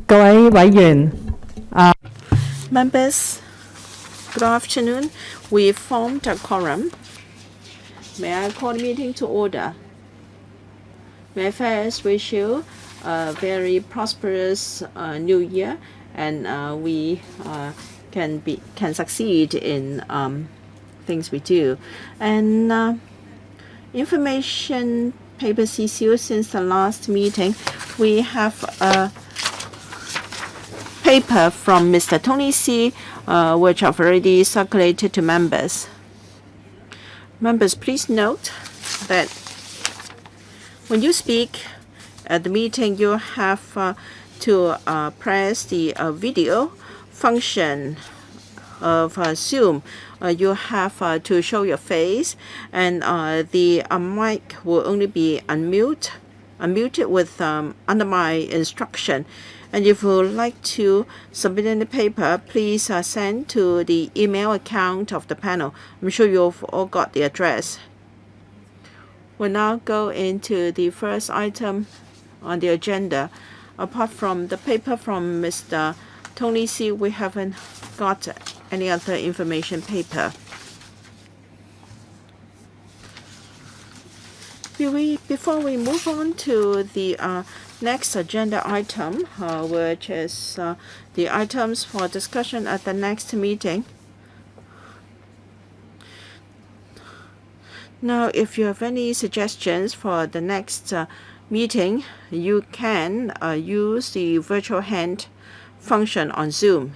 各位委員， Members, good afternoon. We formed a quorum. May I call the meeting to order? May I first wish you a very prosperous new year, and we can succeed in things we do. And information papers issued since the last meeting. We have a paper from Mr. Tony C, which I've already circulated to members. Members, please note that when you speak at the meeting, you have to press the video function of Zoom. You have to show your face, and the mic will only be unmuted with under my instruction. And if you would like to submit any paper, please send to the email account of the panel. I'm sure you've all got the address. We'll now go into the first item on the agenda. Apart from the paper from Mr. Tony C, we haven't got any other information paper. Before we move on to the next agenda item, which is the items for discussion at the next meeting. Now, if you have any suggestions for the next meeting, you can use the virtual hand function on Zoom.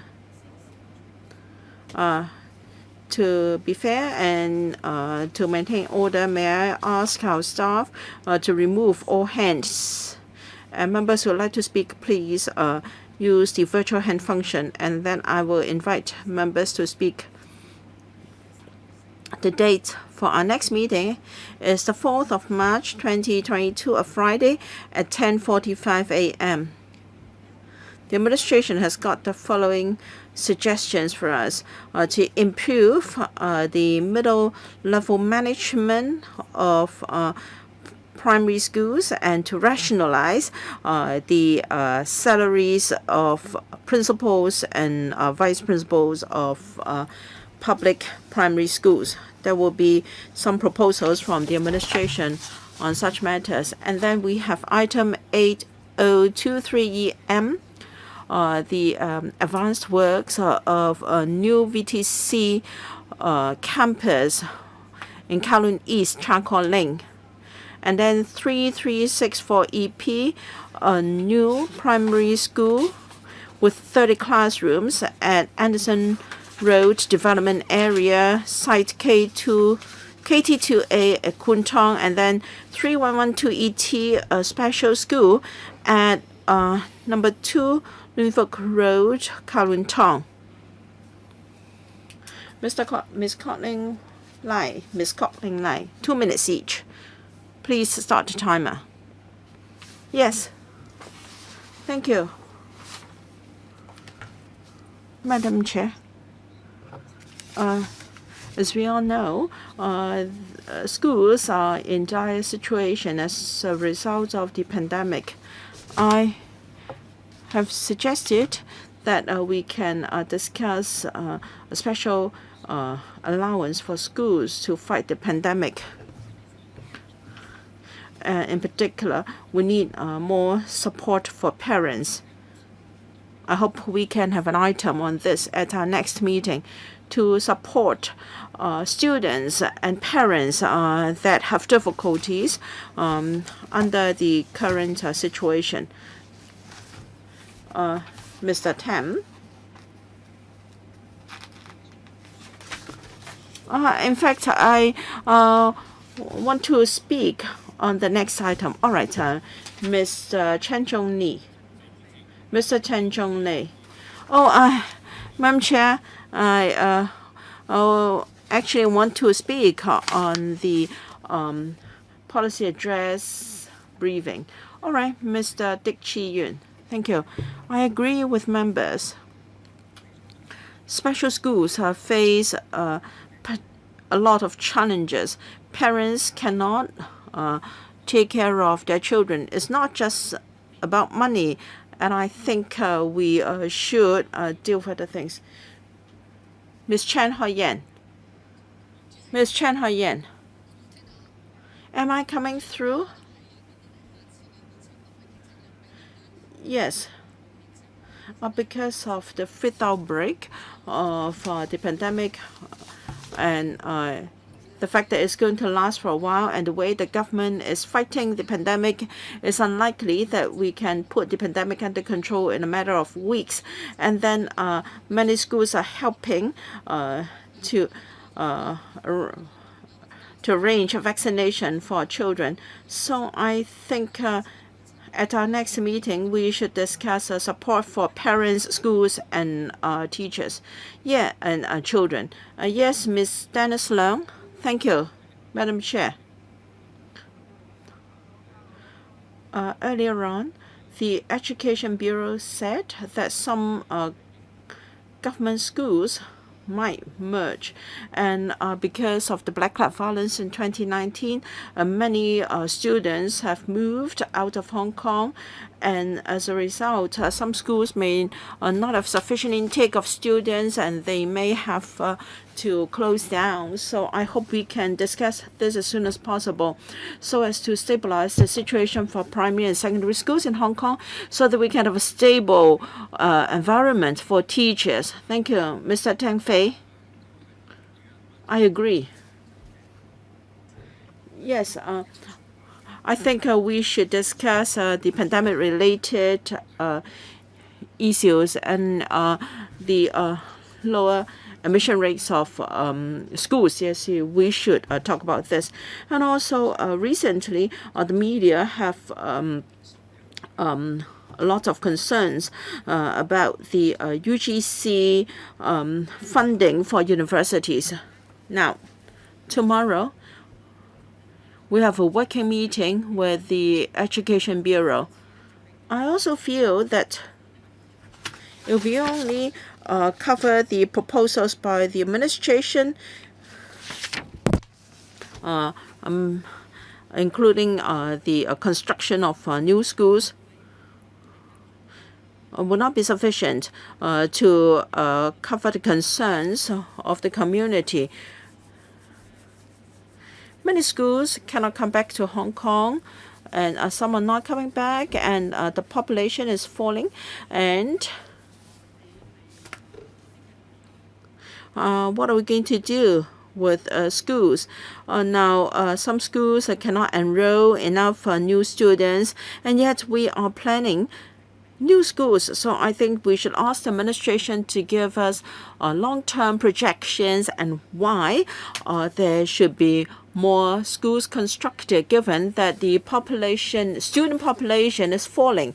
To be fair and to maintain order, may I ask our staff to remove all hands? And members who would like to speak, please use the virtual hand function, and then I will invite members to speak. The date for our next meeting is the 4th of March 2022, a Friday at 10:45 a.m. The administration has got the following suggestions for us to improve the middle level management of primary schools and to rationalize the salaries of principals and vice principals of public primary schools. There will be some proposals from the administration on such matters. And then we have item 8023EM, the advanced works of a new VTC campus in Kowloon East, Charcoal Lane. And then 3364EP, a new primary school with 30 classrooms at Anderson Road Development Area, site KT2A at Kwun Tong, and then 3112ET, a special school at number 2 Linfolk Road, Kowloon Tong. Miss Courtney Lai, 2 minutes each. Please start the timer. Yes. Thank you. Madam Chair. As we all know, schools are in dire situation as a result of the pandemic. I have suggested that we can discuss a special allowance for schools to fight the pandemic. In particular, we need more support for parents. I hope we can have an item on this at our next meeting to support students and parents that have difficulties under the current situation. Mr. Tam. In fact, I want to speak on the next item. All right, Mr. Chen Zhong Li. Mr. Chen Zhong Li. Oh, Madam Chair, I actually want to speak on the policy address briefing. All right, Mr. Dick Chi Yun. Thank you. I agree with members. Special schools face a lot of challenges. Parents cannot take care of their children. It's not just about money and I think we should deal with the things. Ms. Chen Hoyen. Ms. Chen Hoyen. Am I coming through? Yes. Because of the fifth outbreak of the pandemic and the fact that it's going to last for a while and the way the government is fighting the pandemic, it's unlikely that we can put the pandemic under control in a matter of weeks. And then many schools are helping to arrange a vaccination for children. So I think at our next meeting, we should discuss support for parents, schools, and teachers. Yeah, and children. Yes, Ms. Dennis Leung. Thank you, Madam Chair. Earlier on, the Education Bureau said that some government schools might merge, and because of the black cloud violence in 2019, many students have moved out of Hong Kong, and as a result, some schools may not have sufficient intake of students, and they may have to close down. So I hope we can discuss this as soon as possible so as to stabilize the situation for primary and secondary schools in Hong Kong so that we can have a stable environment for teachers. Thank you. Mr. Tang Fei. I agree. Yes, I think we should discuss the pandemic-related issues and the lower emission rates of schools. Yes, we should talk about this. And also, recently, the media have a lot of concerns about the Ugc funding for universities. Now, tomorrow, we have a working meeting with the Education Bureau. I also feel that if we only cover the proposals by the administration, including the construction of new schools, will not be sufficient to cover the concerns of the community. Many schools cannot come back to Hong Kong, and some are not coming back, and the population is falling. And what are we going to do with schools? Now, some schools cannot enroll enough new students, and yet we are planning new schools. So I think we should ask the administration to give us long-term projections and why there should be more schools constructed given that the student population is falling.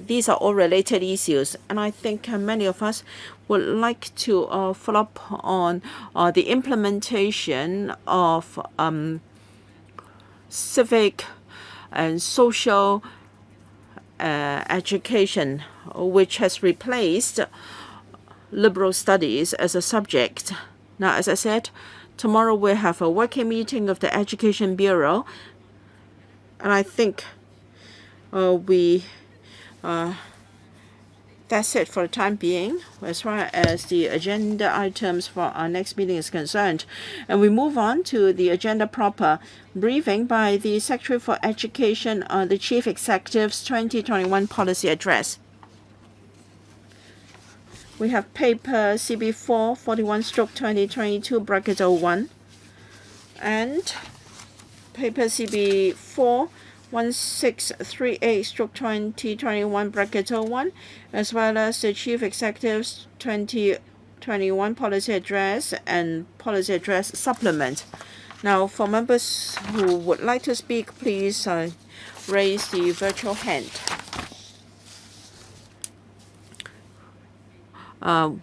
These are all related issues, and I think many of us would like to follow up on the implementation of civic and social education, which has replaced liberal studies as a subject. Now, as I said, tomorrow we have a working meeting of the Education Bureau, and I think that's it for the time being as far as the agenda items for our next meeting is concerned. And we move on to the agenda proper, briefing by the Secretary for Education on the Chief Executive's 2021 Policy Address. We have paper CB4 41/2022 and paper CB4 1638/2021 as well as the Chief Executive's 2021 Policy Address and Policy Address Supplement. Now, for members who would like to speak, please raise the virtual hand. Can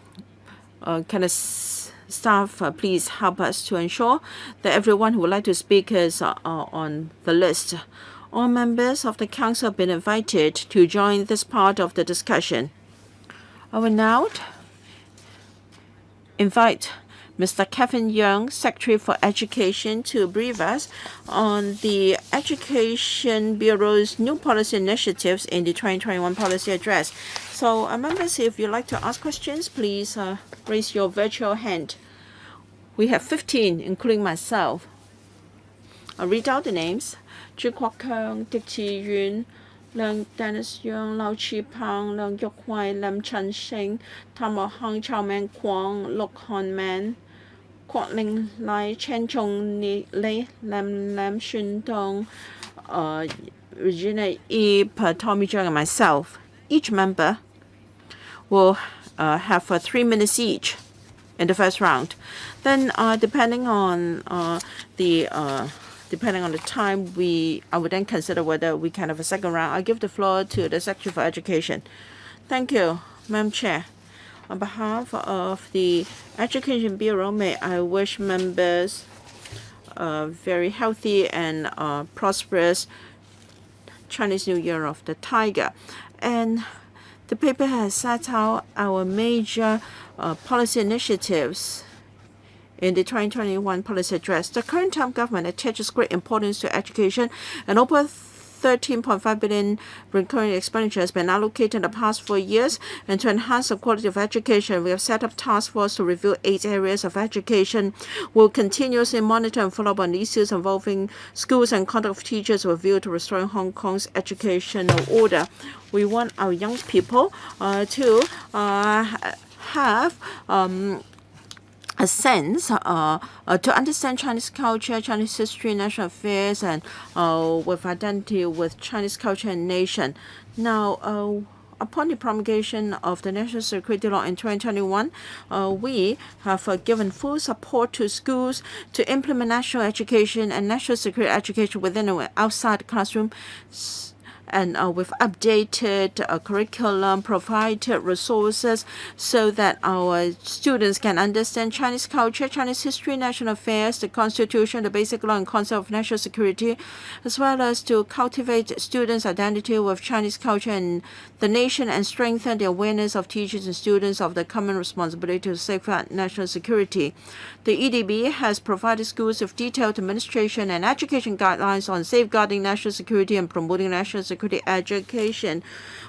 the staff please help us to ensure that everyone who would like to speak is on the list? All members of the Council have been invited to join this part of the discussion. I will now invite Mr. Kevin Young, Secretary for Education, to brief us on the Education Bureau's new policy initiatives in the 2021 policy address. So, members, if you'd like to ask questions, please raise your virtual hand. We have 15, including myself. I'll read out the names. Zhu Kwok Keung, Dick Chi Yun, Leung Dennis Young, Lau Chi Pang, Leung Yok Hui, Lam Chen Shing, Tam Mo Hang, Chao Man Kwong, Lok Hon Man, Kwok Ling Lai, Chen Chong Lei, Lam Shun Dong, Regina Ip, Tommy Zhang, and myself. Each member will have 3 minutes each in the first round. Then, depending on the time, I would then consider whether we can have a second round. I give the floor to the Secretary for Education. Thank you, Madam Chair. On behalf of the Education Bureau, may I wish members a very healthy and prosperous Chinese New Year of the Tiger. And the paper has set out our major policy initiatives in the 2021 policy address. The current term government attaches great importance to education, and over 13.5 billion recurring expenditure has been allocated in the past 4 years. And to enhance the quality of education, we have set up task force to review 8 areas of education. We'll continuously monitor and follow up on issues involving schools and conduct of teachers with a view to restoring Hong Kong's educational order. We want our young people to have a sense to understand Chinese culture, Chinese history, national affairs, and with identity with Chinese culture and nation. Now, upon the promulgation of the National Security Law in 2021, we have given full support to schools to implement national education and national security education within and outside the classroom, and with updated curriculum, provided resources so that our students can understand Chinese culture, Chinese history, national affairs, the constitution, the basic law and concept of national security, as well as to cultivate students' identity with Chinese culture and the nation, and strengthen the awareness of teachers and students of the common responsibility to safeguard national security. The EDB has provided schools with detailed administration and education guidelines on safeguarding national security and promoting national security education.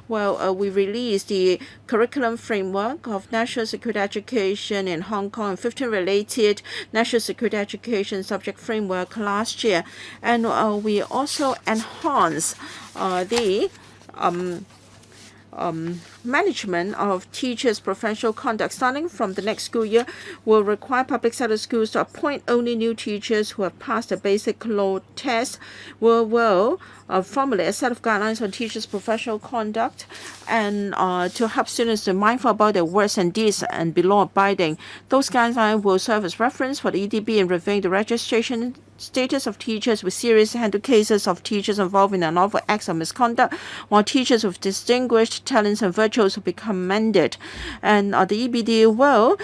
Well, we released the curriculum framework of national security education in Hong Kong and 15 related national security education subject framework last year. And we also enhanced the management of teachers' professional conduct. Starting from the next school year, will require public sector schools to appoint only new teachers who have passed the basic law test. We will formulate a set of guidelines on teachers' professional conduct, and to help students to be mindful about their words and deeds and be law-abiding. Those guidelines will serve as reference for the EDB in reviewing the registration status of teachers with serious handled cases of teachers involved in unlawful acts of misconduct, while teachers with distinguished talents and virtues will be commended. And the EBD will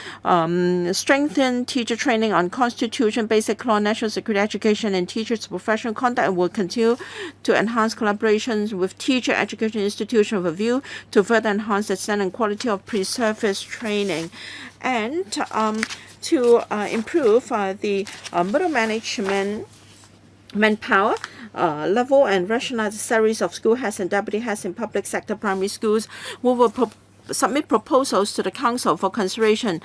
strengthen teacher training on constitution, basic law, national security education, and teachers' professional conduct, and will continue to enhance collaborations with teacher education institutions with a view to further enhance the standard and quality of pre-service training. And to improve the middle management manpower level and rationalize the salaries of school heads and deputy heads in public sector primary schools. We will submit proposals to the Council for consideration,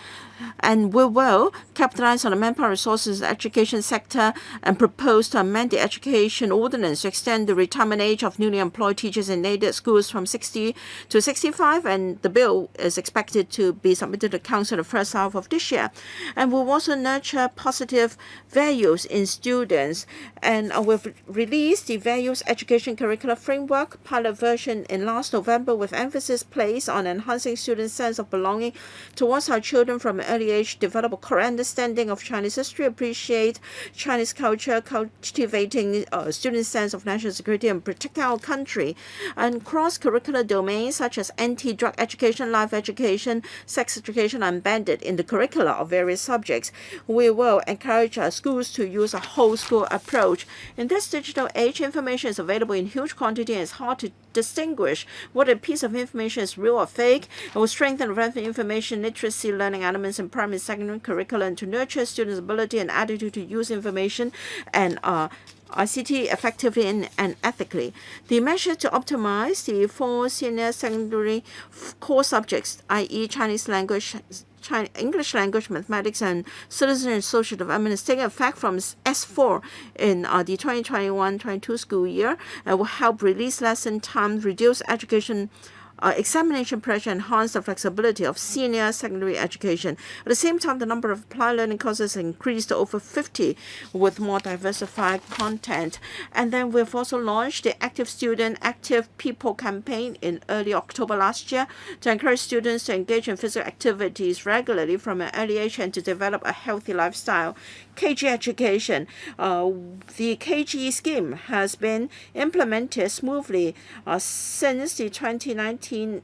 and we will capitalize on the manpower resources in the education sector and propose to amend the education ordinance to extend the retirement age of newly employed teachers in aided schools from 60 to 65, and the bill is expected to be submitted to the Council in the first half of this year. And we'll also nurture positive values in students, and we've released the Values Education Curriculum Framework pilot version in last November, with emphasis placed on enhancing students' sense of belonging towards our children from an early age, develop a correct understanding of Chinese history, appreciate Chinese culture, cultivating students' sense of national security, and protect our country. And cross-curricular domains such as anti-drug education, life education, sex education are embedded in the curricula of various subjects. We will encourage our schools to use a whole school approach. In this digital age, information is available in huge quantity, and it's hard to distinguish whether a piece of information is real or fake. speak. It will strengthen relevant information literacy learning elements in primary and secondary curriculum to nurture students' ability and attitude to use information and ICT effectively and ethically. The measure to optimize the 4 senior secondary core subjects, i.e. Chinese language, English language, mathematics, and citizen and social development is taking effect from S4 in the 2021-22 school year and will help release lesson time, reduce education examination pressure, enhance the flexibility of senior secondary education. At the same time, the number of applied learning courses increased to over 50 with more diversified content. And then we've also launched the Active Student, Active People campaign in early October last year to encourage students to engage in physical activities regularly from an early age and to develop a healthy lifestyle. KG education. The KG scheme has been implemented smoothly since the 2017-18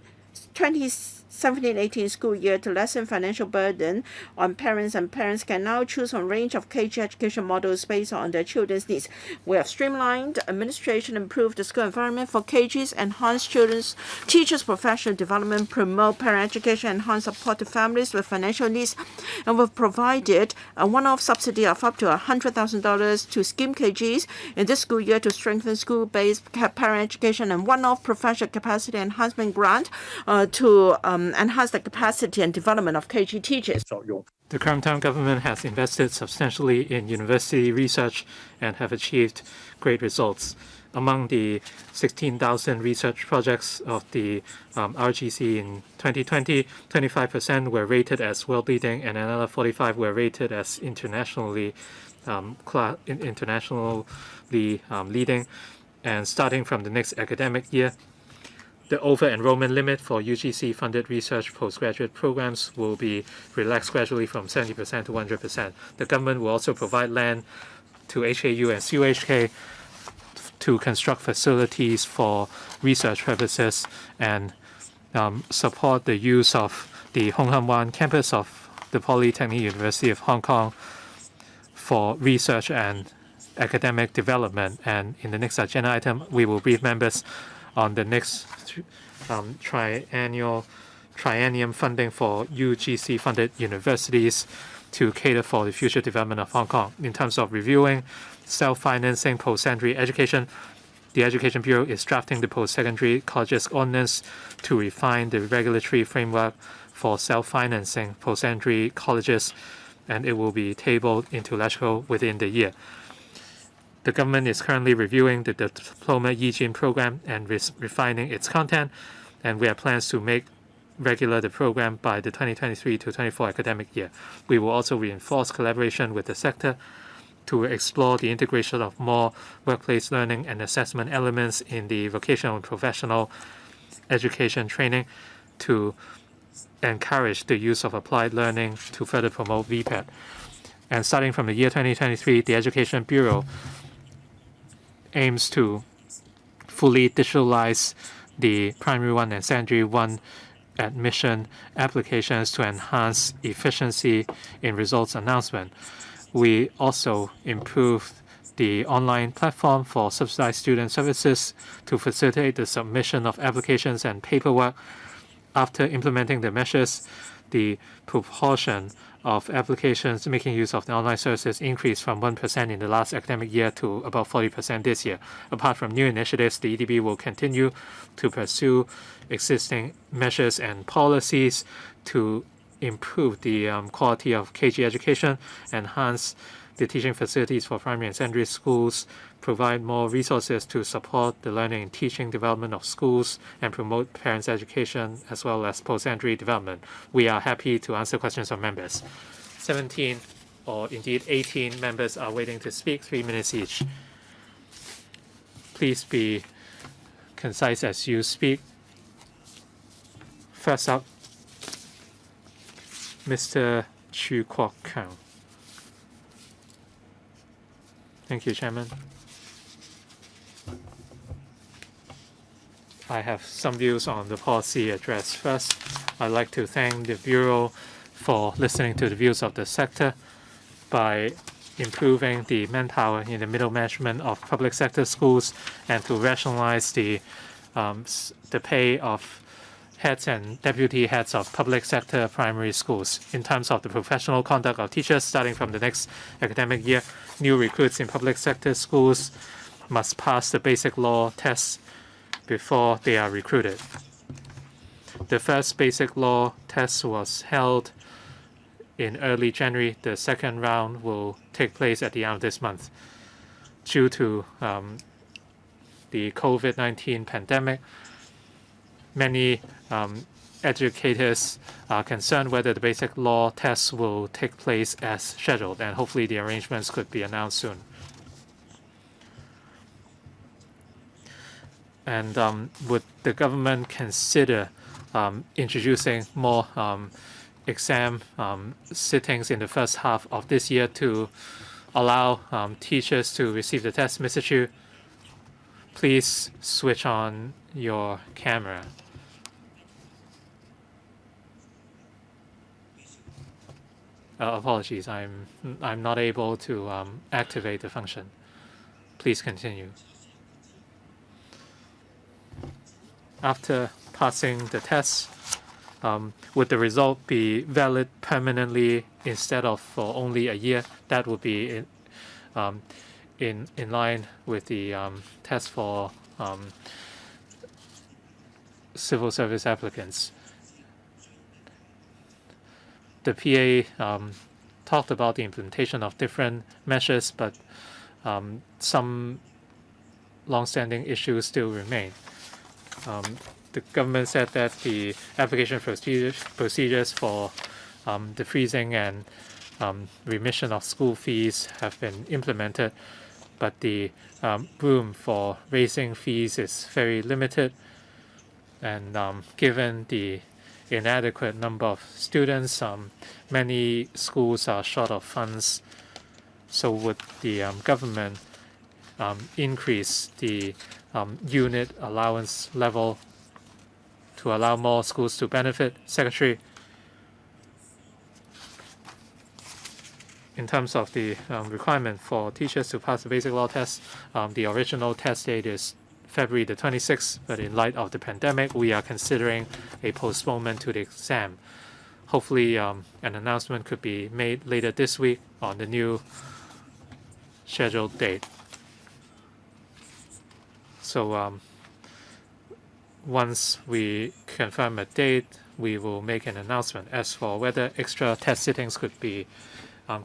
school year to lessen financial burden on parents, and parents can now choose from a range of KG education models based on their children's needs. We have streamlined administration, improved the school environment for KGs, enhanced teachers' professional development, promote parent education, enhance support to families with financial needs, and we've provided a one-off subsidy of up to $100,000 to scheme KGs in this school year to strengthen school-based parent education, and one-off professional capacity enhancement grant to enhance the capacity and development of KG teachers. The current town government has invested substantially in university research and have achieved great results. Among the 16,000 research projects of the RGC in 2020, 25% were rated as world-leading, and another 45 were rated as internationally leading. And starting from the next academic year, the over-enrollment limit for UGC-funded research postgraduate programs will be relaxed gradually from 70% to 100%. The government will also provide land to HAU and CUHK to construct facilities for research purposes and support the use of the Hong Kong Wan campus of the Polytechnic University of Hong Kong for research and academic development. And in the next agenda item, we will brief members on the next Triennium funding for UGC-funded universities to cater for the future development of Hong Kong. In terms of reviewing self-financing post-secondary education, the Education Bureau is drafting the post-secondary colleges ordinance to refine the regulatory framework for self-financing post-secondary colleges, and it will be tabled into LegCo within the year. The government is currently reviewing the Diploma Yijin program and refining its content, and we have plans to make regular the program by the 2023-24 academic year. We will also reinforce collaboration with the sector to explore the integration of more workplace learning and assessment elements in the vocational and professional education training to encourage the use of applied learning to further promote VPET. And starting from the year 2023, the Education Bureau aims to fully digitalize the primary 1 and secondary 1 admission applications to enhance efficiency in results announcement. We also improved the online platform for subsidized student services to facilitate the submission of applications and paperwork. After implementing the measures, the proportion of applications making use of the online services increased from 1% in the last academic year to about 40% this year. Apart from new initiatives, the EDB will continue to pursue existing measures and policies to improve the quality of KG education, enhance the teaching facilities for primary and secondary schools, provide more resources to support the learning and teaching development of schools, and promote parents' education as well as post-secondary development. We are happy to answer questions from members. 17 or indeed 18 members are waiting to speak, 3 minutes each. Please be concise as you speak. First up, Mr. Chu Kwok Kang. Thank you, Chairman. I have some views on the policy address. First, I'd like to thank the Bureau for listening to the views of the sector by improving the manpower in the middle management of public sector schools and to rationalize the pay of heads and deputy heads of public sector primary schools. In terms of the professional conduct of teachers, starting from the next academic year, new recruits in public sector schools must pass the basic law tests before they are recruited. The first basic law test was held in early January. The second round will take place at the end of this month. Due to the COVID-19 pandemic, many educators are concerned whether the basic law tests will take place as scheduled, and hopefully the arrangements could be announced soon. And would the government consider introducing more exam sittings in the first half of this year to allow teachers to receive the test? Mr. Chu, please switch on your camera. Apologies, I'm not able to activate the function. Please continue. After passing the test, would the result be valid permanently instead of for only a year? That would be in line with the test for civil service applicants. The PA talked about the implementation of different measures, but some long-standing issues still remain. The government said that the application procedures for the freezing and remission of school fees have been implemented, but the room for raising fees is very limited, and given the inadequate number of students, many schools are short of funds. So would the government increase the unit allowance level to allow more schools to benefit? Secretary, in terms of the requirement for teachers to pass the basic law test, the original test date is February the 26th, but in light of the pandemic, we are considering a postponement to the exam. Hopefully, an announcement could be made later this week on the new scheduled date. So once we confirm a date, we will make an announcement. As for whether extra test sittings could be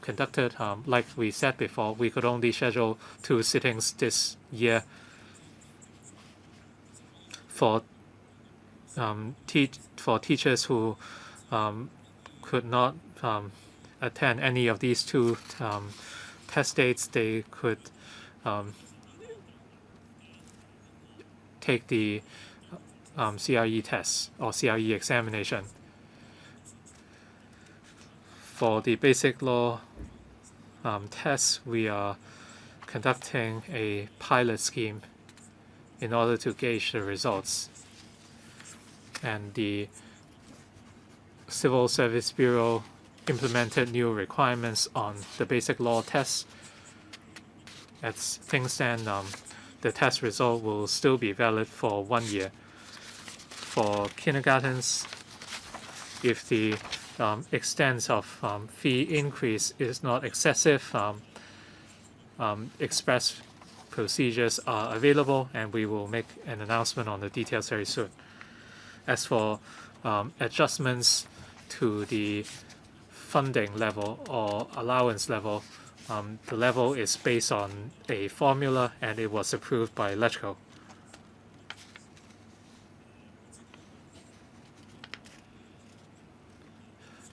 conducted, like we said before, we could only schedule 2 sittings this year. For teachers who could not attend any of these 2 test dates, they could take the CRE test or CRE examination. For the basic law test, we are conducting a pilot scheme in order to gauge the results. And the Civil Service Bureau implemented new requirements on the basic law test. As things stand, the test result will still be valid for 1 year. For kindergartens, if the extent of fee increase is not excessive, express procedures are available, and we will make an announcement on the details very soon. As for adjustments to the funding level or allowance level, the level is based on a formula, and it was approved by LegCo.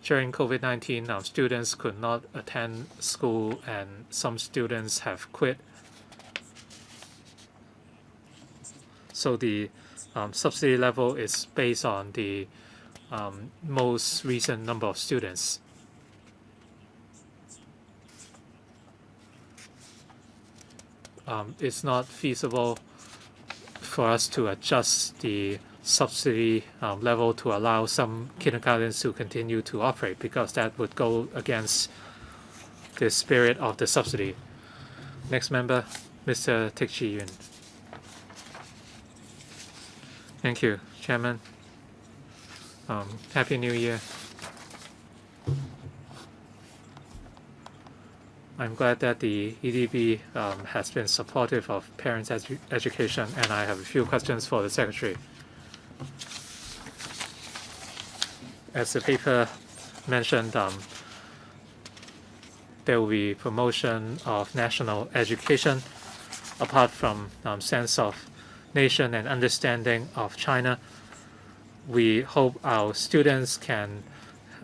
During COVID-19, students could not attend school, and some students have quit. So the subsidy level is based on the most recent number of students. It's not feasible for us to adjust the subsidy level to allow some kindergartens to continue to operate, because that would go against the spirit of the subsidy. Next member, Mr. Teck Chi Yun. Thank you, Chairman. Happy New Year. I'm glad that the EDB has been supportive of parents' education, and I have a few questions for the Secretary. As the paper mentioned, there will be promotion of national education apart from sense of nation and understanding of China. We hope our students can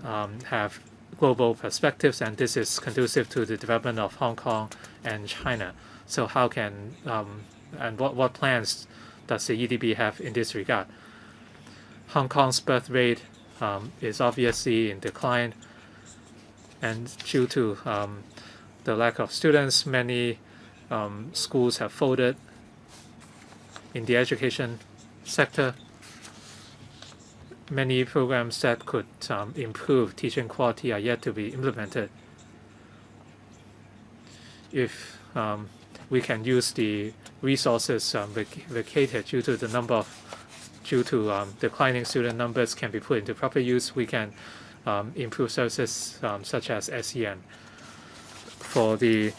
have global perspectives, and this is conducive to the development of Hong Kong and China. So how can and what plans does the EDB have in this regard? Hong Kong's birth rate is obviously in decline, and due to the lack of students, many schools have folded. In the education sector, many programs that could improve teaching quality are yet to be implemented. If we can use the resources vacated due to declining student numbers can be put into proper use, we can improve services such as SEN. For the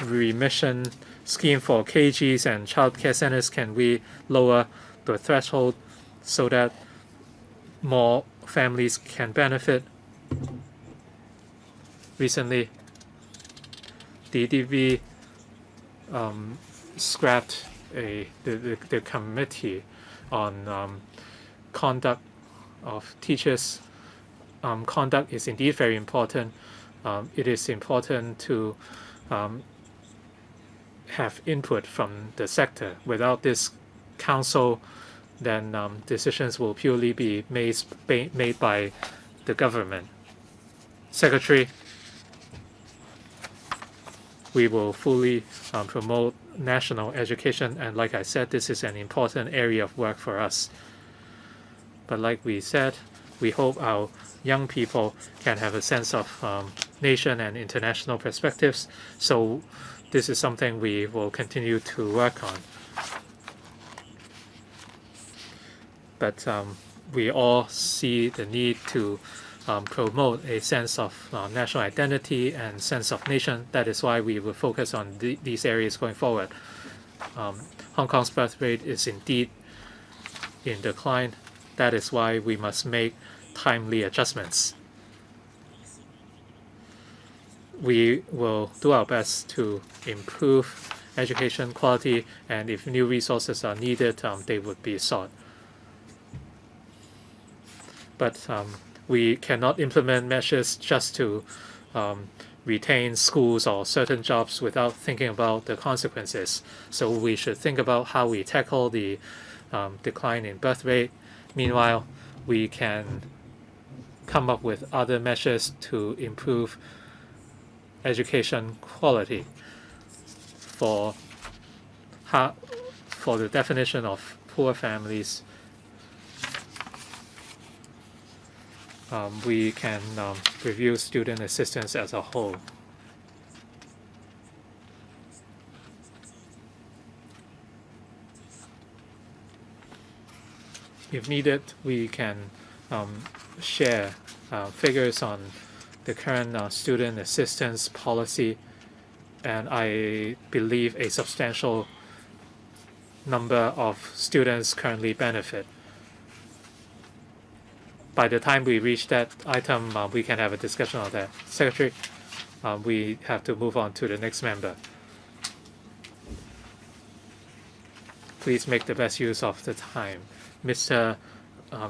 remission scheme for KGs and child care centers, can we lower the threshold so that more families can benefit? Recently, the EDB scrapped the committee on conduct of teachers. Conduct is indeed very important. It is important to have input from the sector. Without this council, then decisions will purely be made by the government. Secretary, we will fully promote national education, and like I said, this is an important area of work for us. But like we said, we hope our young people can have a sense of nation and international perspectives. So this is something we will continue to work on. But we all see the need to promote a sense of national identity and sense of nation. That is why we will focus on these areas going forward. Hong Kong's birth rate is indeed in decline. That is why we must make timely adjustments. We will do our best to improve education quality, and if new resources are needed, they would be sought. But we cannot implement measures just to retain schools or certain jobs without thinking about the consequences. So we should think about how we tackle the decline in birth rate. Meanwhile, we can come up with other measures to improve education quality. For the definition of poor families, we can review student assistance as a whole. If needed, we can share figures on the current student assistance policy, and I believe a substantial number of students currently benefit. By the time we reach that item, we can have a discussion on that. Secretary, we have to move on to the next member. Please make the best use of the time. Mr.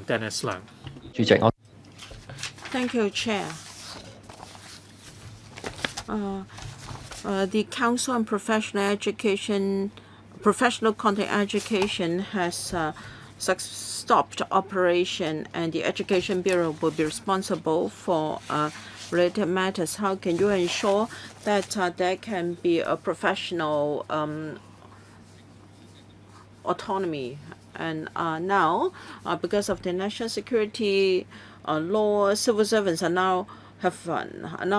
Dennis Leung. Thank you, Chair. The Council on Professional Content Education has stopped operation, and the Education Bureau will be responsible for related matters. How can you ensure that there can be a professional autonomy? And now, because of the national security law, civil servants are now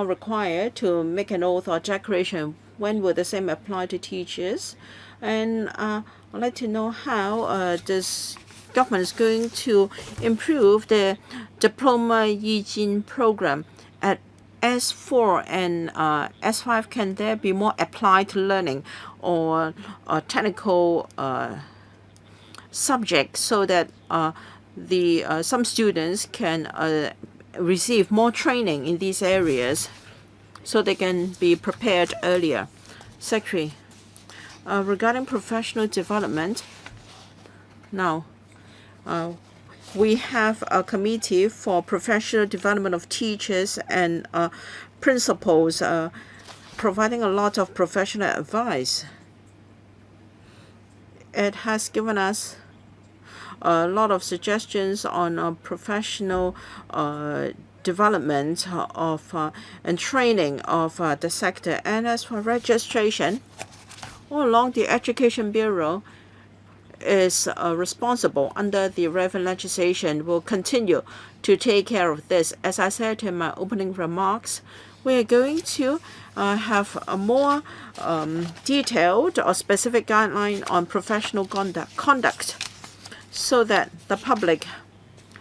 required to make an oath or declaration. When will the same apply to teachers? And I'd like to know how does government is going to improve the diploma Yijin program at S4 and S5. Can there be more applied learning or technical subjects so that some students can receive more training in these areas so they can be prepared earlier? Secretary, regarding professional development, now we have a committee for professional development of teachers and principals providing a lot of professional advice. It has given us a lot of suggestions on professional development of and training of the sector. And as for registration, all along the Education Bureau is responsible under the relevant legislation, will continue to take care of this. As I said in my opening remarks, we are going to have a more detailed or specific guideline on professional conduct so that the public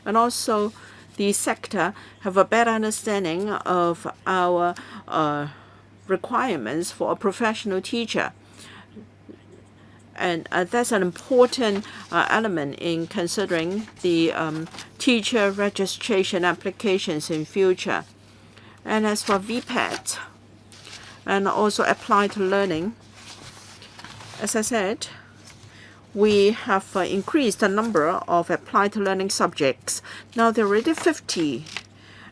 and also the sector have a better understanding of our requirements for a professional teacher. And that's an important element in considering the teacher registration applications in future. And as for VPET and also applied learning, as I said, we have increased the number of applied learning subjects. Now there are already 50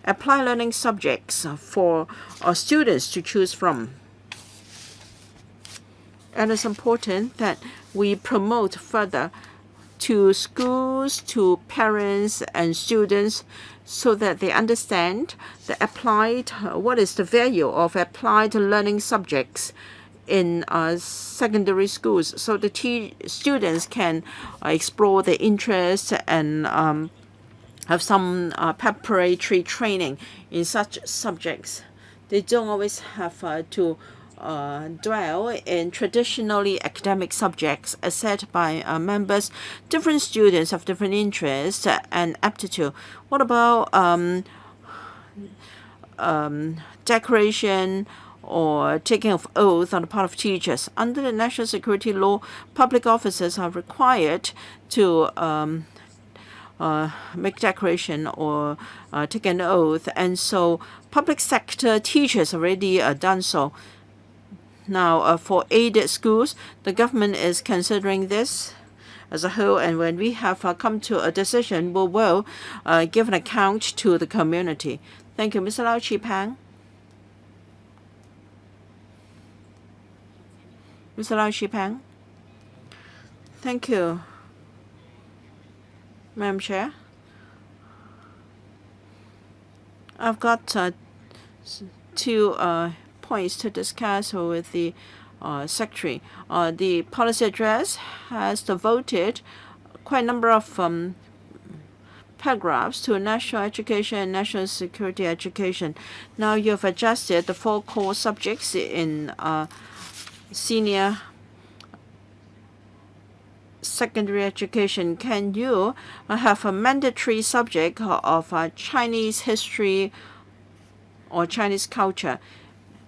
applied learning subjects for students to choose from. And it's important that we promote further to schools, to parents and students so that they understand what is the value of applied learning subjects in secondary schools, so the students can explore their interests and have some preparatory training in such subjects. They don't always have to dwell in traditionally academic subjects. As said by members, different students have different interests and aptitude. What about declaration or taking of oath on the part of teachers? Under the national security law, public officers are required to make declaration or take an oath, and so public sector teachers already done so. Now, for aided schools, the government is considering this as a whole, and when we have come to a decision, we will give an account to the community. Thank you. Mr. Lau Chi-Pang. Mr. Lau Chi-Pang. Thank you, Madam Chair. I've got two points to discuss with the Secretary. The policy address has devoted quite a number of paragraphs to national education and national security education. Now you have adjusted the 4 core subjects in senior secondary education. Can you have a mandatory subject of Chinese history or Chinese culture?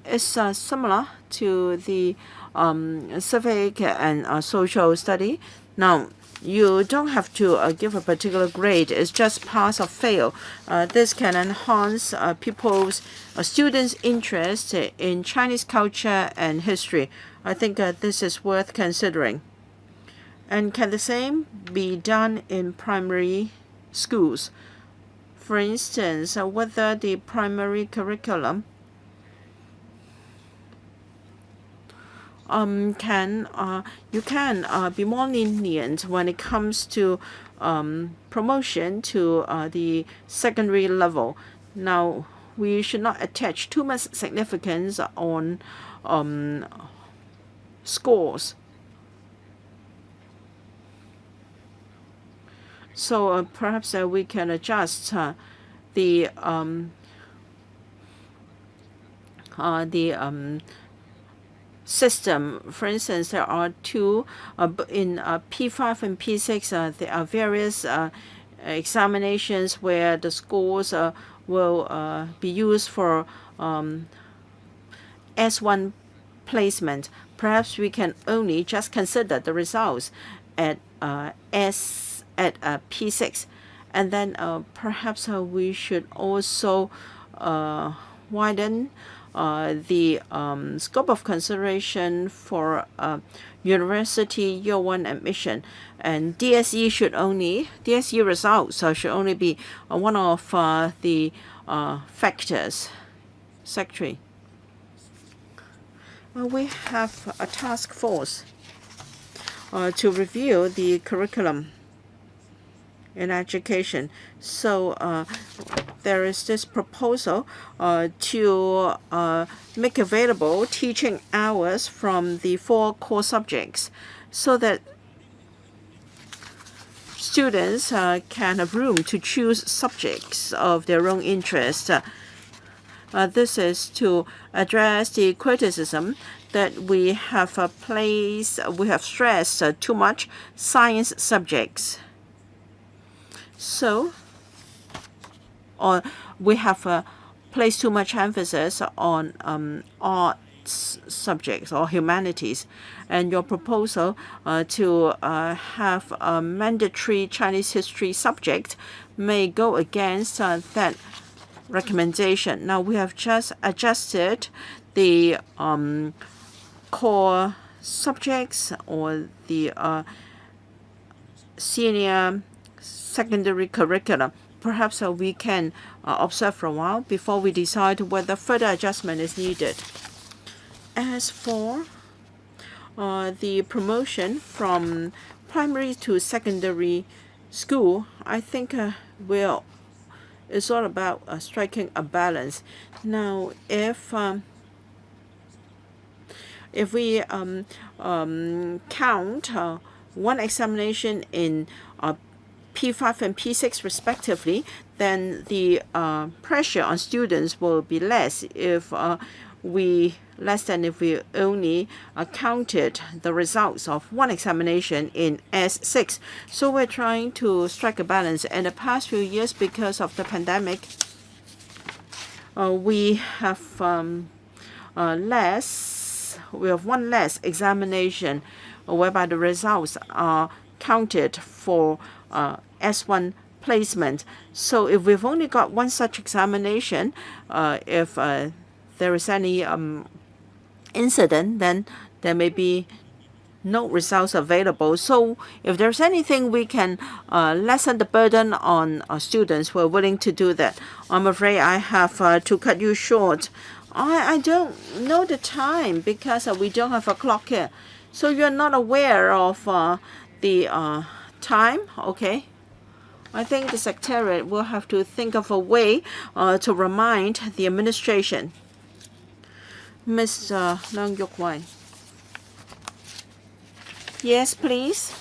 It's similar to the civic and social study. Now, you don't have to give a particular grade. It's just pass or fail. This can enhance students' interest in Chinese culture and history. I think this is worth considering. And can the same be done in primary schools? For instance, whether the primary curriculum you can be more lenient when it comes to promotion to the secondary level. Now, we should not attach too much significance on scores. So perhaps we can adjust the system. For instance, there are two in P5 and P6. There are various examinations where the scores will be used for S1 placement. Perhaps we can only just consider the results at P6, and then perhaps we should also widen the scope of consideration for university year 1 admission, and DSE results should only be one of the factors. Secretary. We have a task force to review the curriculum in education. So there is this proposal to make available teaching hours from the 4 core subjects so that students can have room to choose subjects of their own interest. This is to address the criticism that we have stressed too much science subjects. So, or we have placed too much emphasis on arts subjects or humanities. And your proposal to have a mandatory Chinese history subject may go against that recommendation. Now we have just adjusted the core subjects or the senior secondary curriculum. Perhaps we can observe for a while before we decide whether further adjustment is needed. As for the promotion from primary to secondary school, I think it's all about striking a balance. Now, if we count one examination in P5 and P6 respectively, then the pressure on students will be less if we only counted the results of one examination in S6. So we're trying to strike a balance. In the past few years, because of the pandemic, we have one less examination whereby the results are counted for S1 placement. So if we've only got one such examination, if there is any incident, then there may be no results available. So if there's anything we can lessen the burden on students, we're willing to do that. I'm afraid I have to cut you short. I don't know the time because we don't have a clock here. So you're not aware of the time? Okay. I think the Secretariat will have to think of a way to remind the administration. Mr. Leung Yuk-wai. Yes, please.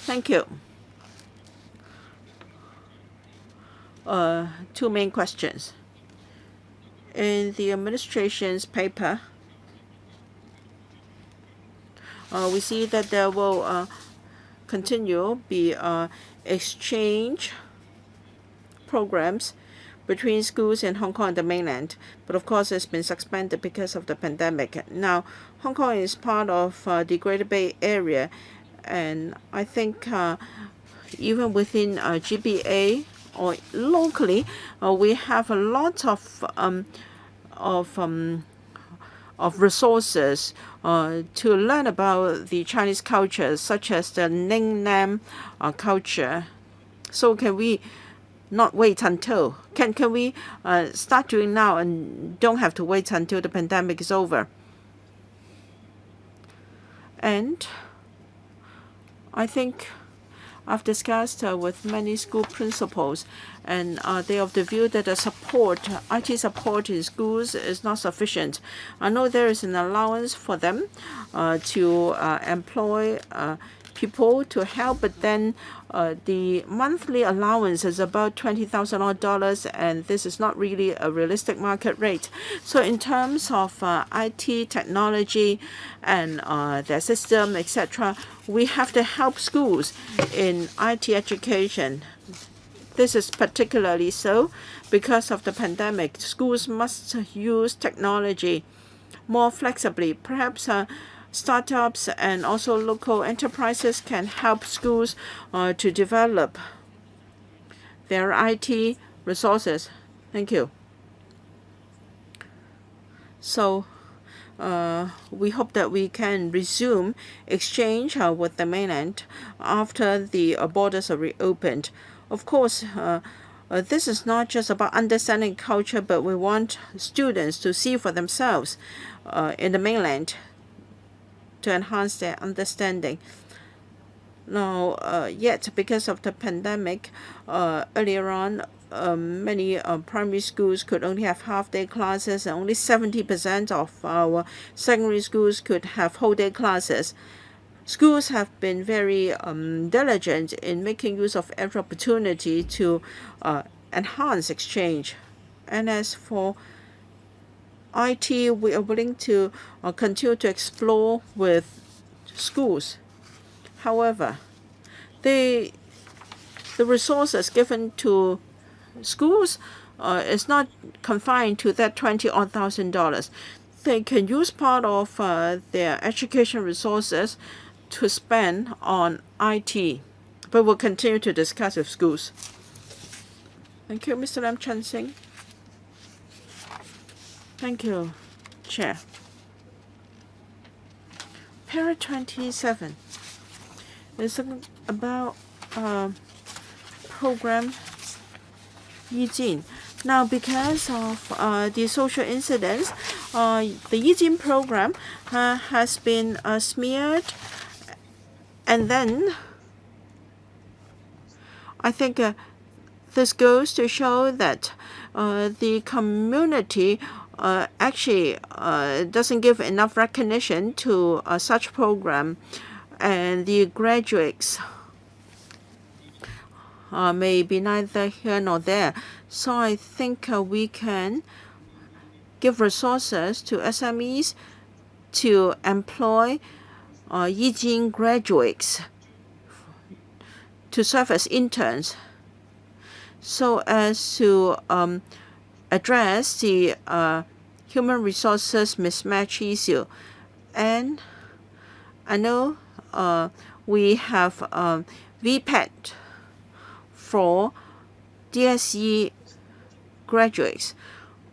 Thank you. 2 main questions. In the administration's paper, we see that there will continue be exchange programs between schools in Hong Kong and the mainland. But of course, it's been suspended because of the pandemic. Now, Hong Kong is part of the Greater Bay Area, and I think even within GBA or locally, we have a lot of resources to learn about the Chinese culture, such as the Ning Nam culture. So can we not wait until? Can we start doing now and don't have to wait until the pandemic is over? And I think I've discussed with many school principals, and they are of the view that the IT support in schools is not sufficient. I know there is an allowance for them to employ people to help, but then the monthly allowance is about $20,000, and this is not really a realistic market rate. So in terms of IT technology and their system, etc., we have to help schools in IT education. This is particularly so because of the pandemic. Schools must use technology more flexibly. Perhaps startups and also local enterprises can help schools to develop their IT resources. Thank you. So we hope that we can resume exchange with the mainland after the borders are reopened. Of course, this is not just about understanding culture, but we want students to see for themselves in the mainland to enhance their understanding. Now, yet because of the pandemic, earlier on, many primary schools could only have half-day classes, and only 70% of our secondary schools could have whole-day classes. Schools have been very diligent in making use of every opportunity to enhance exchange. And as for IT, we are willing to continue to explore with schools. However, the resources given to schools is not confined to that $20,000. They can use part of their education resources to spend on IT, but we'll continue to discuss with schools. Thank you, Mr. Lam Chun Sing. Thank you, Chair. Para 27 is about program Yijin. Now, because of the social incidents, the Yijin program has been smeared, and then I think this goes to show that the community actually doesn't give enough recognition to such program, and the graduates may be neither here nor there. So I think we can give resources to SMEs to employ Yijin graduates to serve as interns, so as to address the human resources mismatch issue. And I know we have VPET for DSE graduates.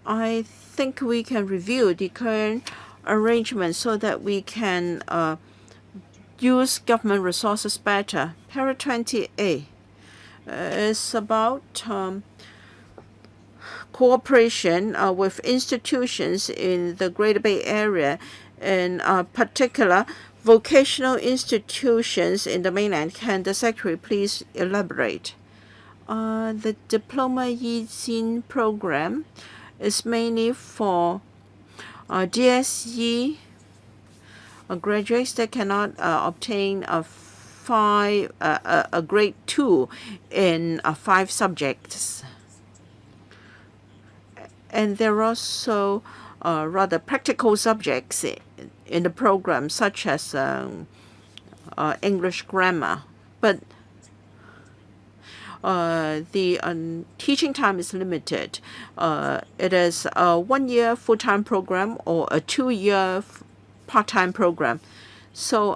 I think we can review the current arrangements so that we can use government resources better. Para 20A is about cooperation with institutions in the Greater Bay Area, in particular vocational institutions in the mainland. Can the Secretary please elaborate? The Diploma Yijin program is mainly for DSE graduates that cannot obtain a grade 2 in 5 subjects. And there are also rather practical subjects in the program, such as English grammar. But the teaching time is limited. It is a 1-year full-time program or a 2-year part-time program. So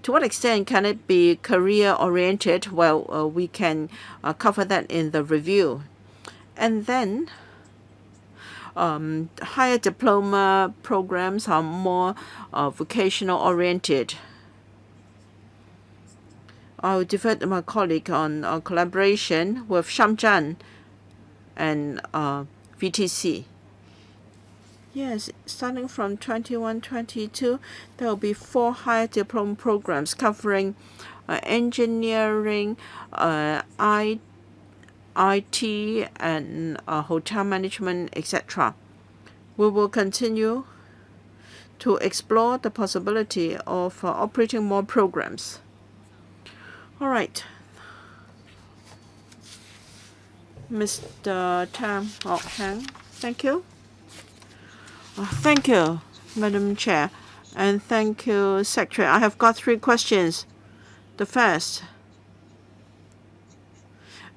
to what extent can it be career-oriented? Well, we can cover that in the review. And then higher diploma programs are more vocational-oriented. I'll defer to my colleague on collaboration with Shamjan and VTC. Yes, starting from 21-22, there will be 4 higher diploma programs covering engineering, IT, and hotel management, etc. We will continue to explore the possibility of operating more programs. All right. Mr. Tam Hang, thank you. Thank you, Madam Chair, and thank you, Secretary. I have got 3 questions. The first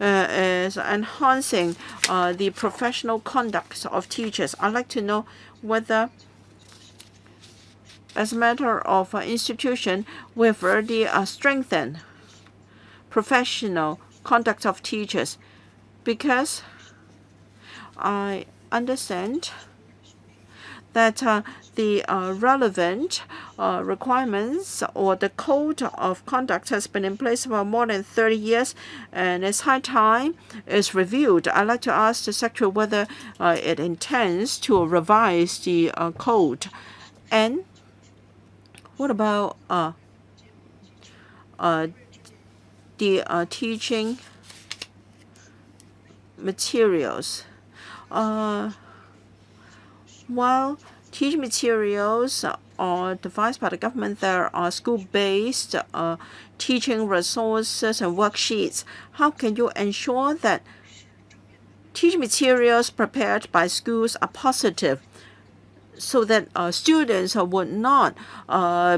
is enhancing the professional conduct of teachers. I'd like to know whether, as a matter of institution, we've already strengthened professional conduct of teachers, because I understand that the relevant requirements or the code of conduct has been in place for more than 30 years, and it's high time it's reviewed. I'd like to ask the Secretary whether it intends to revise the code. And what about the teaching materials? While teaching materials are devised by the government, there are school-based teaching resources and worksheets. How can you ensure that teaching materials prepared by schools are positive, so that students would not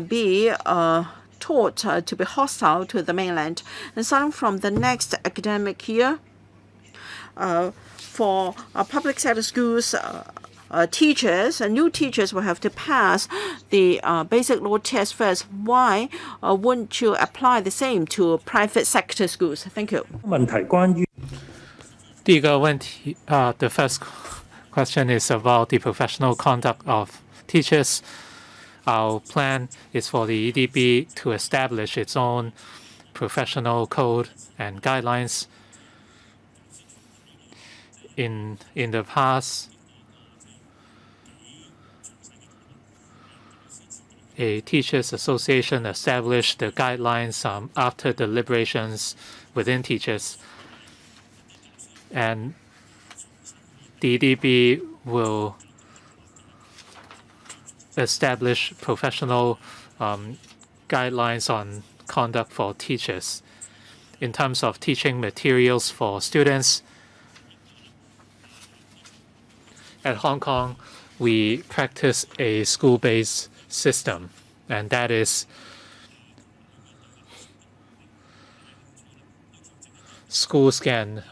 be taught to be hostile to the mainland? And starting from the next academic year, for public sector schools, teachers and new teachers will have to pass the basic law test first. Why wouldn't you apply the same to private sector schools? Thank you. 問題關於第一个问题the first question is about the professional conduct of teachers. Our plan is for the EDB to establish its own professional code and guidelines. In the past, a teachers association established the guidelines after deliberations within teachers, and the EDB will establish professional guidelines on conduct for teachers. In terms of teaching materials for students, at Hong Kong, we practice a school-based system, and that is schools can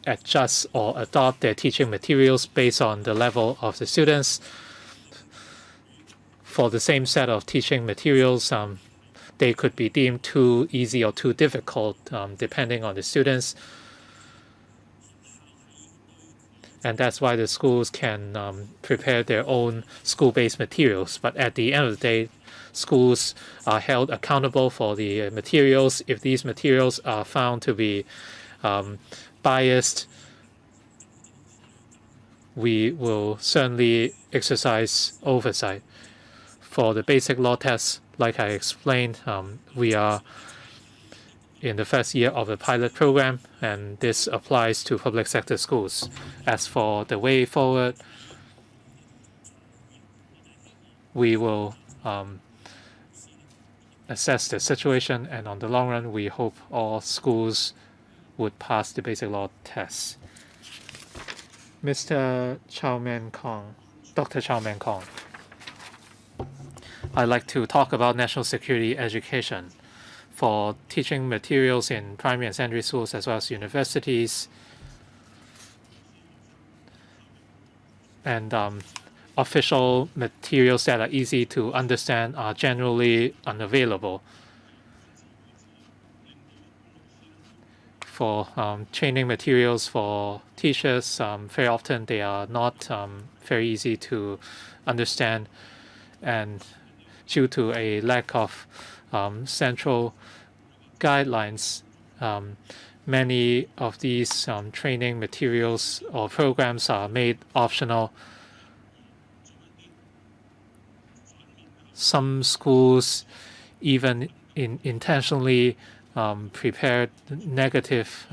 adjust or adopt their teaching materials based on the level of the students. For the same set of teaching materials, they could be deemed too easy or too difficult depending on the students. And that's why the schools can prepare their own school-based materials. But at the end of the day, schools are held accountable for the materials. If these materials are found to be biased, we will certainly exercise oversight. For the basic law tests, like I explained, we are in the first year of the pilot program, and this applies to public sector schools. As for the way forward, we will assess the situation, and on the long run, we hope all schools would pass the basic law tests. Mr. Chow Man Kong, Dr. Chow Man Kong, I'd like to talk about national security education. For teaching materials in primary and secondary schools as well as universities, and official materials that are easy to understand are generally unavailable. For training materials for teachers, very often they are not very easy to understand, and due to a lack of central guidelines, many of these training materials or programs are made optional. Some schools even intentionally prepared negative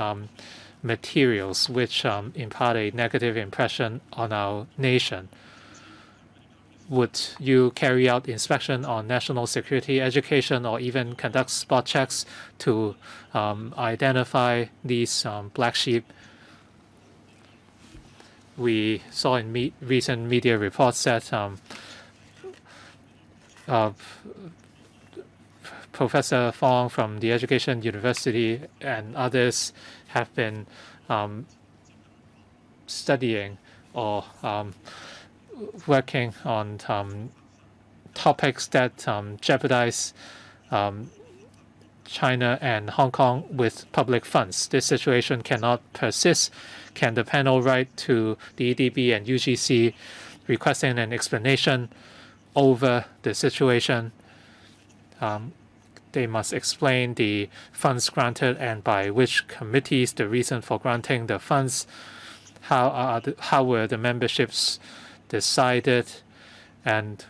materials which impart a negative impression on our nation. would you carry out inspection on national security education or even conduct spot checks to identify these black sheep? We saw in recent media reports that Professor Fong from the Education University and others have been studying or working on topics that jeopardize China and Hong Kong with public funds. This situation cannot persist. Can the panel write to the EDB and UGC requesting an explanation over the situation? They must explain the funds granted and by which committees, the reason for granting the funds, how were the memberships decided, and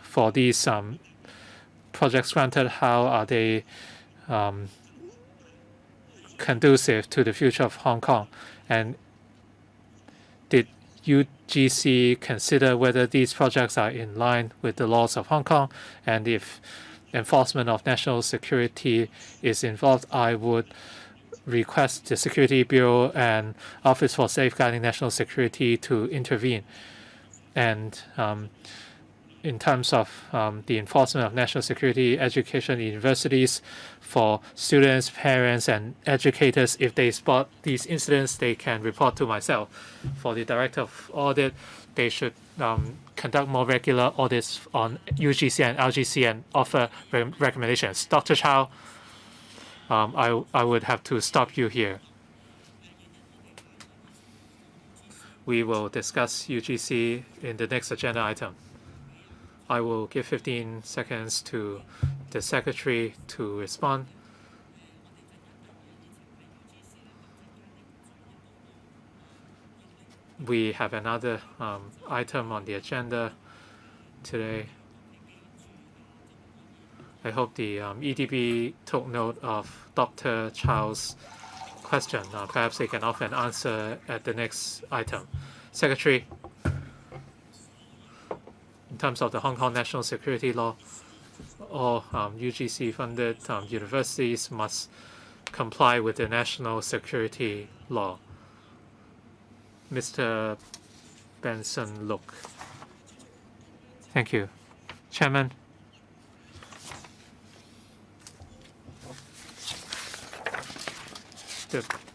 for these projects granted, how are they conducive to the future of Hong Kong? And did UGC consider whether these projects are in line with the laws of Hong Kong? And if enforcement of national security is involved, I would request the Security Bureau and Office for Safeguarding National Security to intervene. And in terms of the enforcement of national security education in universities, for students, parents, and educators, if they spot these incidents, they can report to myself. For the Director of Audit, they should conduct more regular audits on UGC and LGC and offer recommendations. Dr. Chow, I would have to stop you here. We will discuss UGC in the next agenda item. I will give 15 seconds to the Secretary to respond. We have another item on the agenda today. I hope the EDB took note of Dr. Chow's question. Perhaps they can offer an answer at the next item. Secretary, in terms of the Hong Kong national security law, all UGC-funded universities must comply with the national security law. Mr. Benson Look. Thank you. Chairman.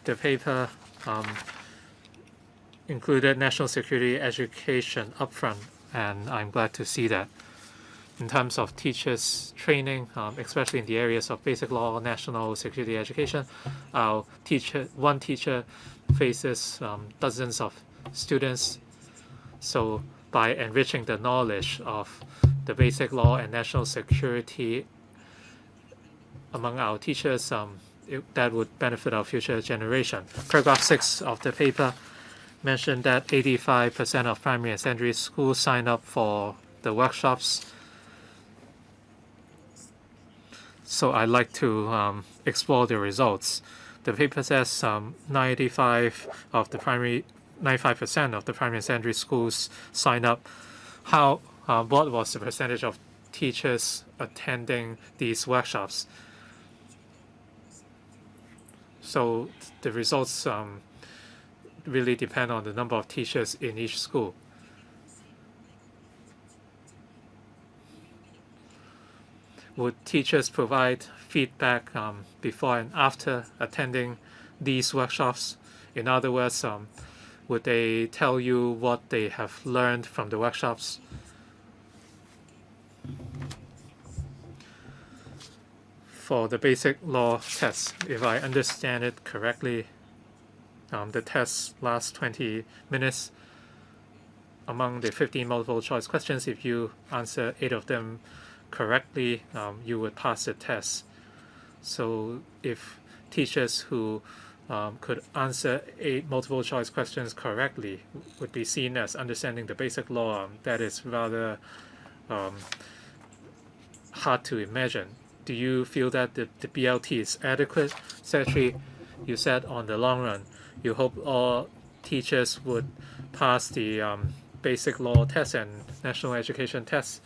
The paper included national security education upfront, and I'm glad to see that. In terms of teachers' training, especially in the areas of basic law, national security education, one teacher faces dozens of students. So by enriching the knowledge of the basic law and national security among our teachers, that would benefit our future generation. Paragraph 6 of the paper mentioned that 85% of primary and secondary schools sign up for the workshops. So I'd like to explore the results. The paper says 95% of the primary and secondary schools sign up. What was the percentage of teachers attending these workshops? So the results really depend on the number of teachers in each school. Would teachers provide feedback before and after attending these workshops? In other words, would they tell you what they have learned from the workshops? For the basic law test, if I understand it correctly, the test lasts 20 minutes. Among the 15 multiple choice questions, if you answer 8 of them correctly, you would pass the test. So if teachers who could answer 8 multiple choice questions correctly would be seen as understanding the basic law, that is rather hard to imagine. Do you feel that the BLT is adequate? Secretary, you said on the long run, you hope all teachers would pass the basic law tests and national education tests.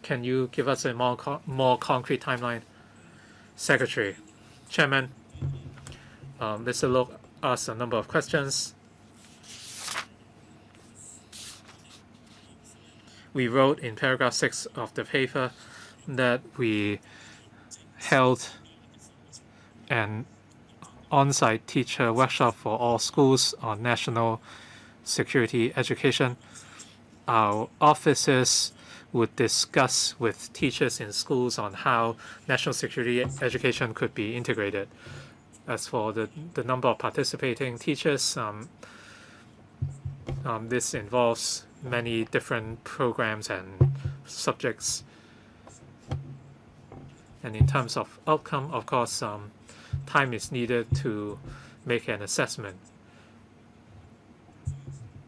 Can you give us a more concrete timeline? Secretary, Chairman, Mr. Look asked a number of questions. We wrote in paragraph 6 of the paper that we held an on-site teacher workshop for all schools on national security education. Our officers would discuss with teachers in schools on how national security education could be integrated. As for the number of participating teachers, this involves many different programs and subjects. And in terms of outcome, of course, time is needed to make an assessment.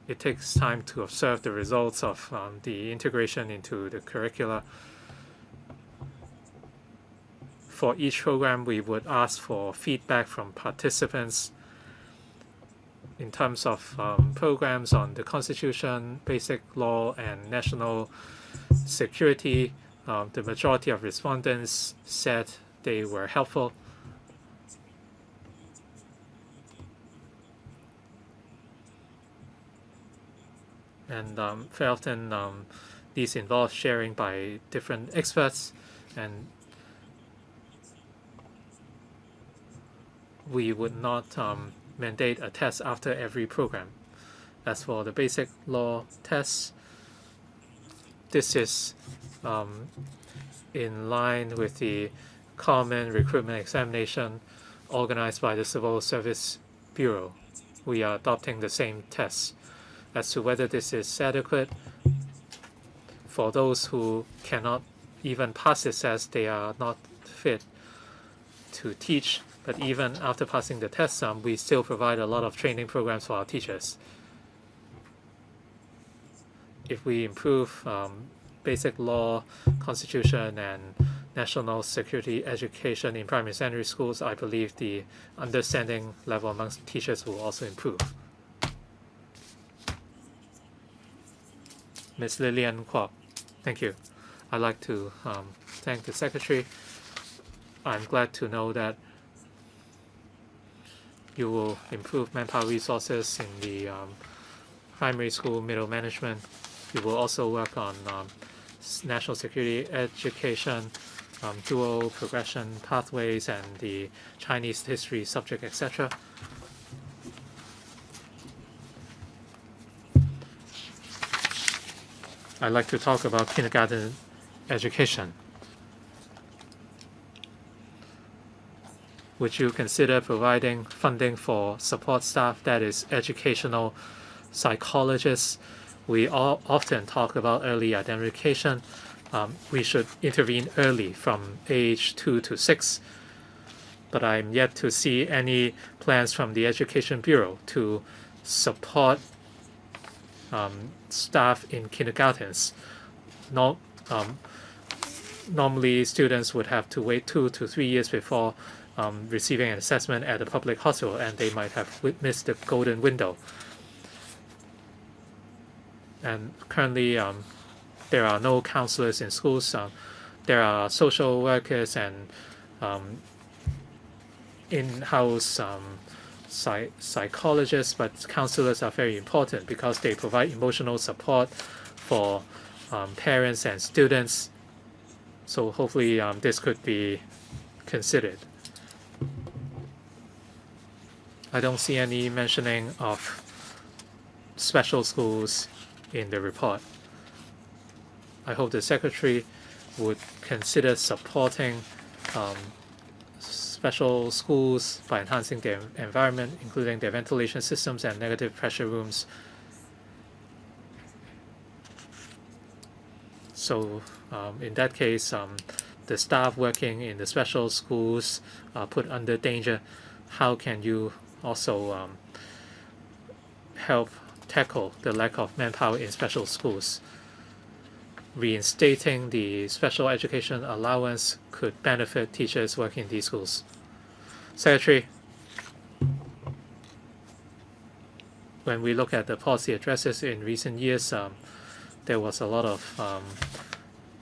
It takes time to observe the results of the integration into the curricula. For each program, we would ask for feedback from participants in terms of programs on the Constitution, basic law, and national security. The majority of respondents said they were helpful. And very often these involve sharing by different experts, and we would not mandate a test after every program. As for the basic law tests, this is in line with the common recruitment examination organized by the Civil Service Bureau. We are adopting the same tests. As to whether this is adequate, for those who cannot even pass this test, they are not fit to teach. But even after passing the test, we still provide a lot of training programs for our teachers. If we improve basic law, Constitution, and national security education in primary and secondary schools, I believe the understanding level amongst teachers will also improve. Ms. Lillian Kwok, thank you. I'd like to thank the Secretary. I'm glad to know that you will improve manpower resources in the primary school middle management. You will also work on national security education, dual progression pathways, and the Chinese history subject, etc. I'd like to talk about kindergarten education. Would you consider providing funding for support staff, that is educational psychologists? We all often talk about early identification. We should intervene early from age 2 to 6. But I'm yet to see any plans from the Education Bureau to support staff in kindergartens. Normally, students would have to wait 2 to 3 years before receiving an assessment at a public hospital, and they might have missed the golden window. And currently, there are no counselors in schools. There are social workers and in-house psychologists, but counselors are very important because they provide emotional support for parents and students. So hopefully this could be considered. I don't see any mentioning of special schools in the report. I hope the Secretary would consider supporting special schools by enhancing their environment, including their ventilation systems and negative pressure rooms. So in that case, the staff working in the special schools are put under danger. How can you also help tackle the lack of manpower in special schools? Reinstating the special education allowance could benefit teachers working in these schools. Secretary, when we look at the policy addresses in recent years, there was a lot of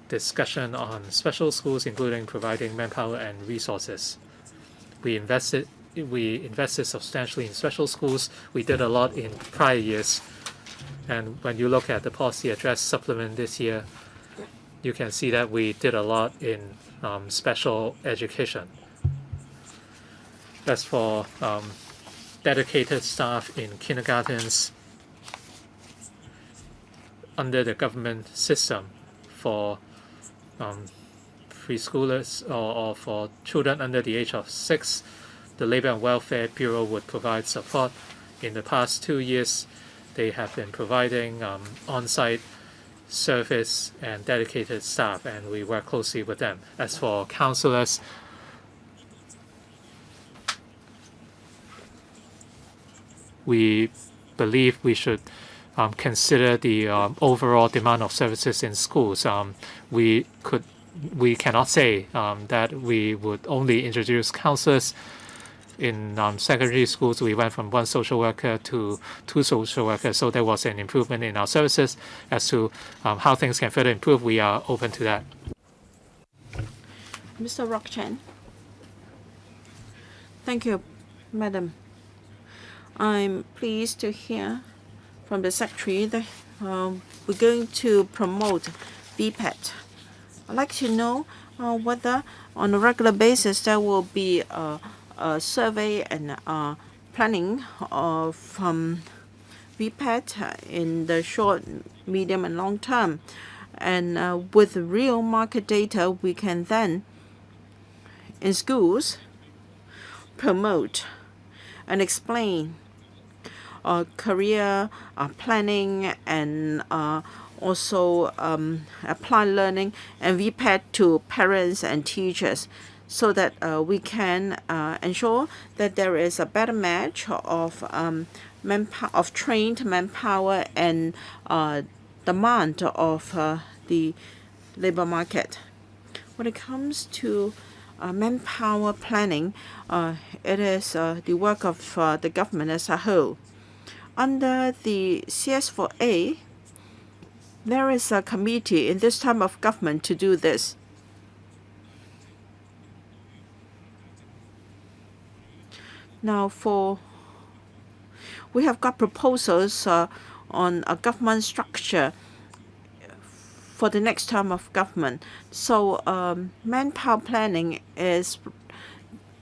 discussion on special schools, including providing manpower and resources. We invested substantially in special schools. We did a lot in prior years. And when you look at the policy address supplement this year, you can see that we did a lot in special education. As for dedicated staff in kindergartens under the government system for preschoolers or for children under the age of 6, the Labor and Welfare Bureau would provide support. In the past 2 years, they have been providing on-site service and dedicated staff, and we work closely with them. As for counselors, we believe we should consider the overall demand of services in schools. We cannot say that we would only introduce counselors. In secondary schools, we went from 1 social worker to 2 social workers, so there was an improvement in our services. As to how things can further improve, we are open to that. Mr. Rock Chen. Thank you, Madam. I'm pleased to hear from the Secretary that we're going to promote VPET. I'd like to know whether on a regular basis there will be a survey and planning of VPET in the short, medium, and long term. And with real market data, we can then, in schools, promote and explain career planning and also apply learning and VPET to parents and teachers, so that we can ensure that there is a better match of trained manpower and demand of the labor market. When it comes to manpower planning, it is the work of the government as a whole. Under the CS4A, there is a committee in this time of government to do this. Now, we have got proposals on a government structure for the next term of government. So manpower planning is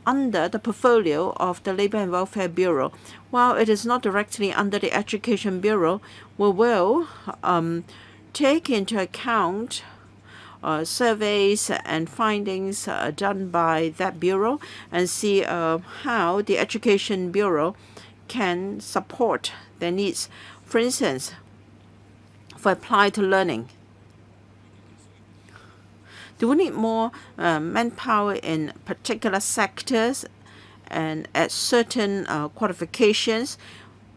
under the portfolio of the Labor and Welfare Bureau. While it is not directly under the Education Bureau, we will take into account surveys and findings done by that bureau and see how the Education Bureau can support their needs. For instance, for applied learning, do we need more manpower in particular sectors and at certain qualifications?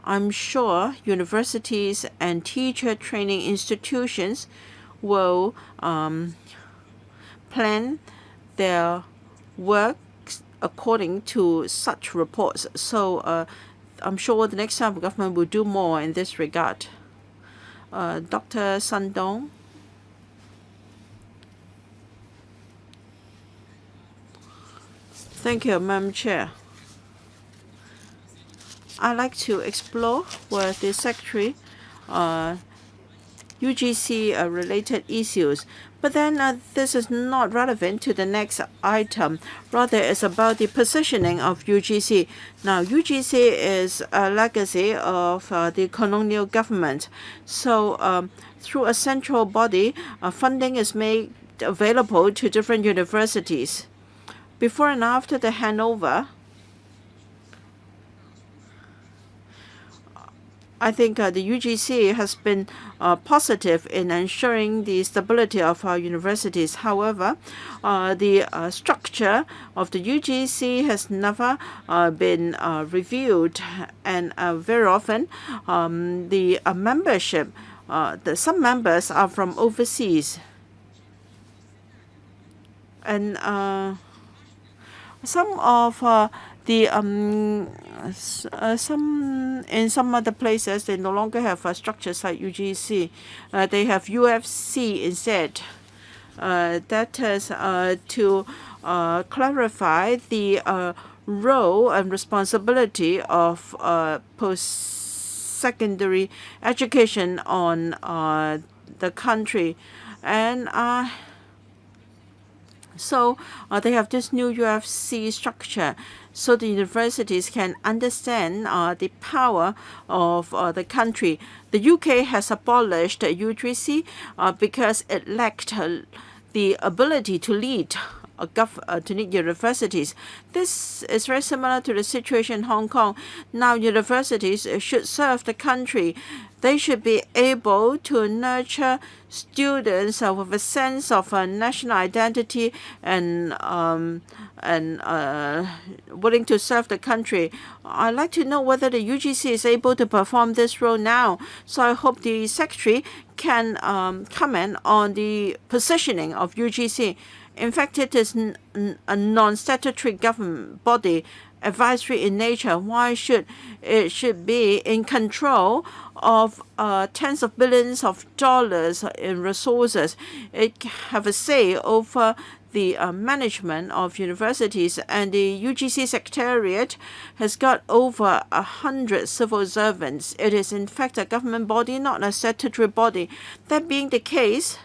I'm sure universities and teacher training institutions will plan their work according to such reports. So I'm sure the next time government will do more in this regard. Dr. Sandong. Thank you, Madam Chair. I'd like to explore with the Secretary UGC-related issues. But then this is not relevant to the next item. Rather, it's about the positioning of UGC. Now, UGC is a legacy of the colonial government. So through a central body, funding is made available to different universities. Before and after the handover, I think the UGC has been positive in ensuring the stability of our universities. However, the structure of the UGC has never been reviewed, and very often the membership, some members are from overseas, and some of the in some other places they no longer have structures like UGC. They have UFC instead. That is to clarify the role and responsibility of post-secondary education on the country, and so they have this new UFC structure, so the universities can understand the power of the country. The UK has abolished UGC because it lacked the ability to lead universities. This is very similar to the situation in Hong Kong. Now universities should serve the country. They should be able to nurture students with a sense of national identity and willing to serve the country. I'd like to know whether the UGC is able to perform this role now. So I hope the Secretary can comment on the positioning of UGC. In fact, it is a non-statutory government body, advisory in nature. Why should it be in control of tens of billions of dollars in resources? It have a say over the management of universities, and the UGC Secretariat has got over 100 civil servants. It is in fact a government body, not a statutory body. That being the case,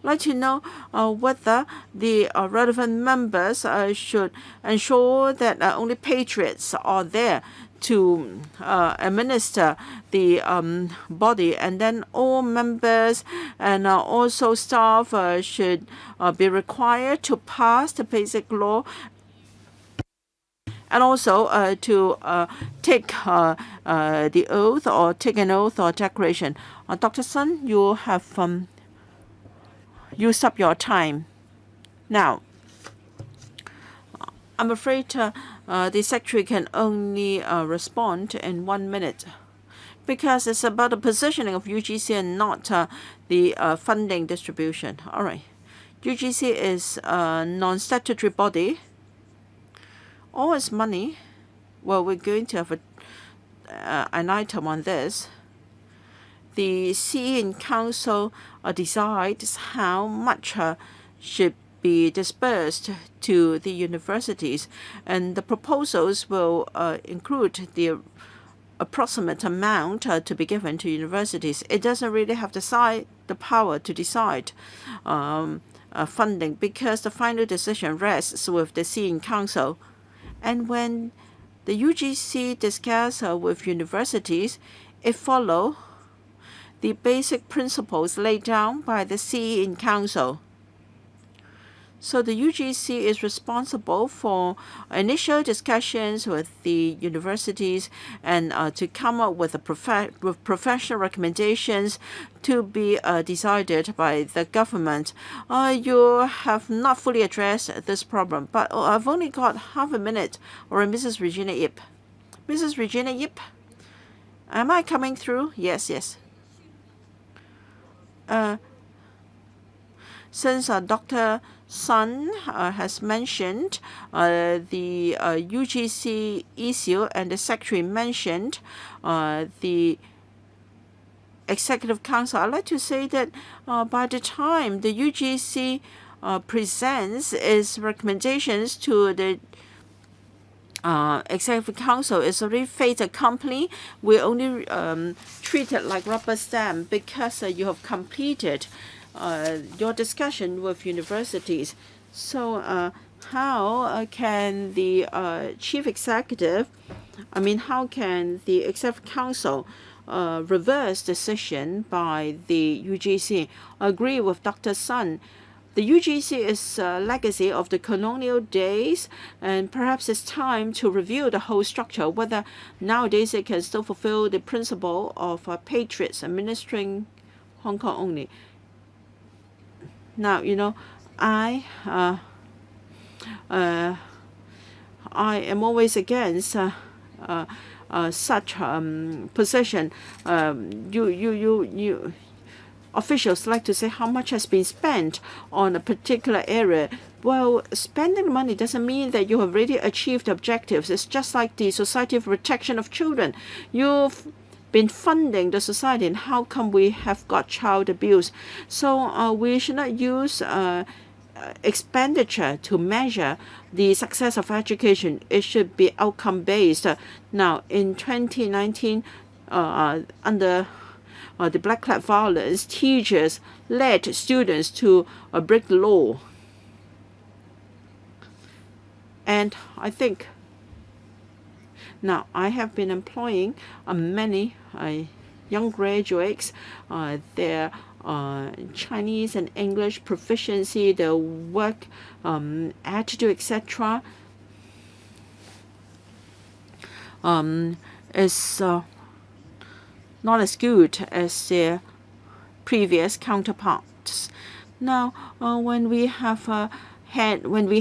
I'd like to know whether the relevant members should ensure that only patriots are there to administer the body, and then all members and also staff should be required to pass the basic law, and also to take the oath or take an oath or declaration. Dr. Sun, you have used up your time. Now, I'm afraid the Secretary can only respond in 1 minute, because it's about the positioning of UGC and not the funding distribution. All right. UGC is a non-statutory body. All its money, well, we're going to have an item on this. The CE in Council decides how much should be dispersed to the universities, and the proposals will include the approximate amount to be given to universities. It doesn't really have the power to decide funding, because the final decision rests with the CE in Council. And when the UGC discuss with universities, it follows the basic principles laid down by the CE in Council. So the UGC is responsible for initial discussions with the universities and to come up with professional recommendations to be decided by the government. You have not fully addressed this problem, but I've only got half a minute. Or Mrs. Regina Yip. Mrs. Regina Yip, am I coming through? Yes, yes. Since Dr. Sun has mentioned the UGC issue, and the Secretary mentioned the Executive Council, I'd like to say that by the time the UGC presents its recommendations to the Executive Council, is already fait accompli. We only treat it like rubber stamp, because you have completed your discussion with universities. So how can the Chief Executive, how can the Executive Council reverse decision by the UGC? I agree with Dr. Sun. The UGC is a legacy of the colonial days, and perhaps it's time to review the whole structure, whether nowadays it can still fulfill the principle of patriots administering Hong Kong only. Now, I am always against such position. officials like to say how much has been spent on a particular area. Well, spending money doesn't mean that you have already achieved objectives. It's just like the Society for Protection of Children. You've been funding the society, and how come we have got child abuse? So we should not use expenditure to measure the success of education. It should be outcome based. Now, in 2019, under the black cloud violence, teachers led students to break the law. And I think now I have been employing many young graduates. Their Chinese and English proficiency, their work attitude, etc. Is not as good as their previous counterparts. Now, when we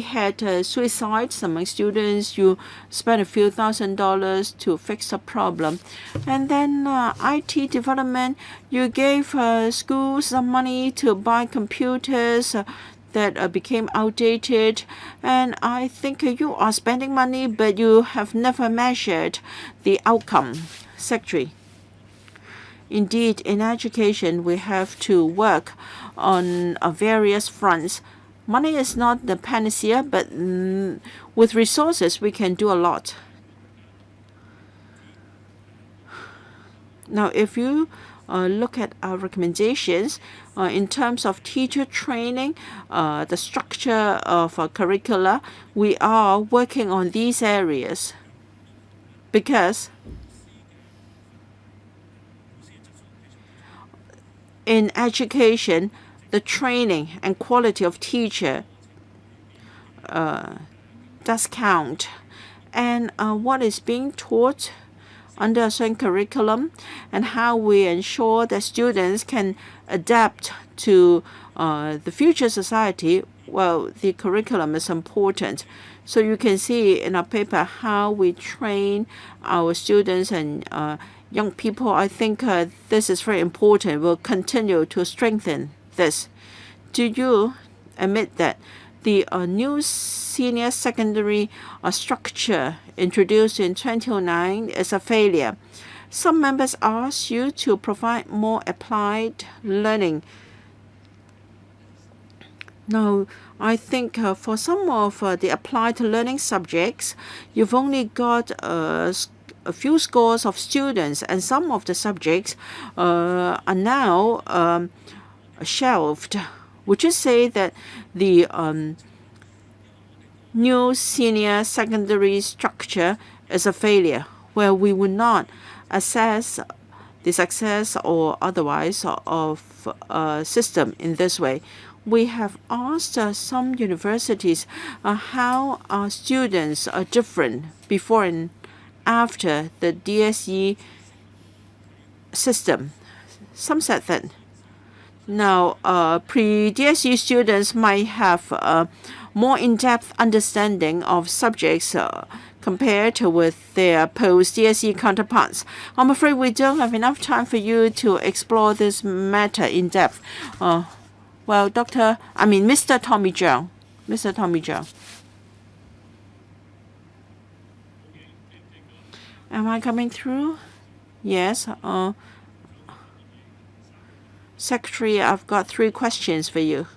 had suicides among students, you spend a few $1,000s to fix a problem. And then IT development, you gave schools some money to buy computers that became outdated. And I think you are spending money, but you have never measured the outcome. Secretary. Indeed, in education, we have to work on various fronts. Money is not the panacea, but with resources, we can do a lot. Now, if you look at our recommendations in terms of teacher training, the structure of curricula, we are working on these areas because in education, the training and quality of teacher does count. And what is being taught under a certain curriculum and how we ensure that students can adapt to the future society, well, the curriculum is important. So you can see in our paper how we train our students and young people. I think this is very important. We'll continue to strengthen this. Do you admit that the new senior secondary structure introduced in 2009 is a failure? Some members ask you to provide more applied learning. Now, I think for some of the applied learning subjects, you've only got a few scores of students, and some of the subjects are now shelved. Would you say that the new senior secondary structure is a failure, where we would not assess the success or otherwise of a system in this way? We have asked some universities how our students are different before and after the DSE system. Some said that now pre-DSE students might have more in-depth understanding of subjects compared with their post-DSE counterparts. I'm afraid we don't have enough time for you to explore this matter in depth. Well, Mr. Tommy Zhang. Mr. Tommy Zhang. Am I coming through? Yes. Secretary, I've got 3 questions for you.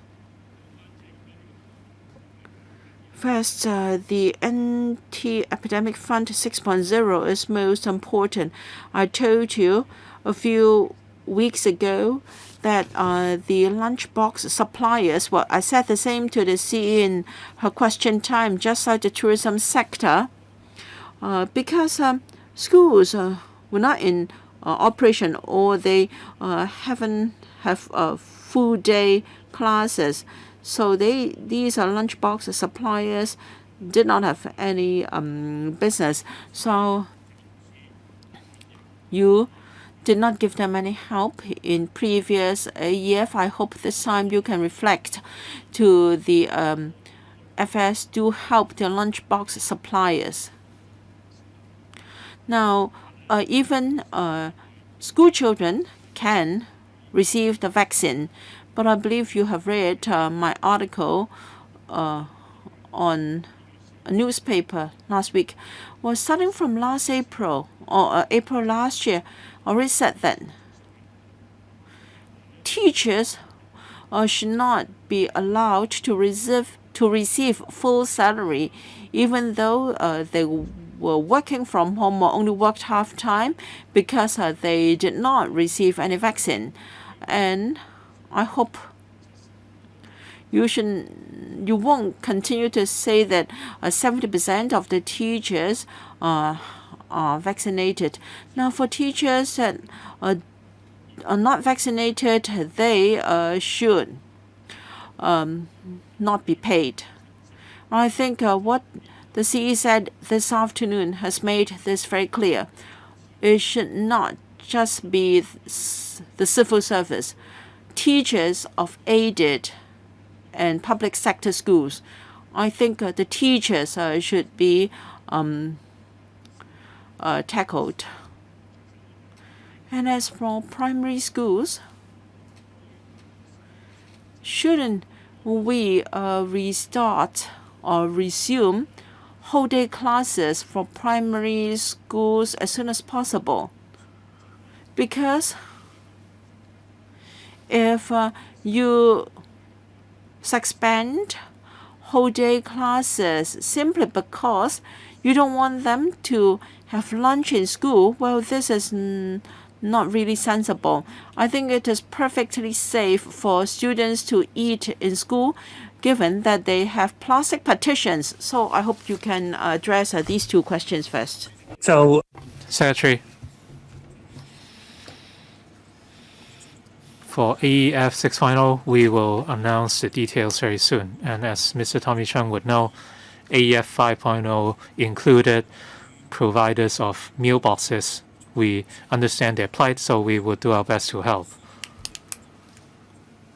First, the Anti-Epidemic Fund 6.0 is most important. I told you a few weeks ago that the lunchbox suppliers, well, I said the same to the CE in her question time, just like the tourism sector, because schools were not in operation, or they haven't have full day classes. So these are lunchbox suppliers did not have any business. So you did not give them any help in previous year. I hope this time you can reflect to the FS to help the lunchbox suppliers. Now, even school children can receive the vaccine. But I believe you have read my article on a newspaper last week. Well, starting from last April or April last year, I already said that teachers should not be allowed to receive full salary, even though they were working from home or only worked half time, because they did not receive any vaccine. And I hope you won't continue to say that 70% of the teachers are vaccinated. Now, for teachers that are not vaccinated, they should not be paid. I think what the CE said this afternoon has made this very clear. It should not just be the civil service. Teachers of aided and public sector schools, I think the teachers should be tackled. And as for primary schools, shouldn't we restart or resume whole day classes for primary schools as soon as possible? Because if you suspend whole day classes simply because you don't want them to have lunch in school, well, this is not really sensible. I think it is perfectly safe for students to eat in school, given that they have plastic partitions. So I hope you can address these two questions first. So, Secretary, for AEF 6.0, we will announce the details very soon. And as Mr. Tommy Chung would know, AEF 5.0 included providers of meal boxes. We understand their plight, so we will do our best to help.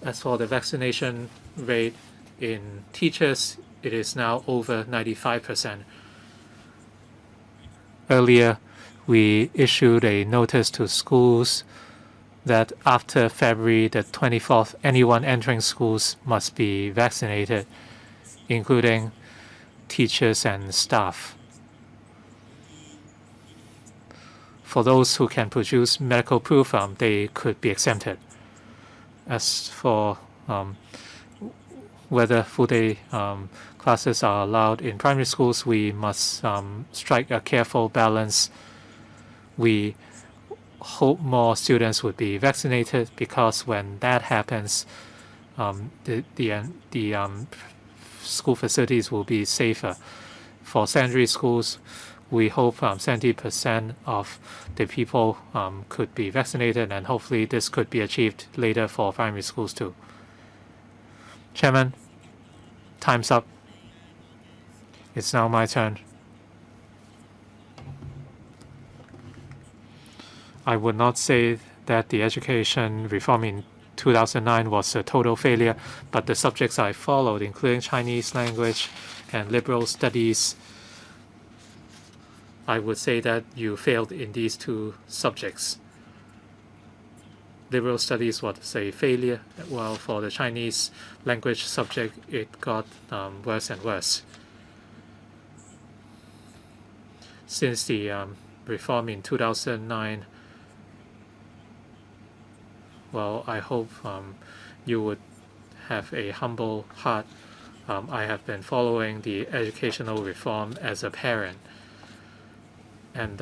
As for the vaccination rate in teachers, it is now over 95%. Earlier, we issued a notice to schools that after February the 24th, anyone entering schools must be vaccinated, including teachers and staff. For those who can produce medical proof, they could be exempted. As for whether full-day classes are allowed in primary schools, we must strike a careful balance. We hope more students would be vaccinated, because when that happens, the school facilities will be safer. For secondary schools, we hope 70% of the people could be vaccinated, and hopefully this could be achieved later for primary schools too. Chairman, time's up. It's now my turn. I would not say that the education reform in 2009 was a total failure, but the subjects I followed, including Chinese language and liberal studies, I would say that you failed in these two subjects. Liberal studies was a failure, while for the Chinese language subject, it got worse and worse. Since the reform in 2009, well, I hope you would have a humble heart. I have been following the educational reform as a parent, and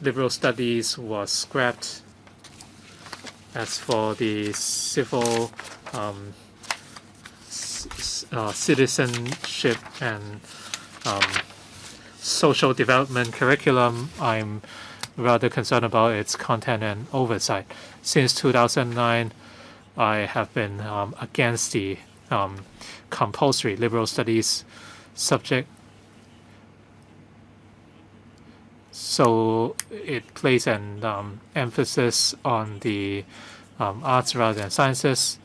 liberal studies was scrapped. As for the civil citizenship and social development curriculum, I'm rather concerned about its content and oversight. Since 2009, I have been against the compulsory liberal studies subject. So it places an emphasis on the arts rather than sciences.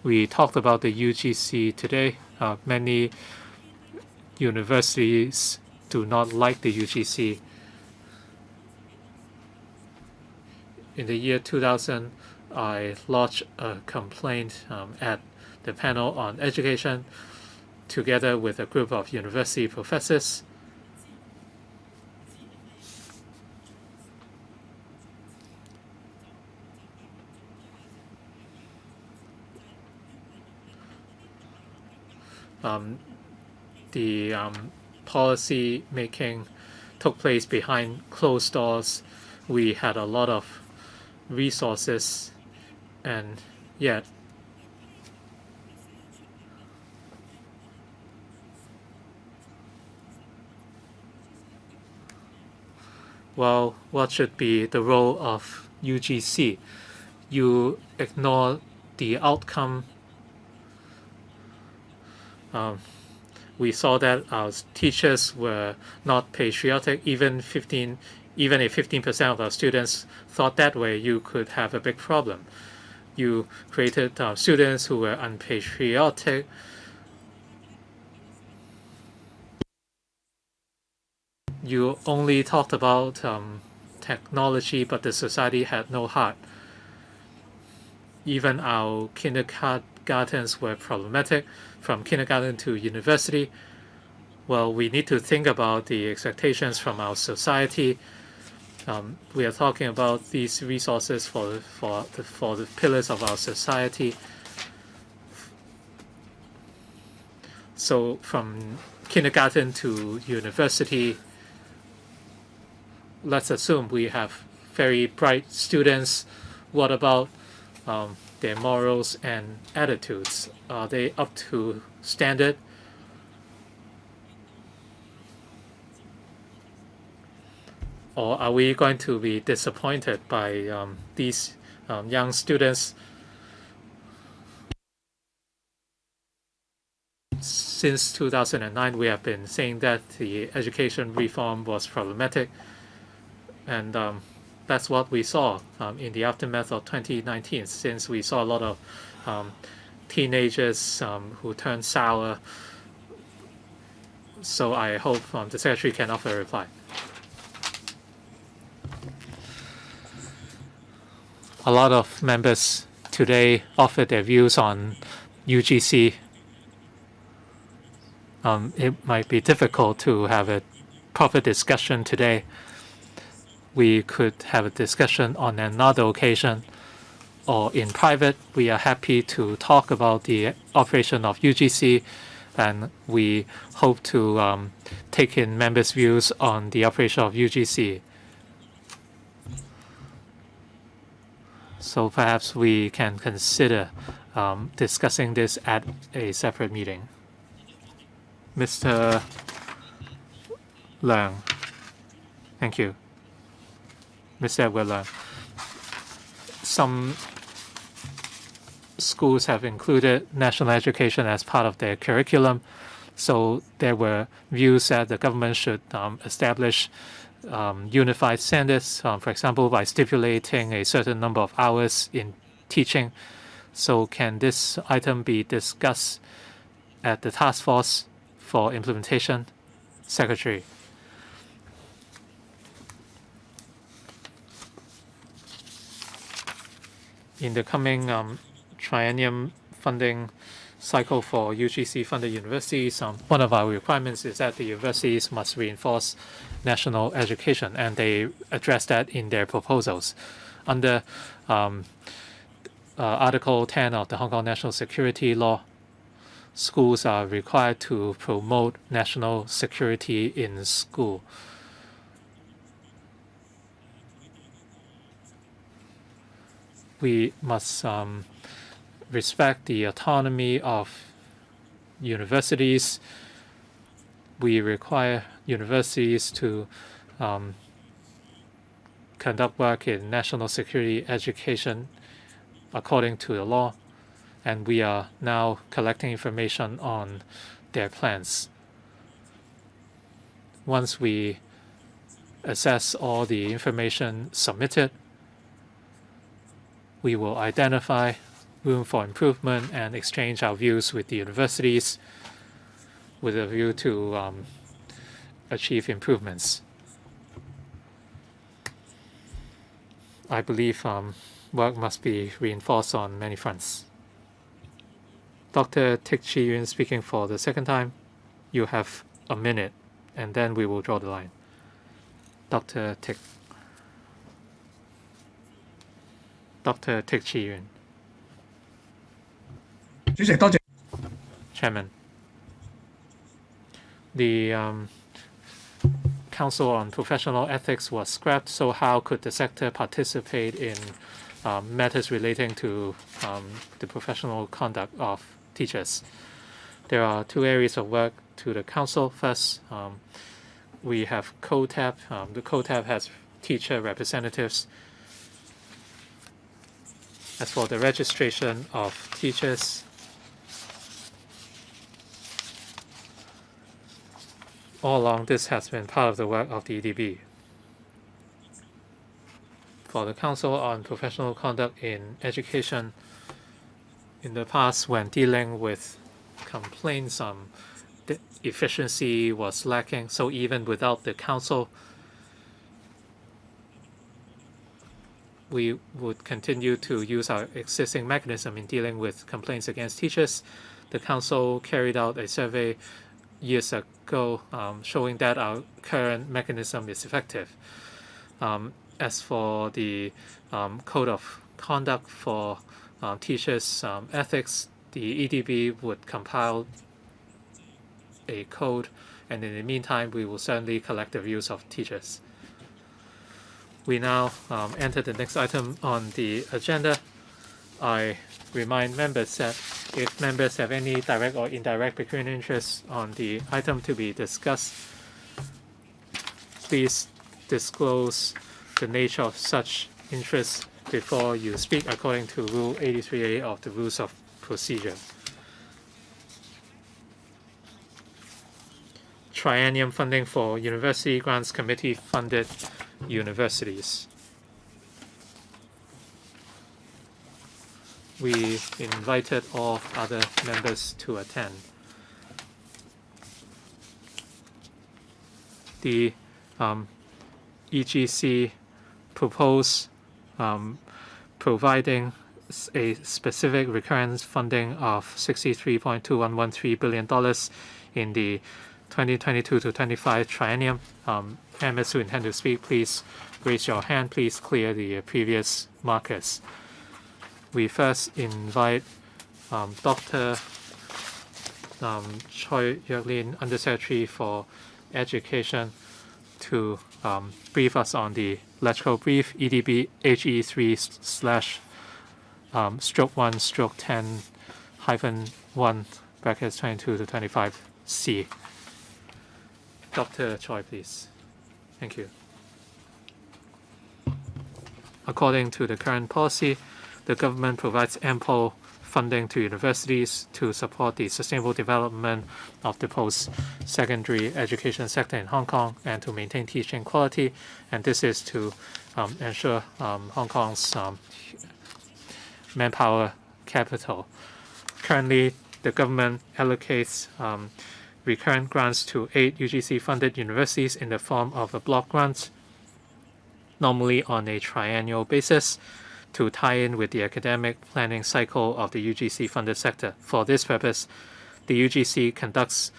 We talked about the UGC today. Many universities do not like the UGC. in the year 2000, I lodged a complaint at the panel on education together with a group of university professors. The policy making took place behind closed doors. We had a lot of resources, and yet well, what should be the role of UGC? You ignore the outcome. We saw that our teachers were not patriotic. Even if 15% of our students thought that way, you could have a big problem. You created students who were unpatriotic. You only talked about technology, but the society had no heart. Even our kindergartens were problematic, from kindergarten to university. Well, we need to think about the expectations from our society. We are talking about these resources for the pillars of our society. So from kindergarten to university, let's assume we have very bright students. What about their morals and attitudes? Are they up to standard? Or are we going to be disappointed by these young students? Since 2009, we have been saying that the education reform was problematic, and that's what we saw in the aftermath of 2019, since we saw a lot of teenagers who turned sour. So I hope the Secretary can offer a reply. A lot of members today offered their views on UGC. It might be difficult to have a proper discussion today. We could have a discussion on another occasion, or in private. We are happy to talk about the operation of UGC, and we hope to take in members' views on the operation of UGC. So perhaps we can consider discussing this at a separate meeting. Mr. Leung. Thank you. Mr. Edward Leung. Some schools have included national education as part of their curriculum. So there were views that the government should establish unified standards, for example, by stipulating a certain number of hours in teaching. So can this item be discussed at the task force for implementation? Secretary. In the coming Triennium funding cycle for UGC funded universities, one of our requirements is that the universities must reinforce national education, and they address that in their proposals. Under Article 10 of the Hong Kong National Security Law, schools are required to promote national security in school. We must respect the autonomy of universities. We require universities to conduct work in national security education according to the law, and we are now collecting information on their plans. Once we assess all the information submitted, we will identify room for improvement and exchange our views with the universities with a view to achieve improvements. I believe work must be reinforced on many fronts. Dr. Tik Chi-yun speaking for the second time. You have a minute, and then we will draw the line. Dr. Tik Chi-yun. 主席，多謝。 Chairman. The Council on Professional Ethics was scrapped, so how could the sector participate in matters relating to the professional conduct of teachers? There are two areas of work to the Council. First, we have COTAP. The COTAP has teacher representatives. As for the registration of teachers, all along, this has been part of the work of the EDB. For the Council on Professional Conduct in Education, in the past, when dealing with complaints, the efficiency was lacking. So even without the Council, we would continue to use our existing mechanism in dealing with complaints against teachers. The Council carried out a survey years ago showing that our current mechanism is effective. As for the code of conduct for teachers' ethics, the EDB would compile a code, and in the meantime, we will certainly collect the views of teachers. We now enter the next item on the agenda. I remind members that if members have any direct or indirect pecuniary interest on the item to be discussed, please disclose the nature of such interest before you speak according to Rule 83A of the Rules of Procedure. Triennium funding for University Grants Committee funded universities. We invited all other members to attend. The Ugc proposed providing a specific recurrent funding of $63.2113 billion in the 2022 to 25 triennium. Members who intend to speak, please raise your hand. Please clear the previous markers. We first invite Dr. Choi Yuk-lin, Undersecretary for Education, to brief us on the electrical brief EDB HE3/1/10-1 brackets 22 to 25C. Dr. Choi, please. Thank you. According to the current policy, the government provides ample funding to universities to support the sustainable development of the post-secondary education sector in Hong Kong and to maintain teaching quality. And this is to ensure Hong Kong's manpower capital. Currently, the government allocates recurrent grants to 8 UGC-funded universities in the form of a block grant, normally on a triennial basis, to tie in with the academic planning cycle of the UGC-funded sector. For this purpose, the UGC conducts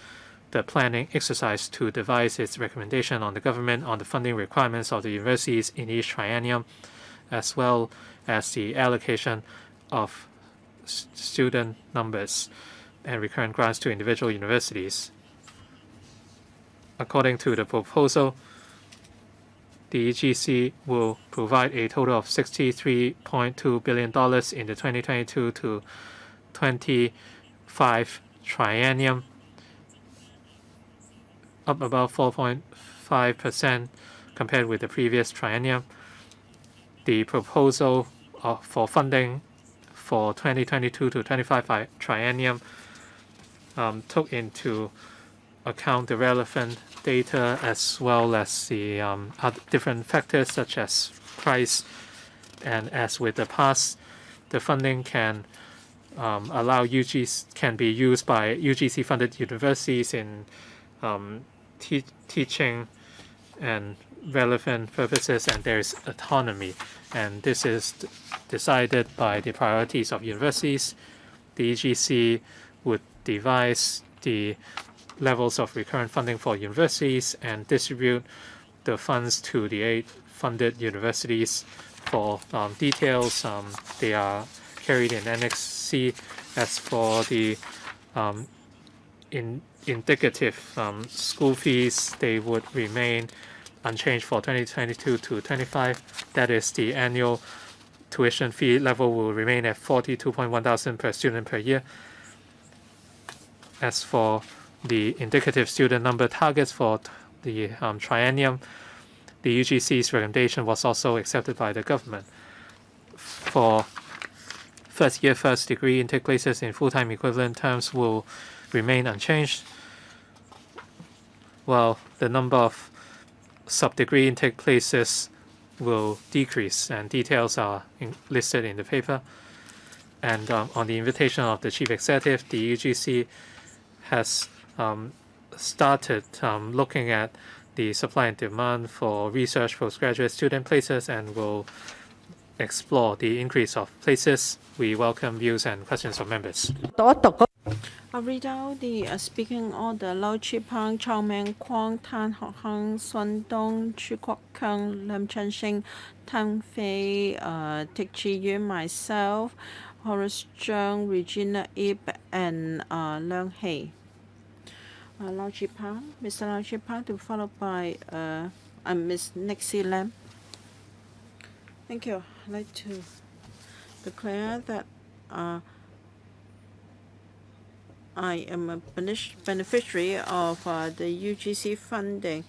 the planning exercise to devise its recommendation on the government on the funding requirements of the universities in each triennium, as well as the allocation of student numbers and recurrent grants to individual universities. According to the proposal, the EGC will provide a total of $63.2 billion in the 2022 to 25 triennium, up about 4.5% compared with the previous triennium. The proposal for funding for 2022 to 25 triennium took into account the relevant data as well as the other different factors such as price, and as with the past, the funding can can be used by UGC funded universities in teaching and relevant purposes, and there is autonomy. And this is decided by the priorities of universities. The Ugc would devise the levels of recurrent funding for universities and distribute the funds to the 8 funded universities. For details, they are carried in Annex C. As for the indicative school fees, they would remain unchanged for 2022 to 25. That is, the annual tuition fee level will remain at 42.1 thousand per student per year. As for the indicative student number targets for the Triennium, the UGC's recommendation was also accepted by the government. For first year, first degree intake places in full-time equivalent terms will remain unchanged, while the number of sub-degree intake places will decrease, and details are listed in the paper. And on the invitation of the Chief Executive, the UGC has started looking at the supply and demand for research postgraduate student places and will explore the increase of places. We welcome views and questions from members. I'll read out the speaking order. Lau Chi-pang, Chao Meng-kwang, Tan Hock-hang, Sun Dong, Chu Kwok-kang, Lim Chen-shing, Tan Fei, Teck Chi-yuen, myself, Horace Zhang, Regina Ip, and Leung Hei. Lau Chi-pang, Mr. Lau Chi-pang, to be followed by Ms. Nixie Lam. Thank you. I'd like to declare that I am a beneficiary of the Ugc funding.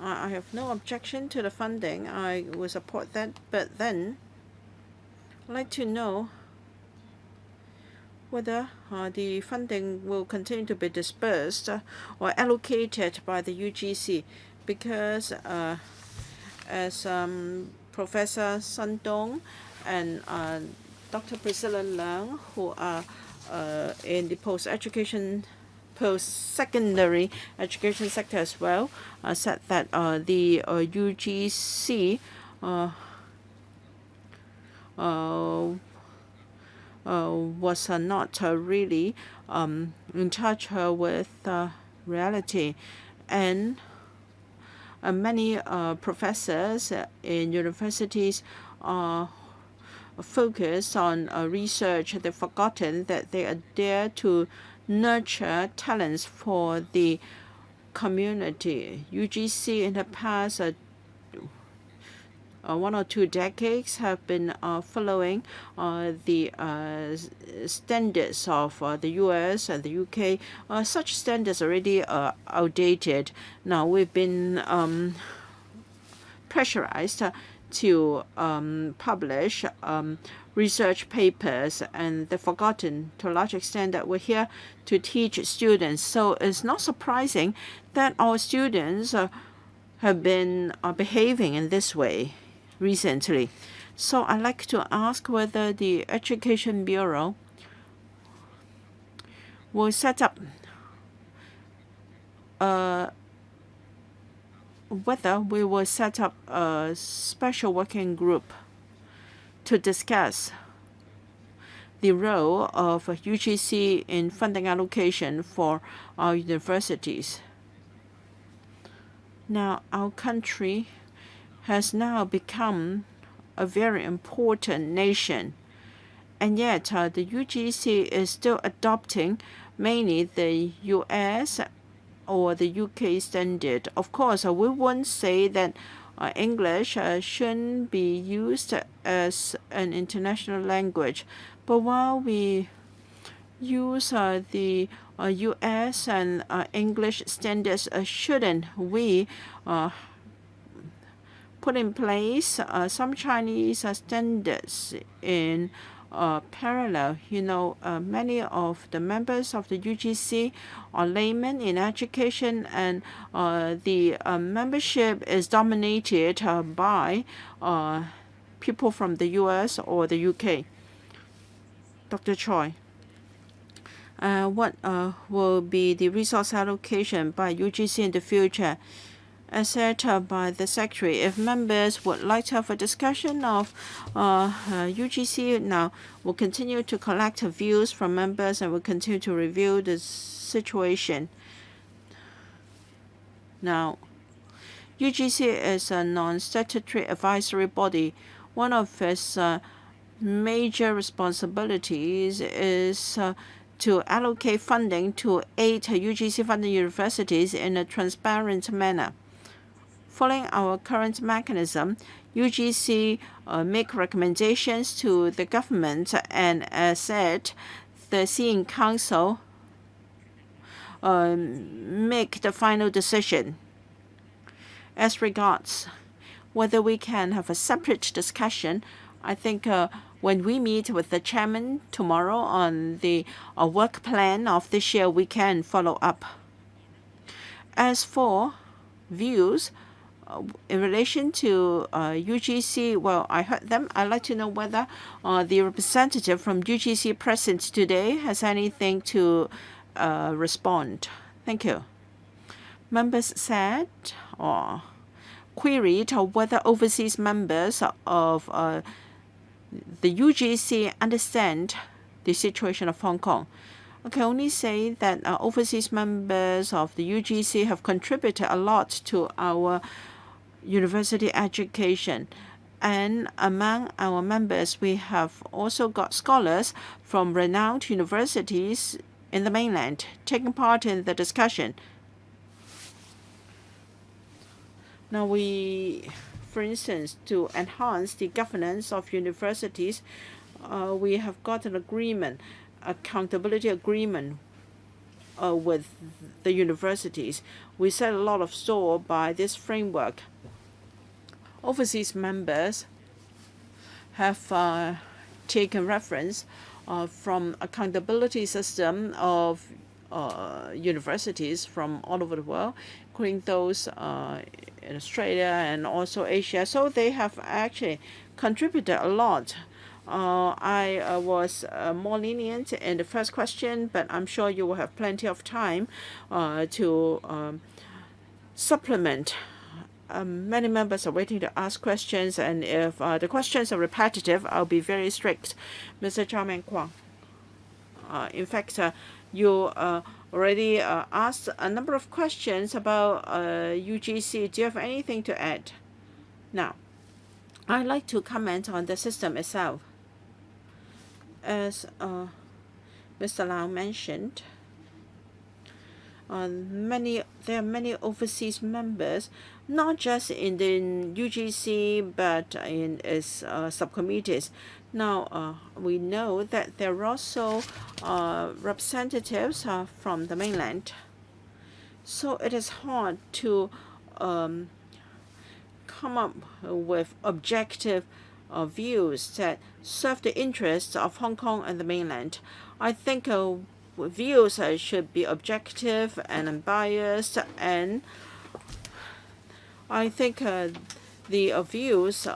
I have no objection to the funding. I will support that. But then, I'd like to know whether the funding will continue to be dispersed or allocated by the Ugc, because as Professor Sun Dong and Dr. Priscilla Leung, who are in the post-secondary education sector as well, said that the UGC was not really in touch with reality, and many professors in universities focus on research. They've forgotten that they are there to nurture talents for the community. UGC in the past 1 or 2 decades have been following the standards of the US and the UK. Such standards already outdated. Now we've been pressurized to publish research papers, and they've forgotten to a large extent that we're here to teach students. So it's not surprising that our students have been behaving in this way recently. So I'd like to ask whether the Education Bureau will set up whether we will set up a special working group to discuss the role of UGC in funding allocation for our universities. Now, our country has now become a very important nation, and yet the UGC is still adopting mainly the US or the UK standard. Of course, we won't say that English shouldn't be used as an international language, but while we use the US and English standards, shouldn't we put in place some Chinese standards in parallel? You know, many of the members of the UGC are laymen in education, and the membership is dominated by people from the US or the UK. Dr. Choi. what will be the resource allocation by UGC in the future. As said by the Secretary, if members would like to have a discussion of UGC, now we'll continue to collect views from members and we'll continue to review the situation. Now, UGC is a non-statutory advisory body. One of its major responsibilities is to allocate funding to 8 UGC funding universities in a transparent manner. Following our current mechanism, UGC make recommendations to the government, and as said, the Seeing Council make the final decision. As regards whether we can have a separate discussion, I think when we meet with the chairman tomorrow on the work plan of this year, we can follow up. As for views in relation to UGC, well, I heard them. I'd like to know whether the representative from UGC present today has anything to respond. Thank you. Members said or queried whether overseas members of the UGC understand the situation of Hong Kong. I can only say that overseas members of the UGC have contributed a lot to our university education. And among our members, we have also got scholars from renowned universities in the mainland taking part in the discussion. Now for instance, to enhance the governance of universities, we have got an agreement, accountability agreement with the universities. We set a lot of store by this framework. Overseas members have taken reference from accountability system of universities from all over the world, including those in Australia and also Asia. So they have actually contributed a lot. I was more lenient in the first question, but I'm sure you will have plenty of time to supplement. Many members are waiting to ask questions, and if the questions are repetitive, I'll be very strict. Mr. Chow Man Kwang. In fact, you already asked a number of questions about UGC. Do you have anything to add? Now, I'd like to comment on the system itself. As Mr. Lau mentioned, there are many overseas members, not just in the UGC, but in its subcommittees. Now, we know that there are also representatives from the mainland. So it is hard to come up with objective views that serve the interests of Hong Kong and the mainland. I think views should be objective and unbiased, and I think the views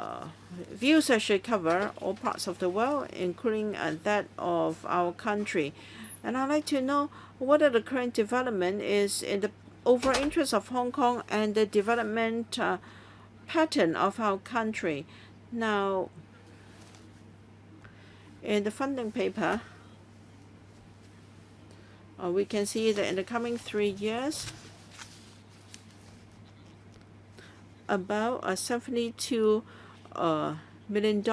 should cover all parts of the world, including that of our country. And I'd like to know whether the current development is in the overall interest of Hong Kong and the development pattern of our country. Now, in the funding paper, we can see that in the coming 3 years, about $72 million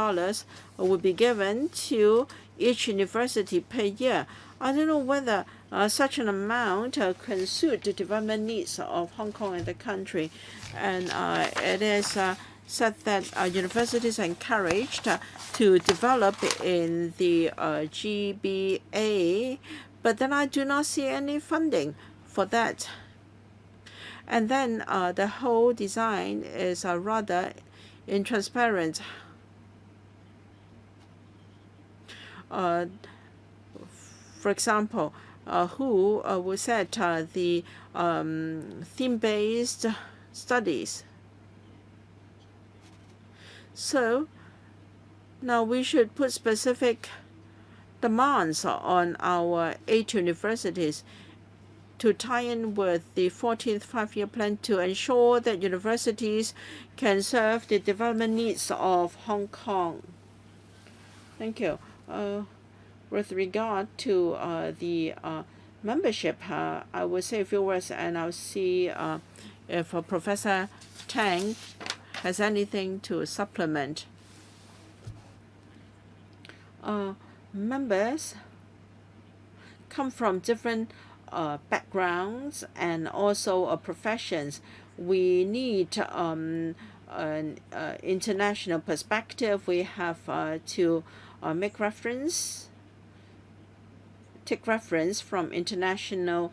will be given to each university per year. I don't know whether such an amount can suit the development needs of Hong Kong and the country. And it is said that universities are encouraged to develop in the GBA, but then I do not see any funding for that. And then the whole design is rather intransparent. For example, who will set the theme-based studies? So now we should put specific demands on our 8 universities to tie in with the 14th five-year plan to ensure that universities can serve the development needs of Hong Kong. Thank you. With regard to the membership, I will say a few words, and I'll see if Professor Tang has anything to supplement. Members come from different backgrounds and also professions. We need an international perspective. We have to take reference from international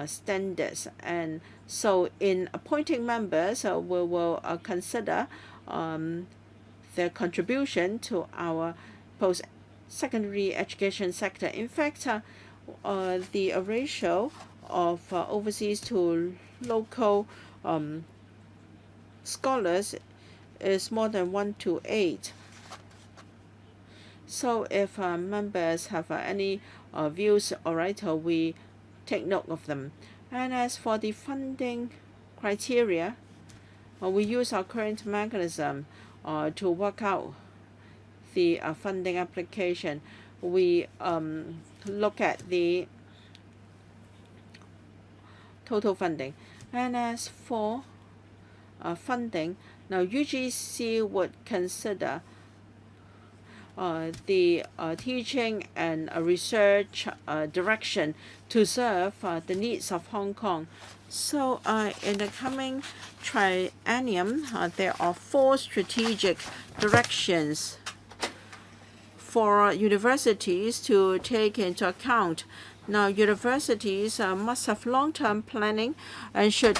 standards. And so in appointing members, we will consider their contribution to our post-secondary education sector. In fact, the ratio of overseas to local scholars is more than 1:8. So if members have any views, all right, we take note of them. And as for the funding criteria, we use our current mechanism to work out the funding application. We look at the total funding. And as for funding, now UGC would consider the teaching and research direction to serve the needs of Hong Kong. So in the coming triennium, there are 4 strategic directions for universities to take into account. Now, universities must have long-term planning and should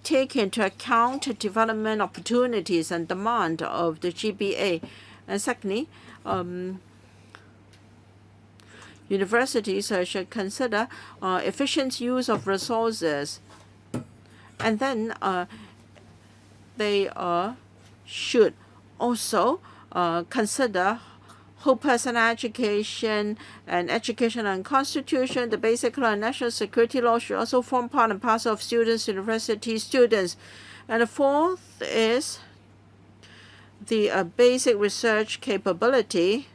take into account development opportunities and demand of the GBA. And secondly, universities should consider efficient use of resources. And then they should also consider whole person education and education and constitution, the basic law and national security law should also form part and parcel of students, university students. And the 4th is the basic research capability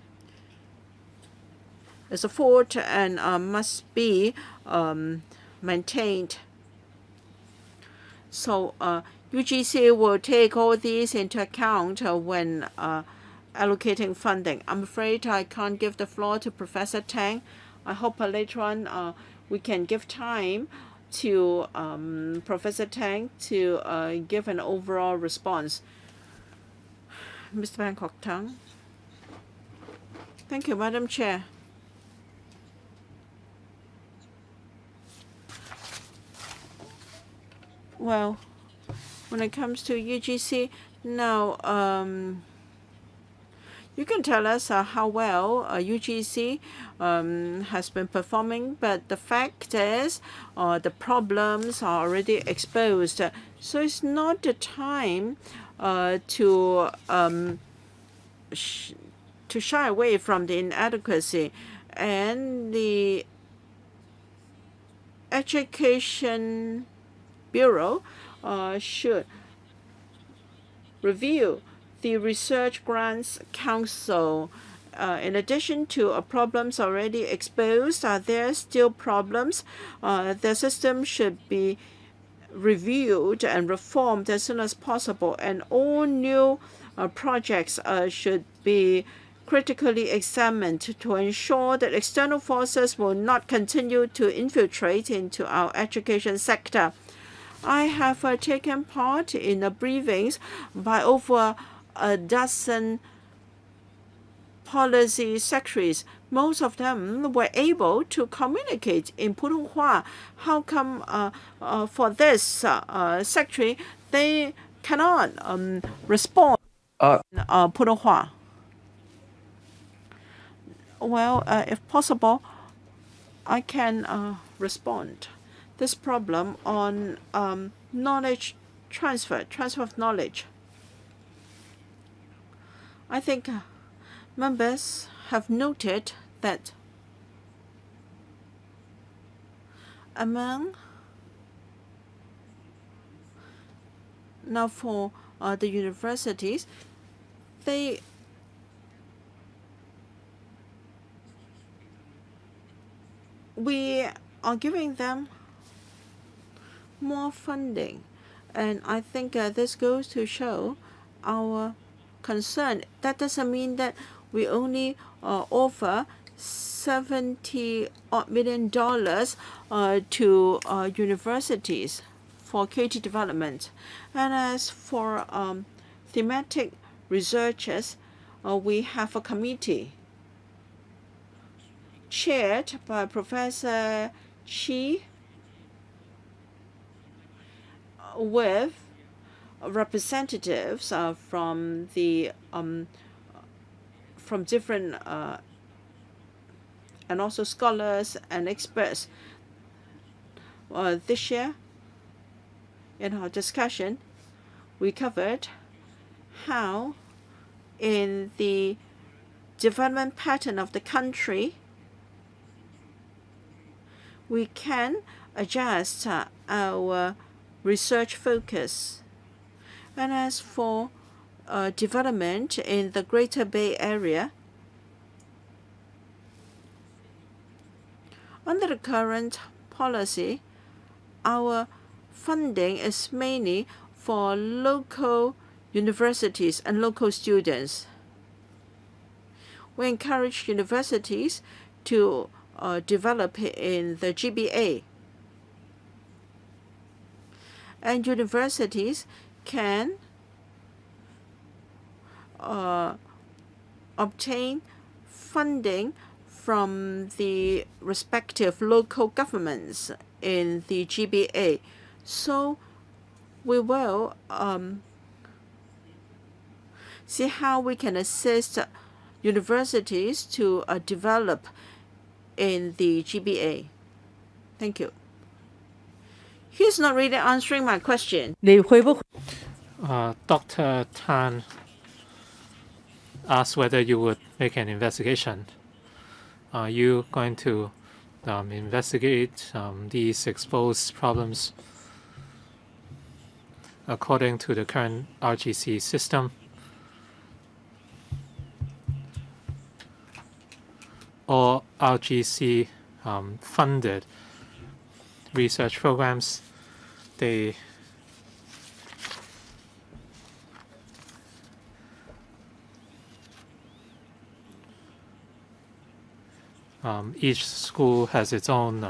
is a fort and must be maintained. So UGC will take all these into account when allocating funding. I'm afraid I can't give the floor to Professor Tang. I hope later on we can give time to Professor Tang to give an overall response. Mr. Bangkok Tang. Thank you, Madam Chair. Well, when it comes to UGC, now you can tell us how well UGC has been performing, but the fact is the problems are already exposed. So it's not the time to shy away from the inadequacy. And the Education Bureau should review the Research Grants Council. In addition to problems already exposed, there are still problems. The system should be reviewed and reformed as soon as possible, and all new projects should be critically examined to ensure that external forces will not continue to infiltrate into our education sector. I have taken part in briefings by over a dozen policy secretaries. Most of them were able to communicate in Putonghua. How come for this secretary they cannot respond in Putonghua? Well, if possible, I can respond this problem on knowledge transfer of knowledge. I think members have noted that among now for the universities, we are giving them more funding, and I think this goes to show our concern. That doesn't mean that we only offer $70 million to universities for KT development. And as for thematic researchers, we have a committee chaired by Professor Chi with representatives from different and also scholars and experts. This year, in our discussion, we covered how in the development pattern of the country we can adjust our research focus. And as for development in the Greater Bay Area, under the current policy, our funding is mainly for local universities and local students. We encourage universities to develop in the GBA. And universities can obtain funding from the respective local governments in the GBA. So we will see how we can assist universities to develop in the GBA. Thank you. He's not really answering my question. Dr. Tan asked whether you would make an investigation. Are you going to investigate these exposed problems according to the current RGC system? Or RGC funded research programs, they each school has its own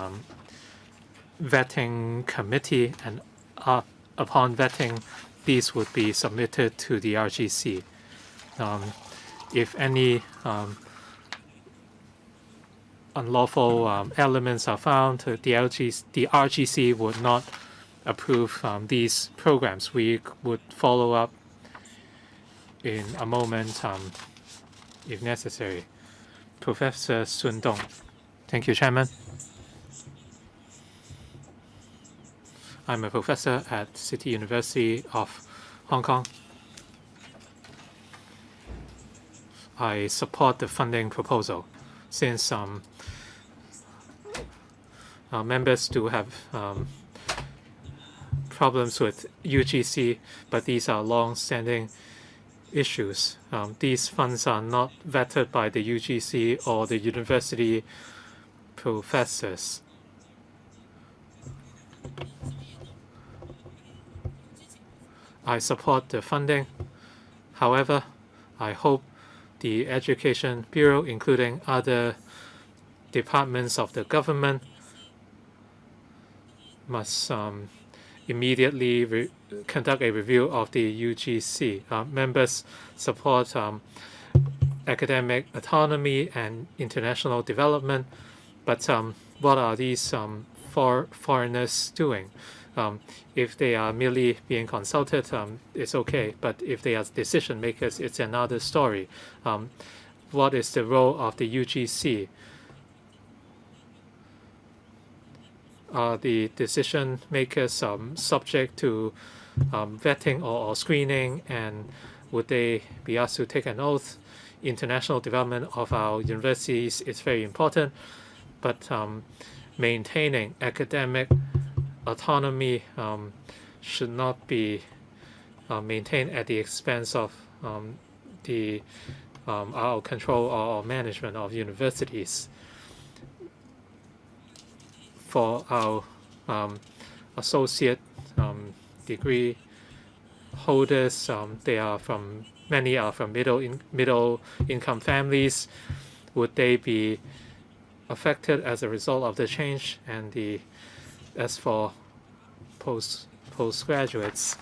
vetting committee, and upon vetting, these would be submitted to the RGC. If any unlawful elements are found, the RGC would not approve these programs. We would follow up in a moment if necessary. Professor Sun Dong. Thank you, Chairman. I'm a professor at City University of Hong Kong. I support the funding proposal since members do have problems with UGC, but these are long-standing issues. These funds are not vetted by the UGC or the university professors. I support the funding. However, I hope the Education Bureau, including other departments of the government, must immediately conduct a review of the UGC. Members support academic autonomy and international development, but what are these foreigners doing? If they are merely being consulted, it's okay, but if they are decision makers, it's another story. What is the role of the UGC? Are the decision makers subject to vetting or screening, and would they be asked to take an oath? International development of our universities is very important, but maintaining academic autonomy should not be maintained at the expense of our control or management of universities. For our associate degree holders, many are from middle income families. Would they be affected as a result of the change? And as for postgraduates,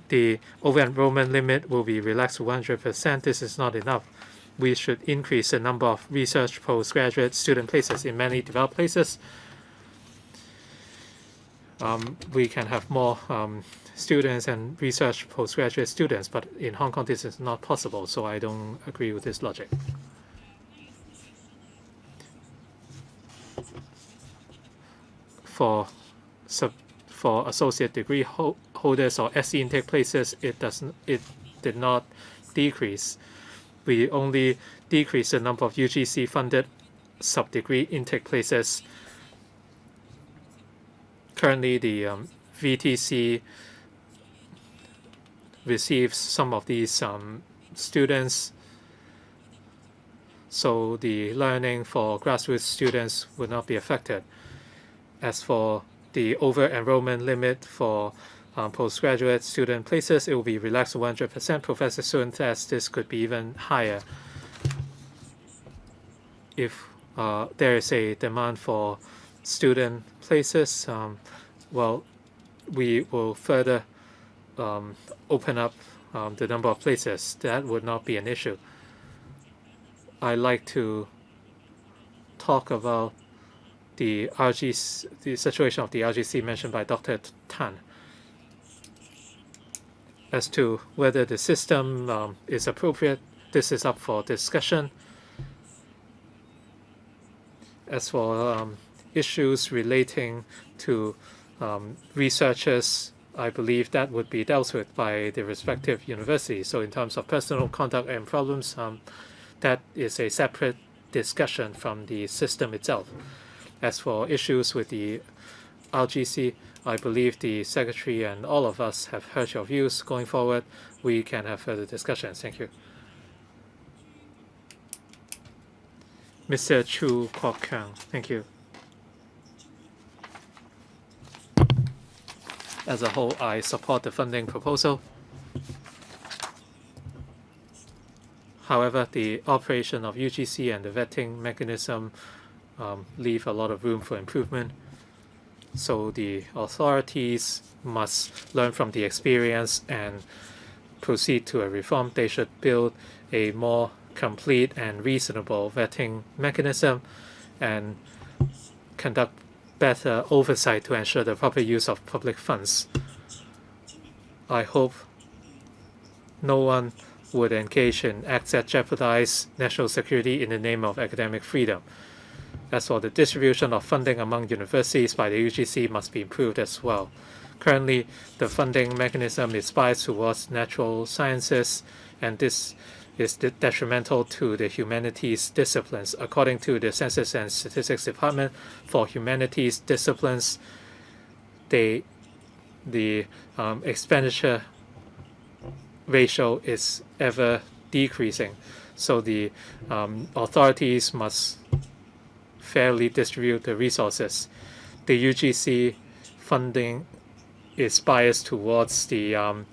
the over-enrollment limit will be relaxed to 100%. This is not enough. We should increase the number of research postgraduate student places in many developed places. We can have more students and research postgraduate students, but in Hong Kong this is not possible, so I don't agree with this logic. For associate degree holders or SE intake places, it did not decrease. We only decreased the number of UGC funded sub-degree intake places. Currently, the VTC receives some of these students, so the learning for graduate students would not be affected. As for the over-enrollment limit for postgraduate student places, it will be relaxed to 100%. Professor Sun says this could be even higher if there is a demand for student places. Well, we will further open up the number of places. That would not be an issue. I like to talk about the situation of the RGC mentioned by Dr. Tan. As to whether the system is appropriate, this is up for discussion. As for issues relating to researchers, I believe that would be dealt with by the respective universities. So in terms of personal conduct and problems, that is a separate discussion from the system itself. As for issues with the RGC, I believe the Secretary and all of us have heard your views. Going forward, we can have further discussions. Thank you. Mr. Chu Kwok Kang, thank you. As a whole, I support the funding proposal. However, the operation of UGC and the vetting mechanism leave a lot of room for improvement. So the authorities must learn from the experience and proceed to a reform. They should build a more complete and reasonable vetting mechanism and conduct better oversight to ensure the proper use of public funds. I hope no one would engage in acts that jeopardize national security in the name of academic freedom. As for the distribution of funding among universities by the UGC must be improved as well. Currently, the funding mechanism is biased towards natural sciences, and this is detrimental to the humanities disciplines. According to the Census and Statistics Department, for humanities disciplines, the expenditure ratio is ever decreasing. So the authorities must fairly distribute the resources. The UGC funding is biased towards the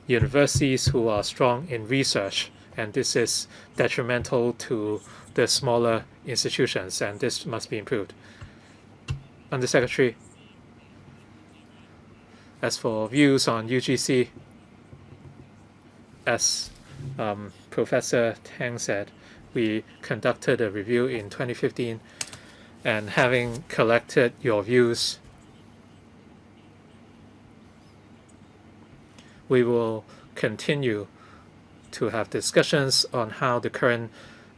universities who are strong in research, and this is detrimental to the smaller institutions, and this must be improved. Undersecretary, as for views on UGC, as Professor Tang said, we conducted a review in 2015, and having collected your views, we will continue to have discussions on how the current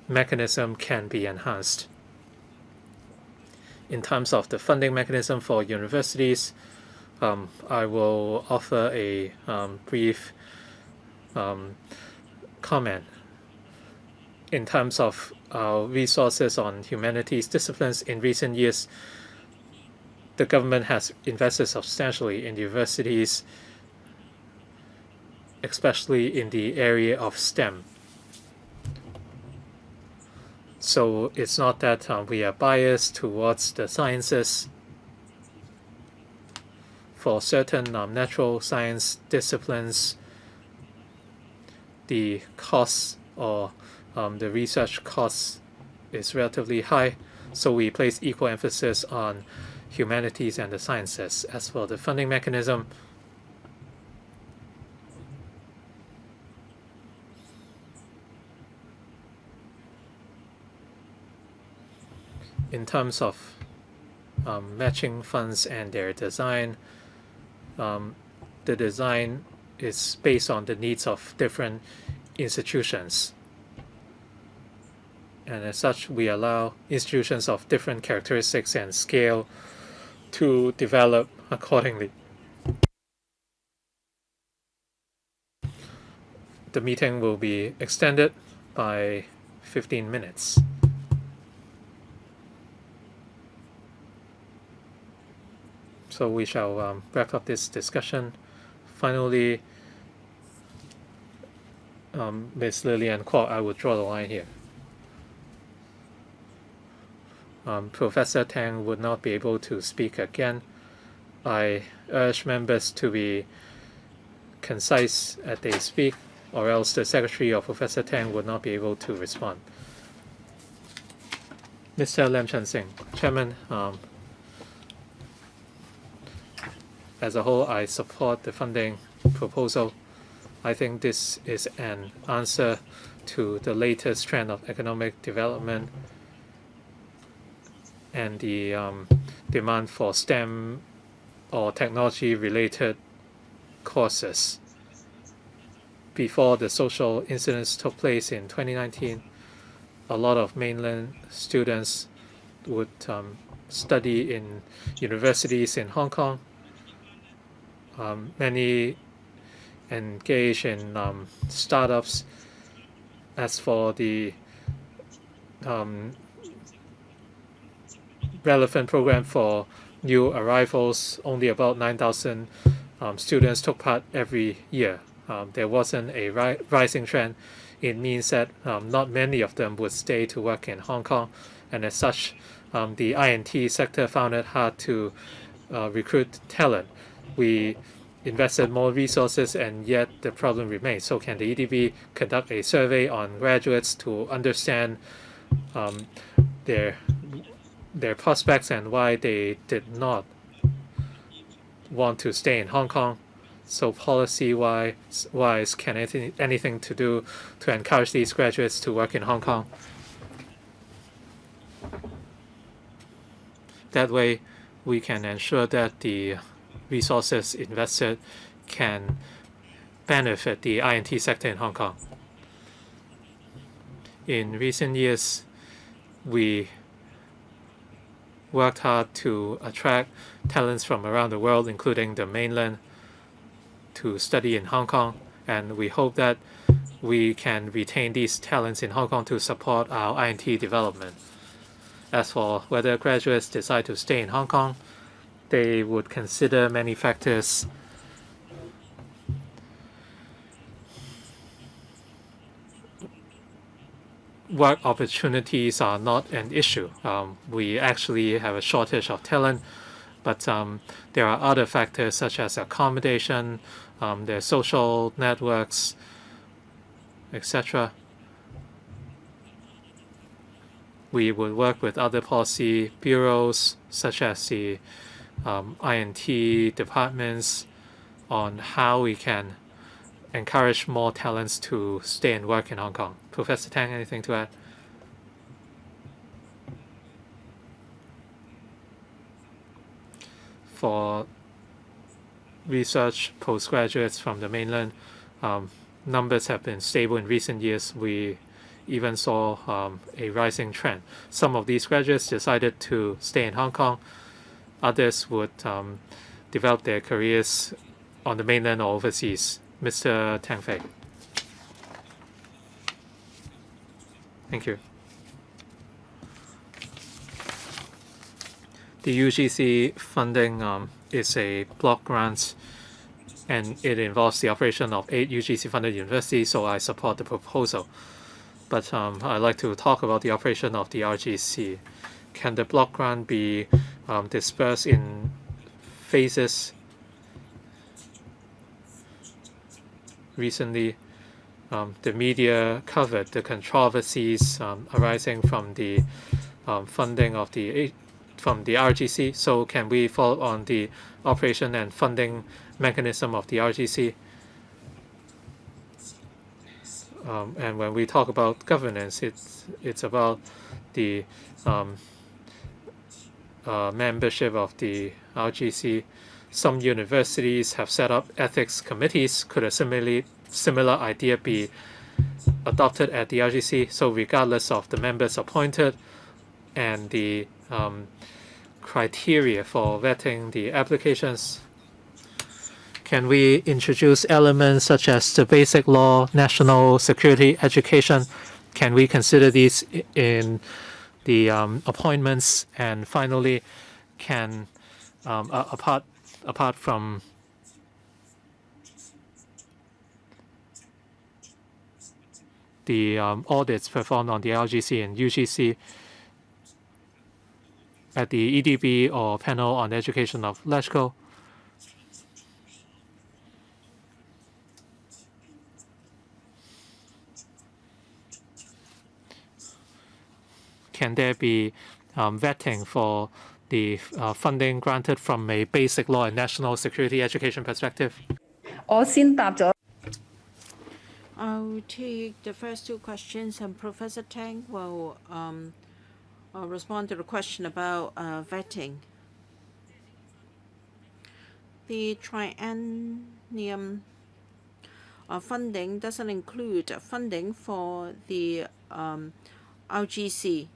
mechanism can be enhanced. In terms of the funding mechanism for universities, I will offer a brief comment. in terms of resources on humanities disciplines in recent years, the government has invested substantially in universities, especially in the area of STEM. So it's not that we are biased towards the sciences. For certain natural science disciplines, the costs or the research costs is relatively high, so we place equal emphasis on humanities and the sciences. As for the funding mechanism, in terms of matching funds and their design, the design is based on the needs of different institutions. And as such, we allow institutions of different characteristics and scale to develop accordingly. The meeting will be extended by 15 minutes. So we shall wrap up this discussion. Finally, Ms. Lillian Kwok, I would draw the line here. Professor Tang would not be able to speak again. I urge members to be concise as they speak, or else the secretary or Professor Tang would not be able to respond. Mr. Lam Chen Sing, Chairman, as a whole, I support the funding proposal. I think this is an answer to the latest trend of economic development and the demand for STEM or technology-related courses. Before the social incidents took place in 2019, a lot of mainland students would study in universities in Hong Kong. Many engage in startups. As for the relevant program for new arrivals, only about 9,000 students took part every year. There wasn't a rising trend. It means that not many of them would stay to work in Hong Kong, and as such, the I&T sector found it hard to recruit talent. We invested more resources, and yet the problem remains. So can the EDB conduct a survey on graduates to understand their prospects and why they did not want to stay in Hong Kong? So policy-wise, can anything to do to encourage these graduates to work in Hong Kong? That way, we can ensure that the resources invested can benefit the I&T sector in Hong Kong. In recent years, we worked hard to attract talents from around the world, including the mainland, to study in Hong Kong, and we hope that we can retain these talents in Hong Kong to support our I&T development. As for whether graduates decide to stay in Hong Kong, they would consider many factors. Work opportunities are not an issue. We actually have a shortage of talent, but there are other factors such as accommodation, their social networks, etc. We would work with other policy bureaus such as the I&T departments on how we can encourage more talents to stay and work in Hong Kong. Professor Tang, anything to add? For research postgraduates from the mainland, numbers have been stable in recent years. We even saw a rising trend. Some of these graduates decided to stay in Hong Kong. Others would develop their careers on the mainland or overseas. Mr. Tang Fei. Thank you. The UGC funding is a block grant, and it involves the operation of 8 UGC-funded universities, so I support the proposal. But I'd like to talk about the operation of the RGC. Can the block grant be dispersed in phases? Recently, the media covered the controversies arising from the funding of from the RGC. So can we follow on the operation and funding mechanism of the RGC? And when we talk about governance, it's about the membership of the RGC. Some universities have set up ethics committees. Could a similar idea be adopted at the RGC? So regardless of the members appointed and the criteria for vetting the applications, can we introduce elements such as the basic law, national security, education? Can we consider these in the appointments? And finally, can apart from the audits performed on the LGC and UGC at the EDB or panel on education of LegCo, can there be vetting for the funding granted from a basic law and national security education perspective? I'll take the first two questions, and Professor Tang will respond to the question about vetting. The Triennium funding doesn't include funding for the RGC.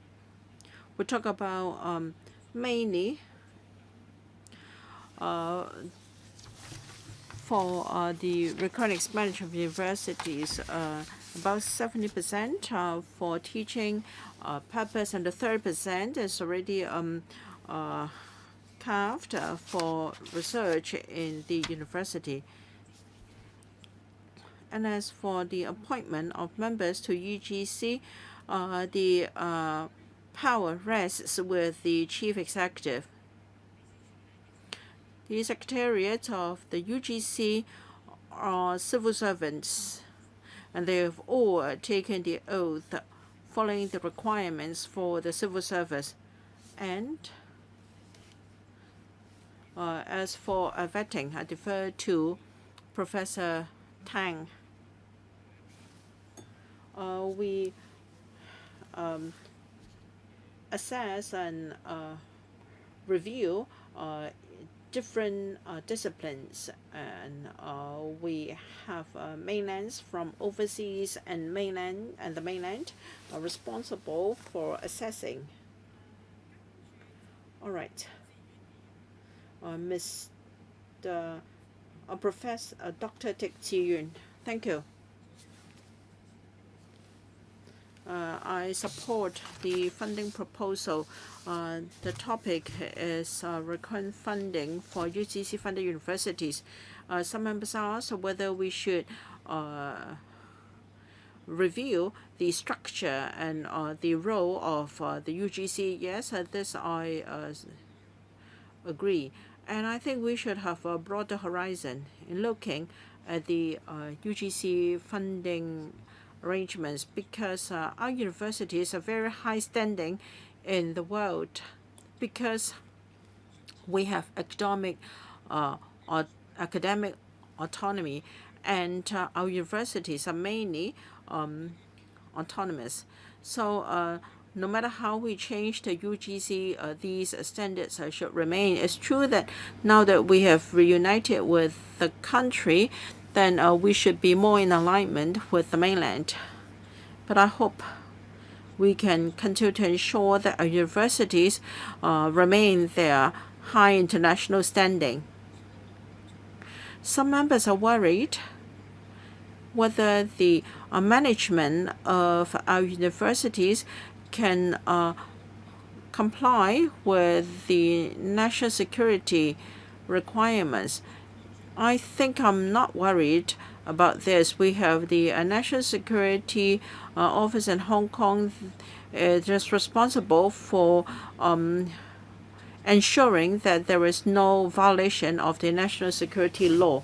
We talk about mainly for the recurrent expenditure of universities, about 70% for teaching purpose, and the 30% is already carved for research in the university. And as for the appointment of members to UGC, the power rests with the chief executive. The secretariat of the UGC are civil servants, and they have all taken the oath following the requirements for the civil service. And as for vetting, I defer to Professor Tang. We assess and review different disciplines, and we have mainlands from overseas and the mainland are responsible for assessing. All right, Professor Dr. Dick Ziyun, thank you. I support the funding proposal. The topic is recurrent funding for UGC-funded universities. Some members asked whether we should review the structure and the role of the UGC. Yes, this I agree. And I think we should have a broader horizon in looking at the UGC funding arrangements, because our universities are very high standing in the world, because we have academic autonomy, and our universities are mainly autonomous. So no matter how we change the UGC, these standards should remain. It's true that now that we have reunited with the country, then we should be more in alignment with the mainland. But I hope we can continue to ensure that our universities remain their high international standing. Some members are worried whether the management of our universities can comply with the national security requirements. I think I'm not worried about this. We have the National Security Office in Hong Kong just responsible for ensuring that there is no violation of the national security law.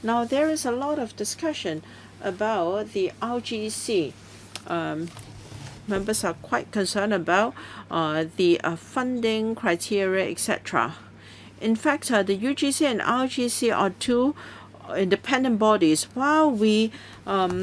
Now, there is a lot of discussion about the Ugc. Members are quite concerned about the funding criteria, etc. In fact, the Ugc and Ugc are two independent bodies. While we target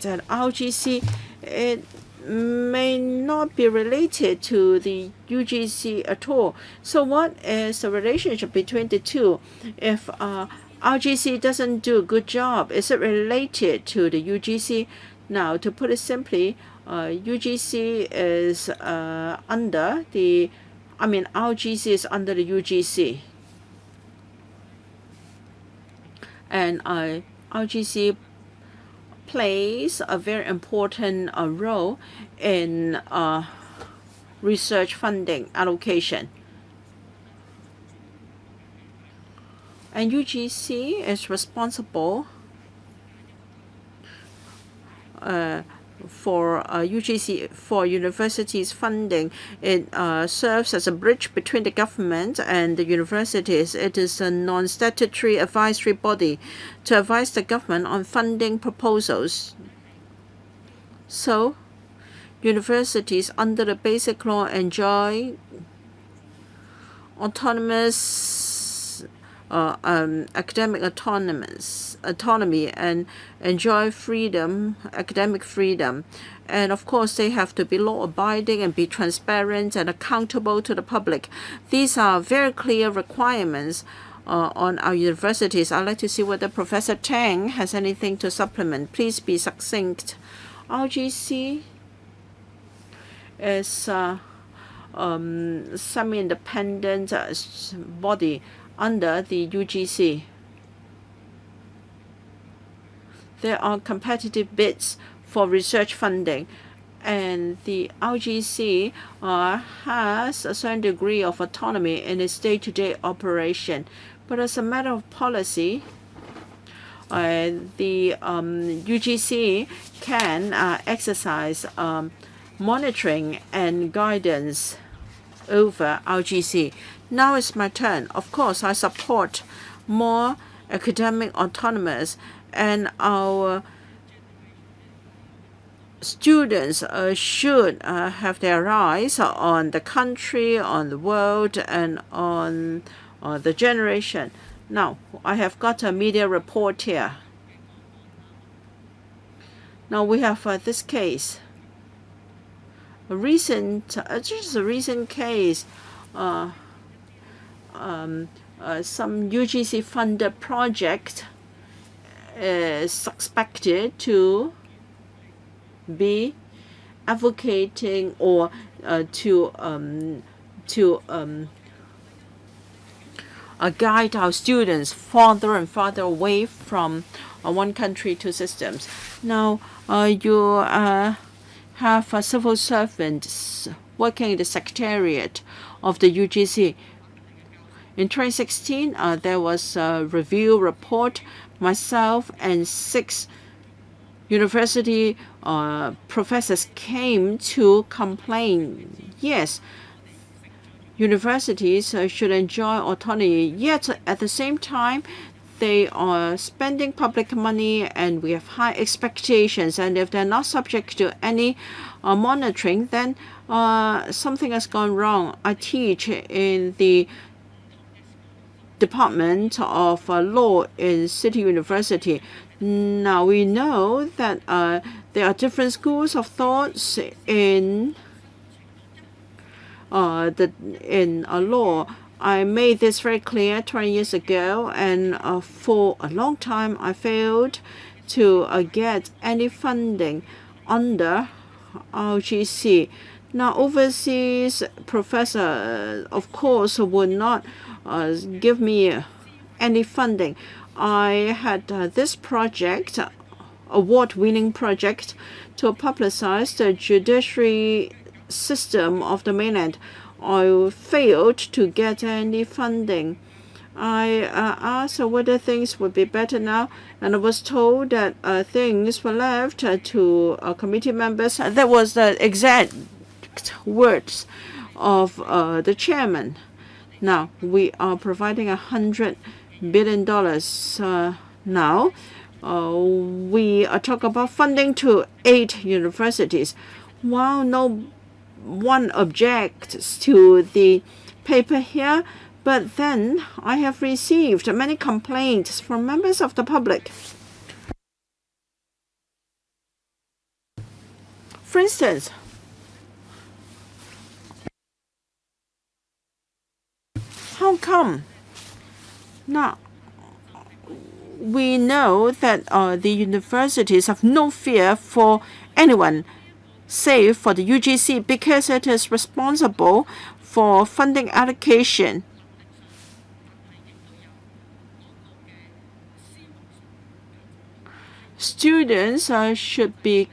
at Ugc, it may not be related to the Ugc at all. So what is the relationship between the two? If Ugc doesn't do a good job, is it related to the Ugc? Now, to put it simply, Ugc is under the, Ugc is under the Ugc. And Ugc plays a very important role in research funding allocation. And Ugc is responsible for Ugc for universities funding. It serves as a bridge between the government and the universities. It is a non-statutory advisory body to advise the government on funding proposals. So, universities under the Basic Law enjoy autonomous academic autonomy and enjoy freedom, academic freedom. And of course, they have to be law-abiding and be transparent and accountable to the public. These are very clear requirements on our universities. I'd like to see whether Professor Tang has anything to supplement. Please be succinct. Ugc is semi-independent body under the Ugc. There are competitive bids for research funding, and the Ugc has a certain degree of autonomy in its day-to-day operation. But as a matter of policy, the Ugc can exercise monitoring and guidance over Ugc. Now it's my turn. Of course, I support more academic autonomous, and our students should have their eyes on the country, on the world, and on the generation. Now, I have got a media report here. Now we have this case. Just a recent case. Some Ugc-funded project is suspected to be advocating or to guide our students farther and farther away from one country, two systems. Now, you have civil servants working in the secretariat of the Ugc. In 2016, there was a review report. Myself and 6 university professors came to complain. Yes, universities should enjoy autonomy, yet at the same time, they are spending public money and we have high expectations. And if they're not subject to any monitoring, then something has gone wrong. I teach in the Department of Law in City University. Now we know that there are different schools of thoughts in law. I made this very clear 20 years ago, and for a long time I failed to get any funding under Ugc. Now, overseas professor, of course, would not give me any funding. I had this project, award-winning project, to publicize the judiciary system of the mainland. I failed to get any funding. I asked whether things would be better now, and I was told that things were left to committee members. That was the exact words of the chairman. Now we are providing $100 billion now. We are talking about funding to 8 universities. While no one objects to the paper here, but then I have received many complaints from members of the public. For instance, how come? Now, we know that the universities have no fear for anyone, save for the UGC, because it is responsible for funding allocation. Students should be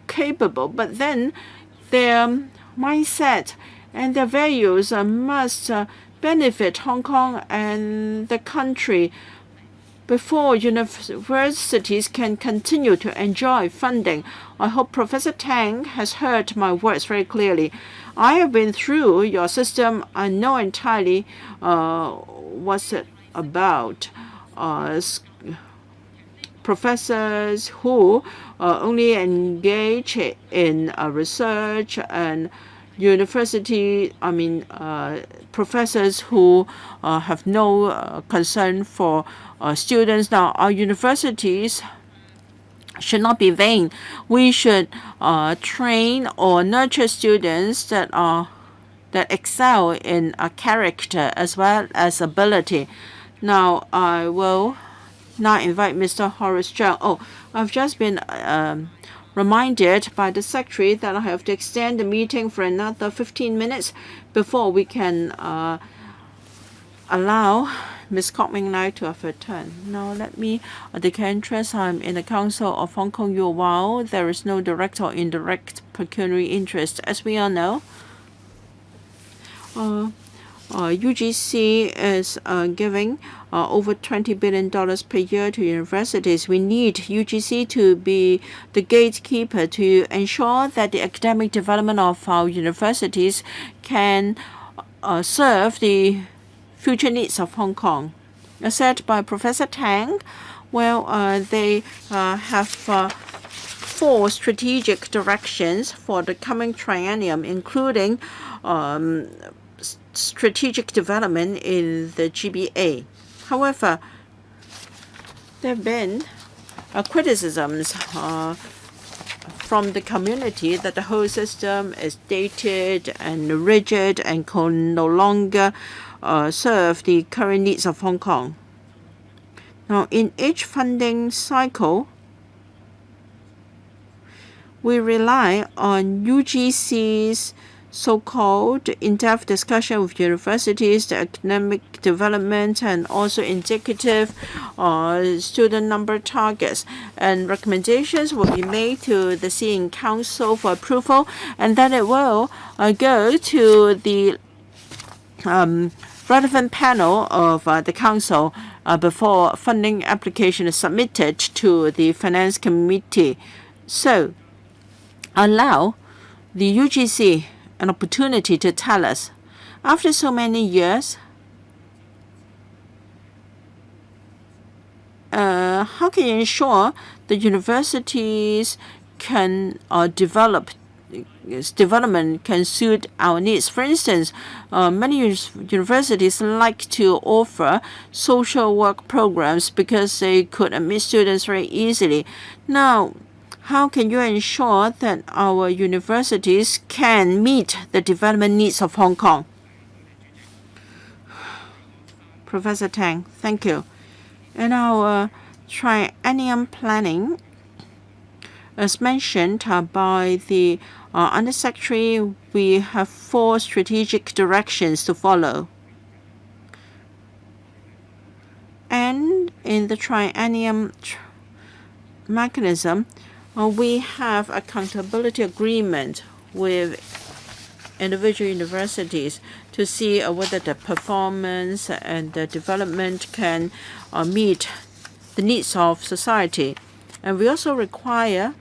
capable, but then their mindset and their values must benefit Hong Kong and the country before universities can continue to enjoy funding. I hope Professor Tang has heard my words very clearly. I have been through your system. I know entirely what's it about. Professors who only engage in research, and professors who have no concern for students. Now, our universities should not be vain. We should train or nurture students that excel in character as well as ability. Now, I will now invite Mr. Horace Zhang. Oh, I've just been reminded by the secretary that I have to extend the meeting for another 15 minutes before we can allow Ms. Kok Ming Lai to have her turn. Now let me declare interest. I'm in the Council of Hong Kong UOL. There is no direct or indirect pecuniary interest. As we all know, UGC is giving over $20 billion per year to universities. We need UGC to be the gatekeeper to ensure that the academic development of our universities can serve the future needs of Hong Kong. As said by Professor Tang, they have 4 strategic directions for the coming triennium, including strategic development in the GBA. However, there have been criticisms from the community that the whole system is dated and rigid and can no longer serve the current needs of Hong Kong. Now, in each funding cycle, we rely on UGC's so-called in-depth discussion with universities, the academic development, and also indicative student number targets. And recommendations will be made to the Seeing Council for approval, and then it will go to the relevant panel of the Council before funding application is submitted to the Finance Committee. So, allow the UGC an opportunity to tell us, after so many years, how can you ensure the universities can development can suit our needs? For instance, many universities like to offer social work programs because they could admit students very easily. Now, how can you ensure that our universities can meet the development needs of Hong Kong? Professor Tang, thank you. In our triennium planning, as mentioned by the Undersecretary, we have 4 strategic directions to follow. in the Triennium mechanism, we have accountability agreement with individual universities to see whether the performance and the development can meet the needs of society. And we also require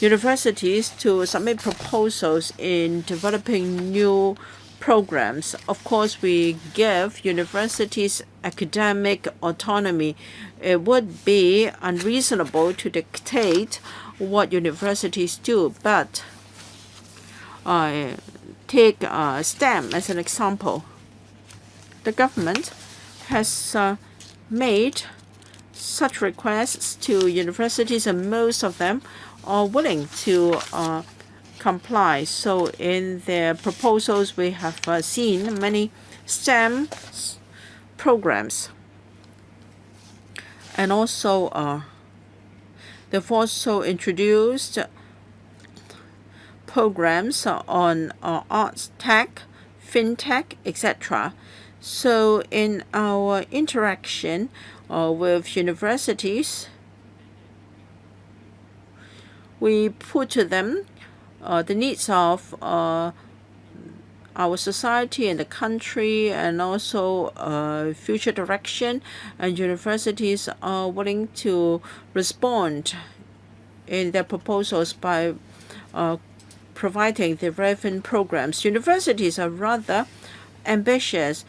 universities to submit proposals in developing new programs. Of course, we give universities academic autonomy. It would be unreasonable to dictate what universities do, but take STEM as an example. The government has made such requests to universities, and most of them are willing to comply. So in their proposals, we have seen many STEM programs. And also, they've also introduced programs on arts tech, fintech, etc. So in our interaction with universities, we put to them the needs of our society and the country, and also future direction, and universities are willing to respond in their proposals by providing the relevant programs. Universities are rather ambitious.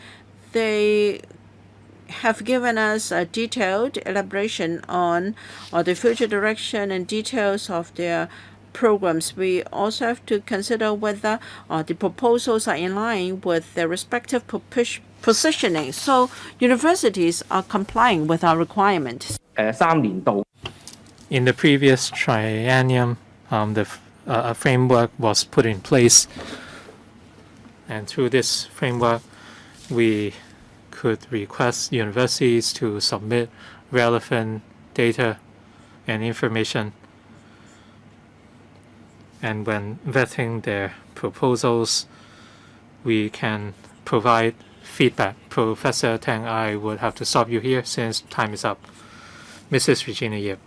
They have given us a detailed elaboration on the future direction and details of their programs. We also have to consider whether the proposals are in line with their respective positioning. So universities are complying with our requirements. In the previous triennium, a framework was put in place, and through this framework, we could request universities to submit relevant data and information. And when vetting their proposals, we can provide feedback. Professor Tang, I would have to stop you here since time is up. Mrs. Regina Yip.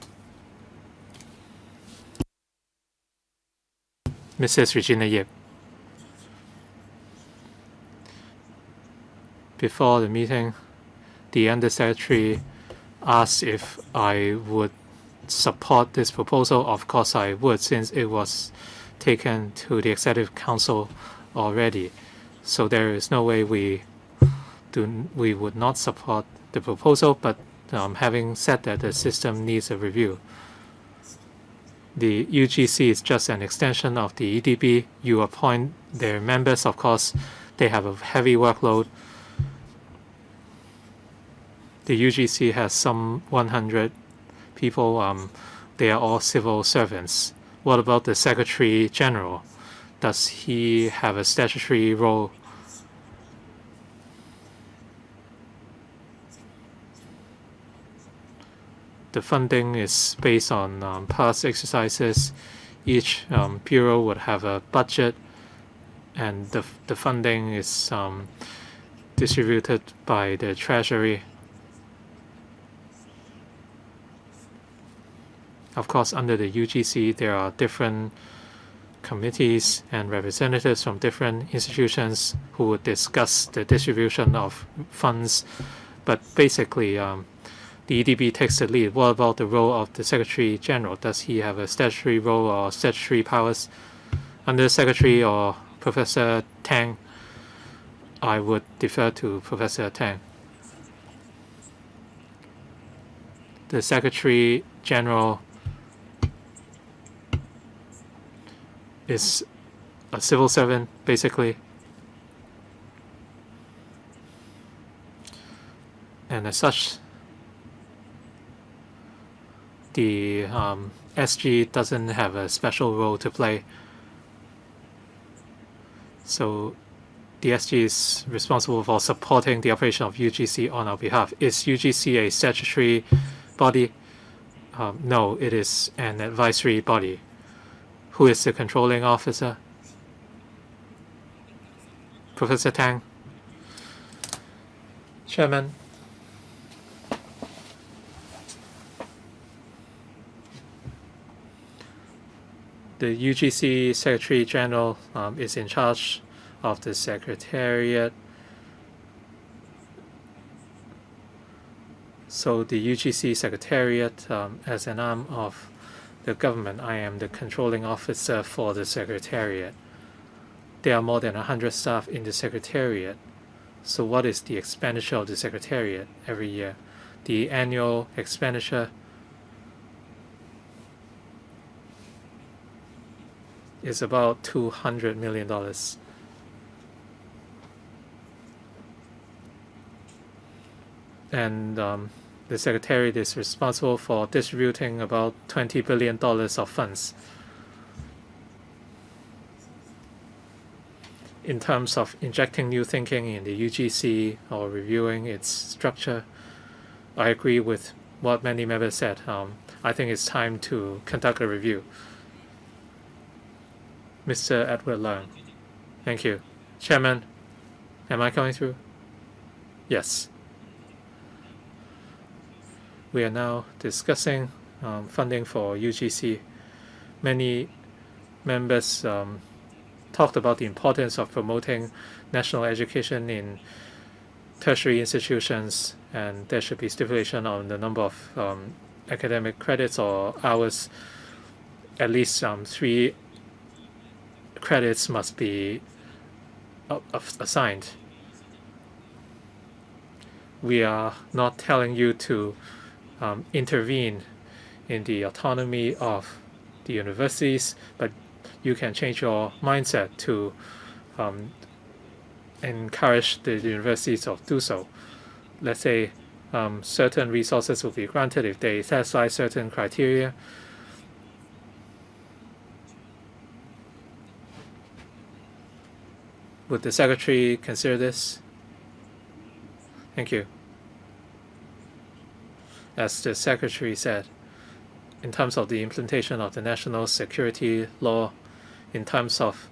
Mrs. Regina Yip. Before the meeting, the Undersecretary asked if I would support this proposal. Of course I would, since it was taken to the Executive Council already. So there is no way we would not support the proposal, but having said that, the system needs a review. The UGC is just an extension of the EDB. You appoint their members, of course, they have a heavy workload. The UGC has some 100 people. They are all civil servants. What about the Secretary General? Does he have a statutory role? The funding is based on past exercises. Each bureau would have a budget, and the funding is distributed by the Treasury. Of course, under the UGC, there are different committees and representatives from different institutions who would discuss the distribution of funds. But basically, the EDB takes the lead. What about the role of the Secretary General? Does he have a statutory role or statutory powers? Under the Secretary or Professor Tang, I would defer to Professor Tang. The Secretary General is a civil servant, basically. And as such, the SG doesn't have a special role to play. So the SG is responsible for supporting the operation of UGC on our behalf. Is UGC a statutory body? No, it is an advisory body. Who is the controlling officer? Professor Tang. Chairman, The UGC Secretary General is in charge of the Secretariat. So the UGC Secretariat, as an arm of the government, I am the controlling officer for the Secretariat. There are more than 100 staff in the Secretariat. So what is the expenditure of the Secretariat every year? The annual expenditure is about $200 million. And the Secretariat is responsible for distributing about $20 billion of funds. In terms of injecting new thinking in the UGC or reviewing its structure, I agree with what many members said. I think it's time to conduct a review. Mr. Edward Leung. Thank you. Chairman, am I coming through? Yes. We are now discussing funding for UGC. Many members talked about the importance of promoting national education in tertiary institutions, and there should be stipulation on the number of academic credits or hours. At least 3 credits must be assigned. We are not telling you to intervene in the autonomy of the universities, but you can change your mindset to encourage the universities to do so. Let's say certain resources will be granted if they satisfy certain criteria. Would the Secretary consider this? Thank you. As the Secretary said, in terms of the implementation of the national security law, in terms of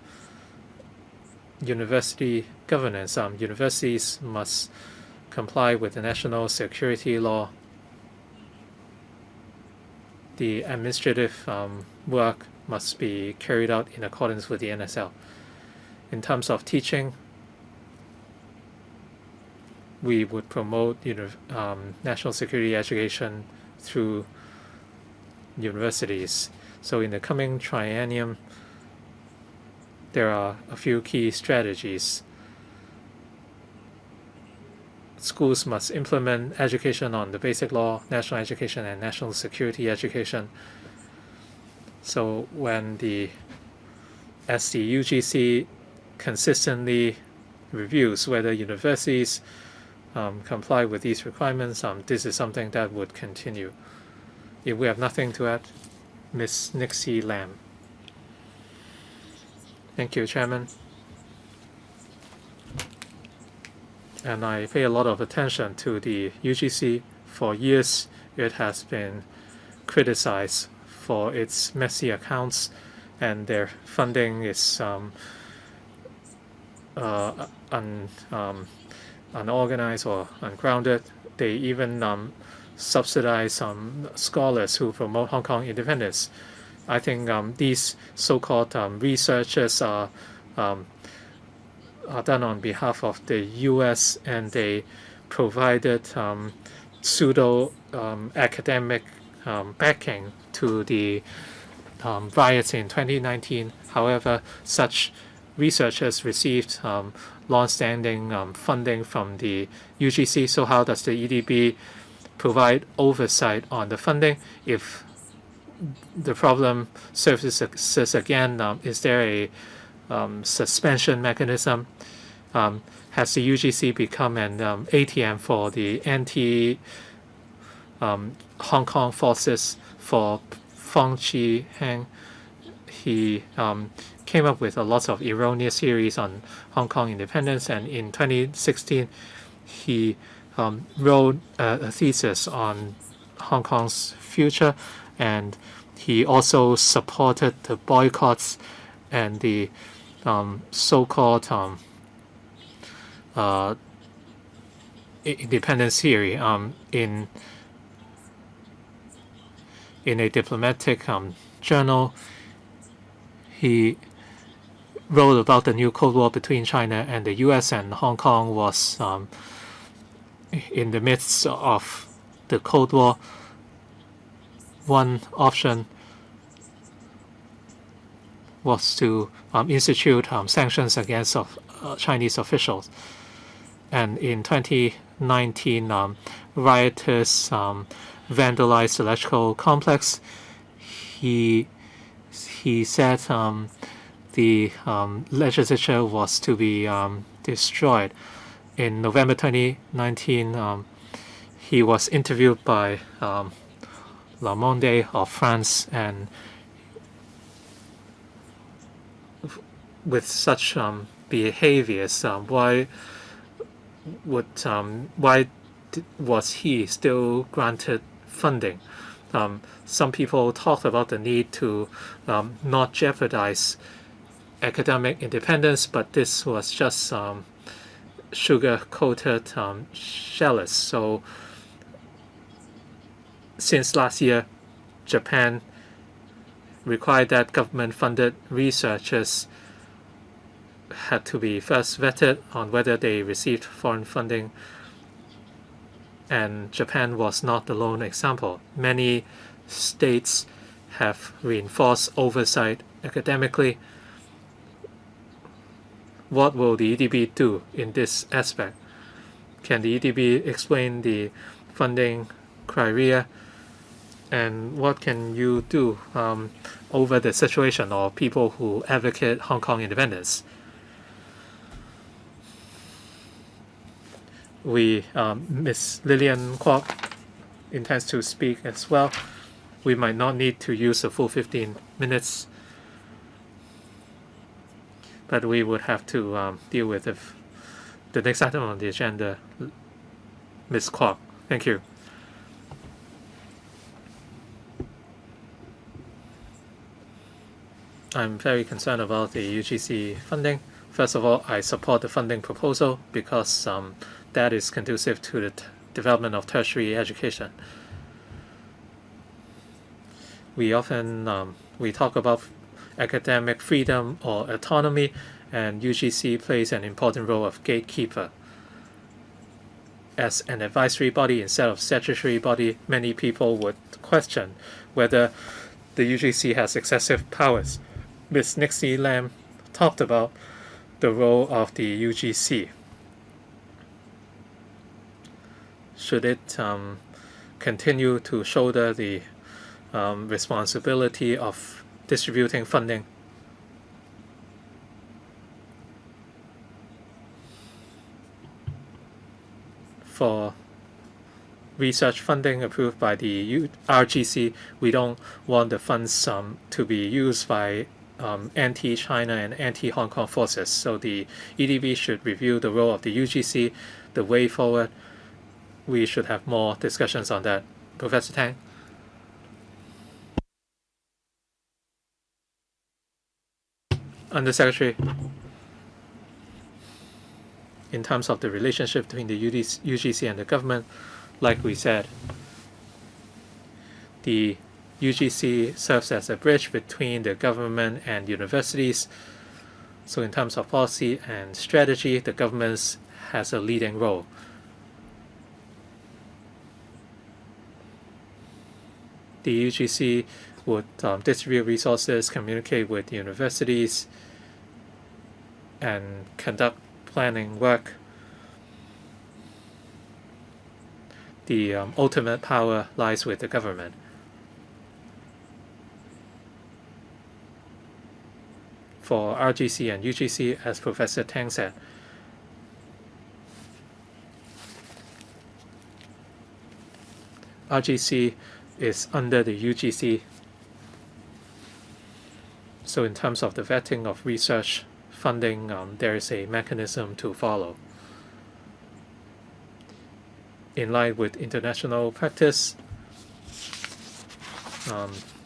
university governance, universities must comply with the national security law. The administrative work must be carried out in accordance with the NSL. In terms of teaching, we would promote national security education through universities. So in the coming triennium, there are a few key strategies. Schools must implement education on the basic law, national education, and national security education. So as the UGC consistently reviews whether universities comply with these requirements, this is something that would continue. If we have nothing to add, Ms. Nixie Lam. Thank you, Chairman. And I pay a lot of attention to the UGC. For years, it has been criticized for its messy accounts, and their funding is unorganized or ungrounded. They even subsidize some scholars who promote Hong Kong independence. I think these so-called researchers are done on behalf of the U.S. and they provided pseudo academic backing to the riots in 2019. However, such researchers received long-standing funding from the UGC. So how does the EDB provide oversight on the funding? If the problem surfaces again, is there a suspension mechanism? Has the UGC become an ATM for the anti Hong Kong forces for Fong Chi Heng? He came up with a lot of erroneous theories on Hong Kong independence, and in 2016 he wrote a thesis on Hong Kong's future, and he also supported the boycotts and the so-called independence theory in a diplomatic journal. he wrote about the new Cold War between China and the U.S., and Hong Kong was in the midst of the Cold War. One option was to institute sanctions against Chinese officials. And in 2019, rioters vandalized the electrical complex. He said the legislature was to be destroyed. In November 2019, he was interviewed by Le Monde of France, and with such behaviors, why was he still granted funding? Some people talked about the need to not jeopardize academic independence, but this was just sugar-coated shallots. So since last year, Japan required that government-funded researchers had to be first vetted on whether they received foreign funding, and Japan was not the lone example. Many states have reinforced oversight academically. What will the EDB do in this aspect? Can the EDB explain the funding criteria, and what can you do over the situation or people who advocate Hong Kong independence? Ms. Lillian Kwok intends to speak as well. We might not need to use the full 15 minutes, but we would have to deal with the next item on the agenda. Ms. Kwok, thank you. I'm very concerned about the UGC funding. First of all, I support the funding proposal because that is conducive to the development of tertiary education. We often we talk about academic freedom or autonomy, and UGC plays an important role of gatekeeper. As an advisory body instead of statutory body, many people would question whether the UGC has excessive powers. Ms. Nixie Lam talked about the role of the UGC. Should it continue to shoulder the responsibility of distributing funding? For research funding approved by the RGC, we don't want the funds to be used by anti-China and anti-Hong Kong forces. So the EDB should review the role of the UGC, the way forward. We should have more discussions on that. Professor Tang? Undersecretary, in terms of the relationship between the UGC and the government, like we said, the UGC serves as a bridge between the government and universities. So in terms of policy and strategy, the government has a leading role. The UGC would distribute resources, communicate with universities, and conduct planning work. The ultimate power lies with the government. For RGC and UGC, as Professor Tang said, RGC is under the UGC. So in terms of the vetting of research funding, there is a mechanism to follow. In line with international practice,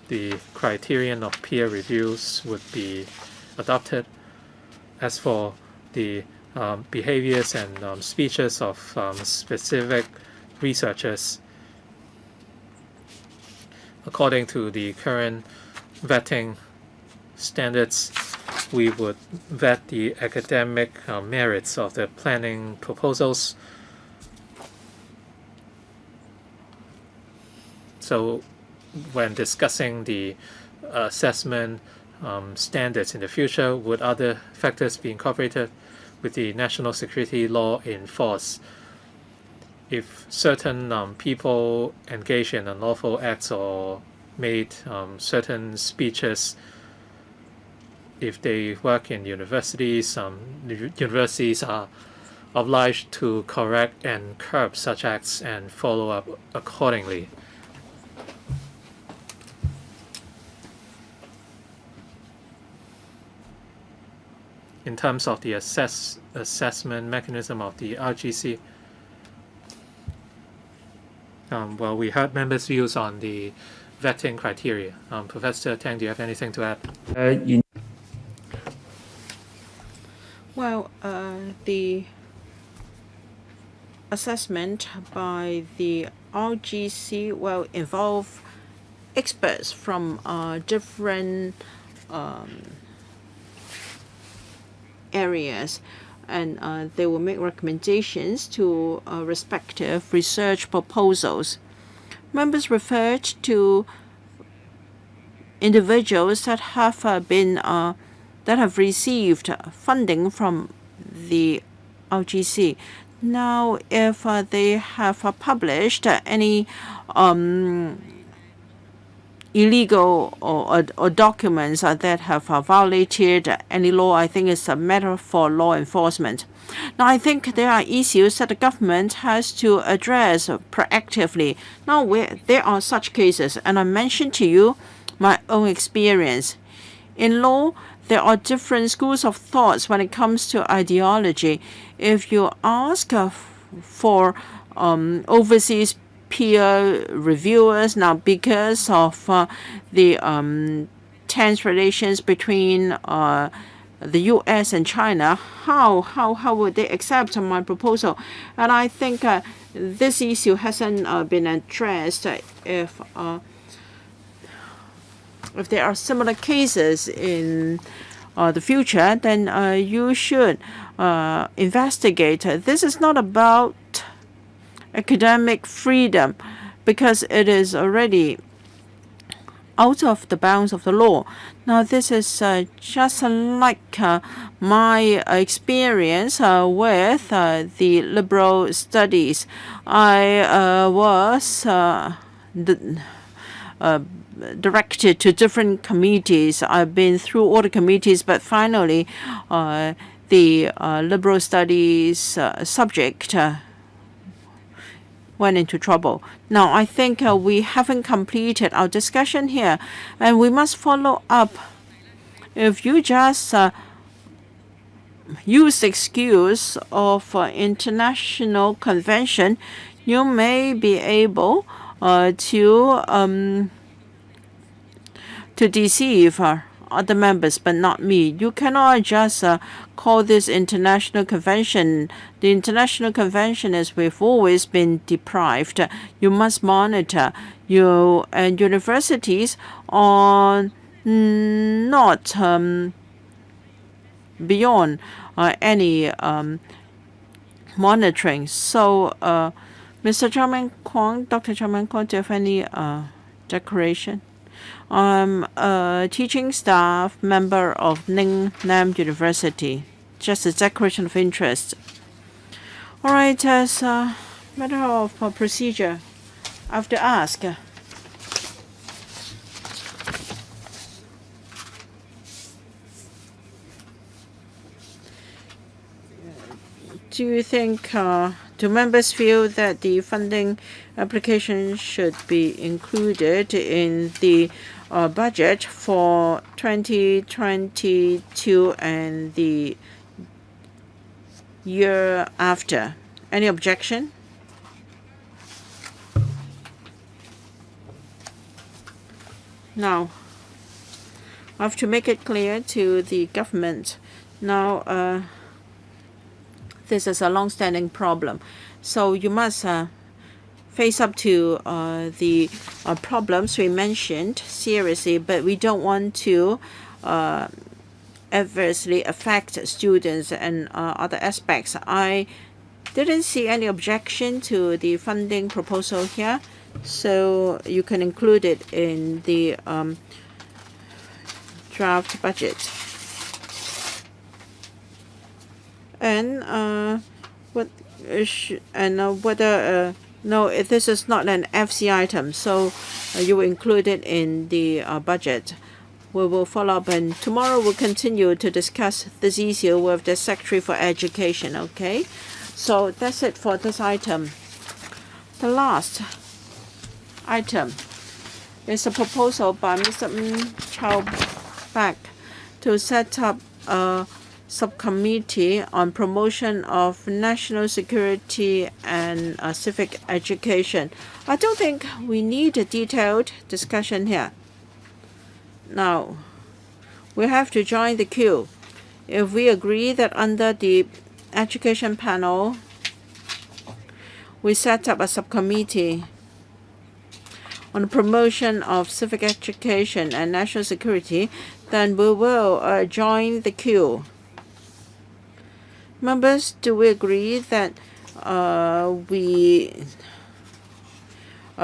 the criterion of peer reviews would be adopted. As for the behaviors and speeches of specific researchers, according to the current vetting standards, we would vet the academic merits of the planning proposals. So when discussing the assessment standards in the future, would other factors be incorporated with the national security law in force? If certain people engage in unlawful acts or made certain speeches, if they work in universities, universities are obliged to correct and curb such acts and follow up accordingly. In terms of the assessment mechanism of the RGC, well, we heard members' views on the vetting criteria. Professor Tang, do you have anything to add? Well, the assessment by the RGC will involve experts from different areas, and they will make recommendations to respective research proposals. Members referred to individuals that have received funding from the Ugc. Now, if they have published any illegal or documents that have violated any law, I think it's a matter for law enforcement. Now, I think there are issues that the government has to address proactively. Now, there are such cases, and I mentioned to you my own experience. In law, there are different schools of thoughts when it comes to ideology. If you ask for overseas peer reviewers, now because of the tense relations between the U.S. and China, how would they accept my proposal? And I think this issue hasn't been addressed. If there are similar cases in the future, then you should investigate. This is not about academic freedom, because it is already out of the bounds of the law. Now, this is just like my experience with the liberal studies. I was directed to different committees. I've been through all the committees, but finally the liberal studies subject went into trouble. Now, I think we haven't completed our discussion here, and we must follow up. If you just use the excuse of international convention, you may be able to deceive other members, but not me. You cannot just call this international convention. The international convention is we've always been deprived. You must monitor. And universities are not beyond any monitoring. So, Mr. Chairman Kwong, Dr. Chairman Kwong, do you have any declaration? I'm a teaching staff member of Nam University. Just a declaration of interest. All right, as a matter of procedure, I have to ask. Do you think, do members feel that the funding application should be included in the budget for 2022 and the year after? Any objection? Now, I have to make it clear to the government. Now, this is a long-standing problem, so you must face up to the problems we mentioned seriously, but we don't want to adversely affect students and other aspects. I didn't see any objection to the funding proposal here, so you can include it in the draft budget. And whether no, this is not an FC item, so you will include it in the budget. We will follow up, and tomorrow we'll continue to discuss this issue with the Secretary for Education. Okay, so that's it for this item. The last item is a proposal by Mr. Chao Bak to set up a subcommittee on promotion of national security and civic education. I don't think we need a detailed discussion here. Now, we have to join the queue. If we agree that under the education panel, we set up a subcommittee on the promotion of civic education and national security, then we will join the queue. Members, do we agree that we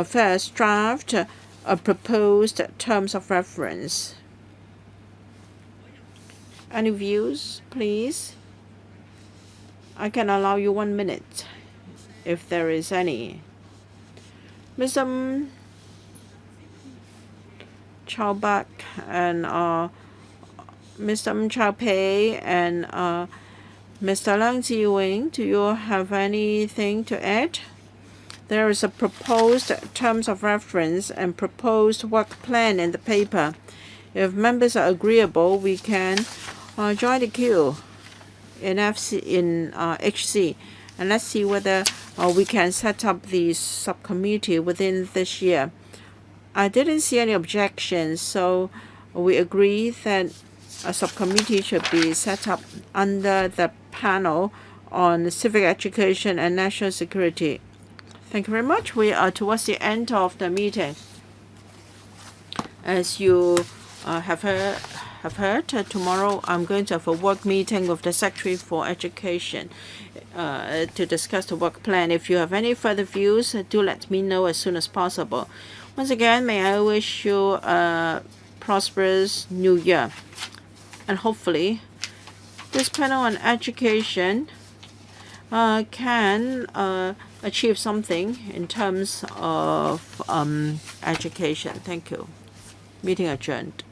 first draft a proposed terms of reference? Any views, please? I can allow you 1 minute if there is any. Mr. Chao Bak and Mr. Chao Pei and Mr. Lang Ji-wing, do you have anything to add? There is a proposed terms of reference and proposed work plan in the paper. If members are agreeable, we can join the queue in HC, and let's see whether we can set up the subcommittee within this year. I didn't see any objections, so we agree that a subcommittee should be set up under the panel on civic education and national security. Thank you very much. We are towards the end of the meeting. As you have heard, tomorrow I'm going to have a work meeting with the Secretary for Education to discuss the work plan. If you have any further views, do let me know as soon as possible. Once again, may I wish you a prosperous New Year. And hopefully, this panel on education can achieve something in terms of education. Thank you. Meeting adjourned.